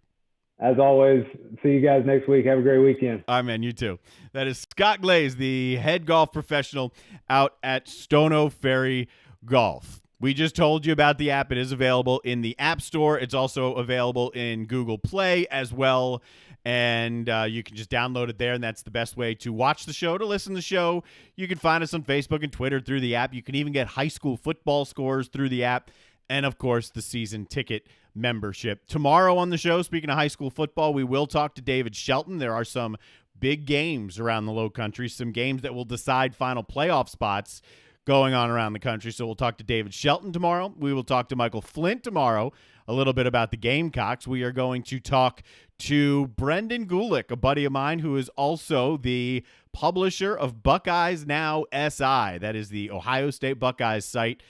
As always, see you guys next week. Have a great weekend. All right, man. You too. That is Scott Glaze, the head golf professional out at Stono Ferry Golf. We just told you about the app. It is available in the App Store. It's also available in Google Play as well. And you can just download it there, and that's the best way to watch the show, to listen to the show. You can find us on Facebook and Twitter through the app. You can even get high school football scores through the app, and, of course, the season ticket membership. Tomorrow on the show, speaking of high school football, we will talk to David Shelton. There are some big games around the Low Country, some games that will decide final playoff spots going on around the country. So we'll talk to David Shelton tomorrow. We will talk to Michael Flint tomorrow, a little bit about the Gamecocks. We are going to talk to Brendan Gulick, a buddy of mine who is also the publisher of Buckeyes Now SI. That is the Ohio State Buckeyes site.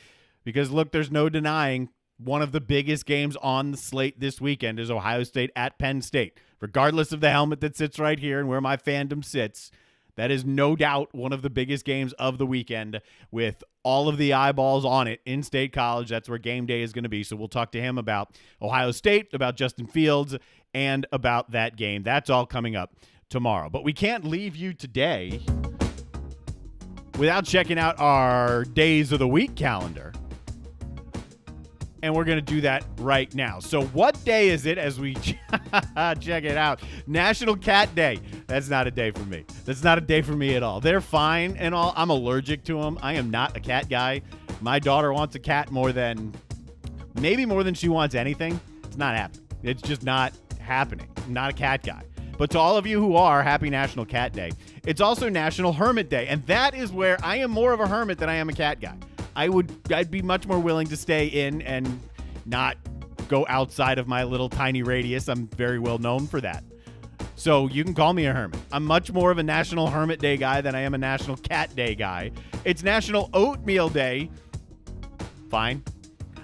Because, look, there's no denying one of the biggest games on the slate this weekend is Ohio State at Penn State. Regardless of the helmet that sits right here and where my fandom sits, that is no doubt one of the biggest games of the weekend with all of the eyeballs on it in State College. That's where game day is going to be. So we'll talk to him about Ohio State, about Justin Fields, and about that game. That's all coming up tomorrow. But we can't leave you today without checking out our Days of the Week calendar. And we're going to do that right now. So what day is it as we check it out? National Cat Day. That's not a day for me. That's not a day for me at all. They're fine and all. I'm allergic to them. I am not a cat guy. My daughter wants a cat maybe more than she wants anything. It's not happening. It's just not happening. I'm not a cat guy. But to all of you who are, happy National Cat Day. It's also National Hermit Day. And that is where I am more of a hermit than I am a cat guy. I'd be much more willing to stay in and not go outside of my little tiny radius. I'm very well known for that. So you can call me a hermit. I'm much more of a National Hermit Day guy than I am a National Cat Day guy. It's National Oatmeal Day. Fine.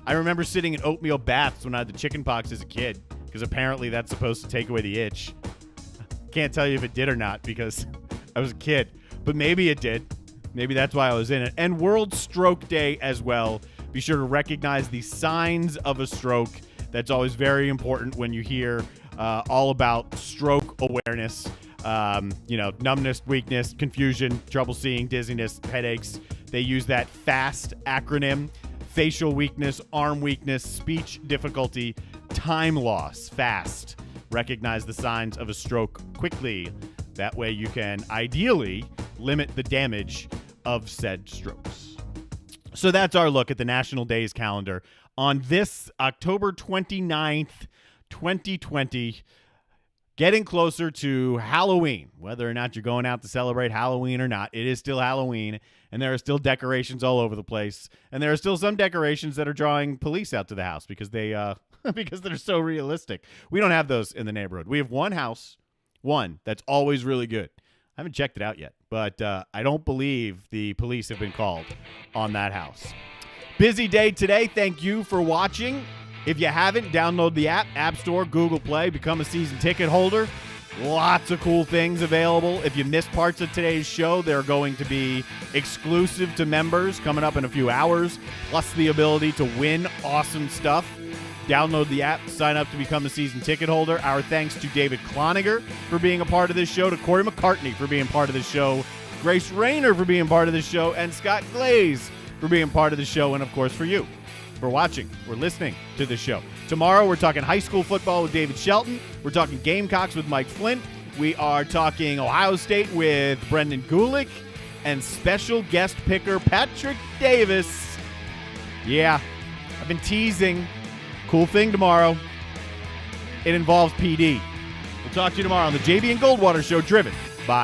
I remember sitting in oatmeal baths when I had the chicken pox as a kid, because apparently that's supposed to take away the itch. Can't tell you if it did or not because I was a kid, but maybe it did. Maybe that's why I was in it. And World Stroke Day as well. Be sure to recognize the signs of a stroke. That's always very important when you hear all about stroke awareness. Numbness, weakness, confusion, trouble seeing, dizziness, headaches. They use that FAST acronym. Facial weakness, arm weakness, speech difficulty, time loss. FAST. Recognize the signs of a stroke quickly. That way you can ideally limit the damage of said strokes. So that's our look at the National Days calendar on this October 29th, 2020. Getting closer to Halloween. Whether or not you're going out to celebrate Halloween or not, it is still Halloween, and there are still decorations all over the place. And there are still some decorations that are drawing police out to the house because they're so realistic. We don't have those in the neighborhood. We have one house, that's always really good. I haven't checked it out yet, but I don't believe the police have been called on that house. Busy day today. Thank you for watching. If you haven't, download the app, App Store, Google Play, become a season ticket holder. Lots of cool things available. If you missed parts of today's show, they're going to be exclusive to members coming up in a few hours, plus the ability to win awesome stuff. Download the app, sign up to become a season ticket holder. Our thanks to David Cloniger for being a part of this show, to Corey McCartney for being part of this show, Grace Rayner for being part of this show, and Scott Glaze for being part of the show, and of course for you for watching or listening to the show. Tomorrow we're talking high school football with David Shelton. We're talking Gamecocks with Mike Flint. We are talking Ohio State with Brendan Gulick and special guest picker Patrick Davis. Yeah, I've been teasing. Cool thing tomorrow. It involves PD. We'll talk to you tomorrow on the JB and Goldwater Show, driven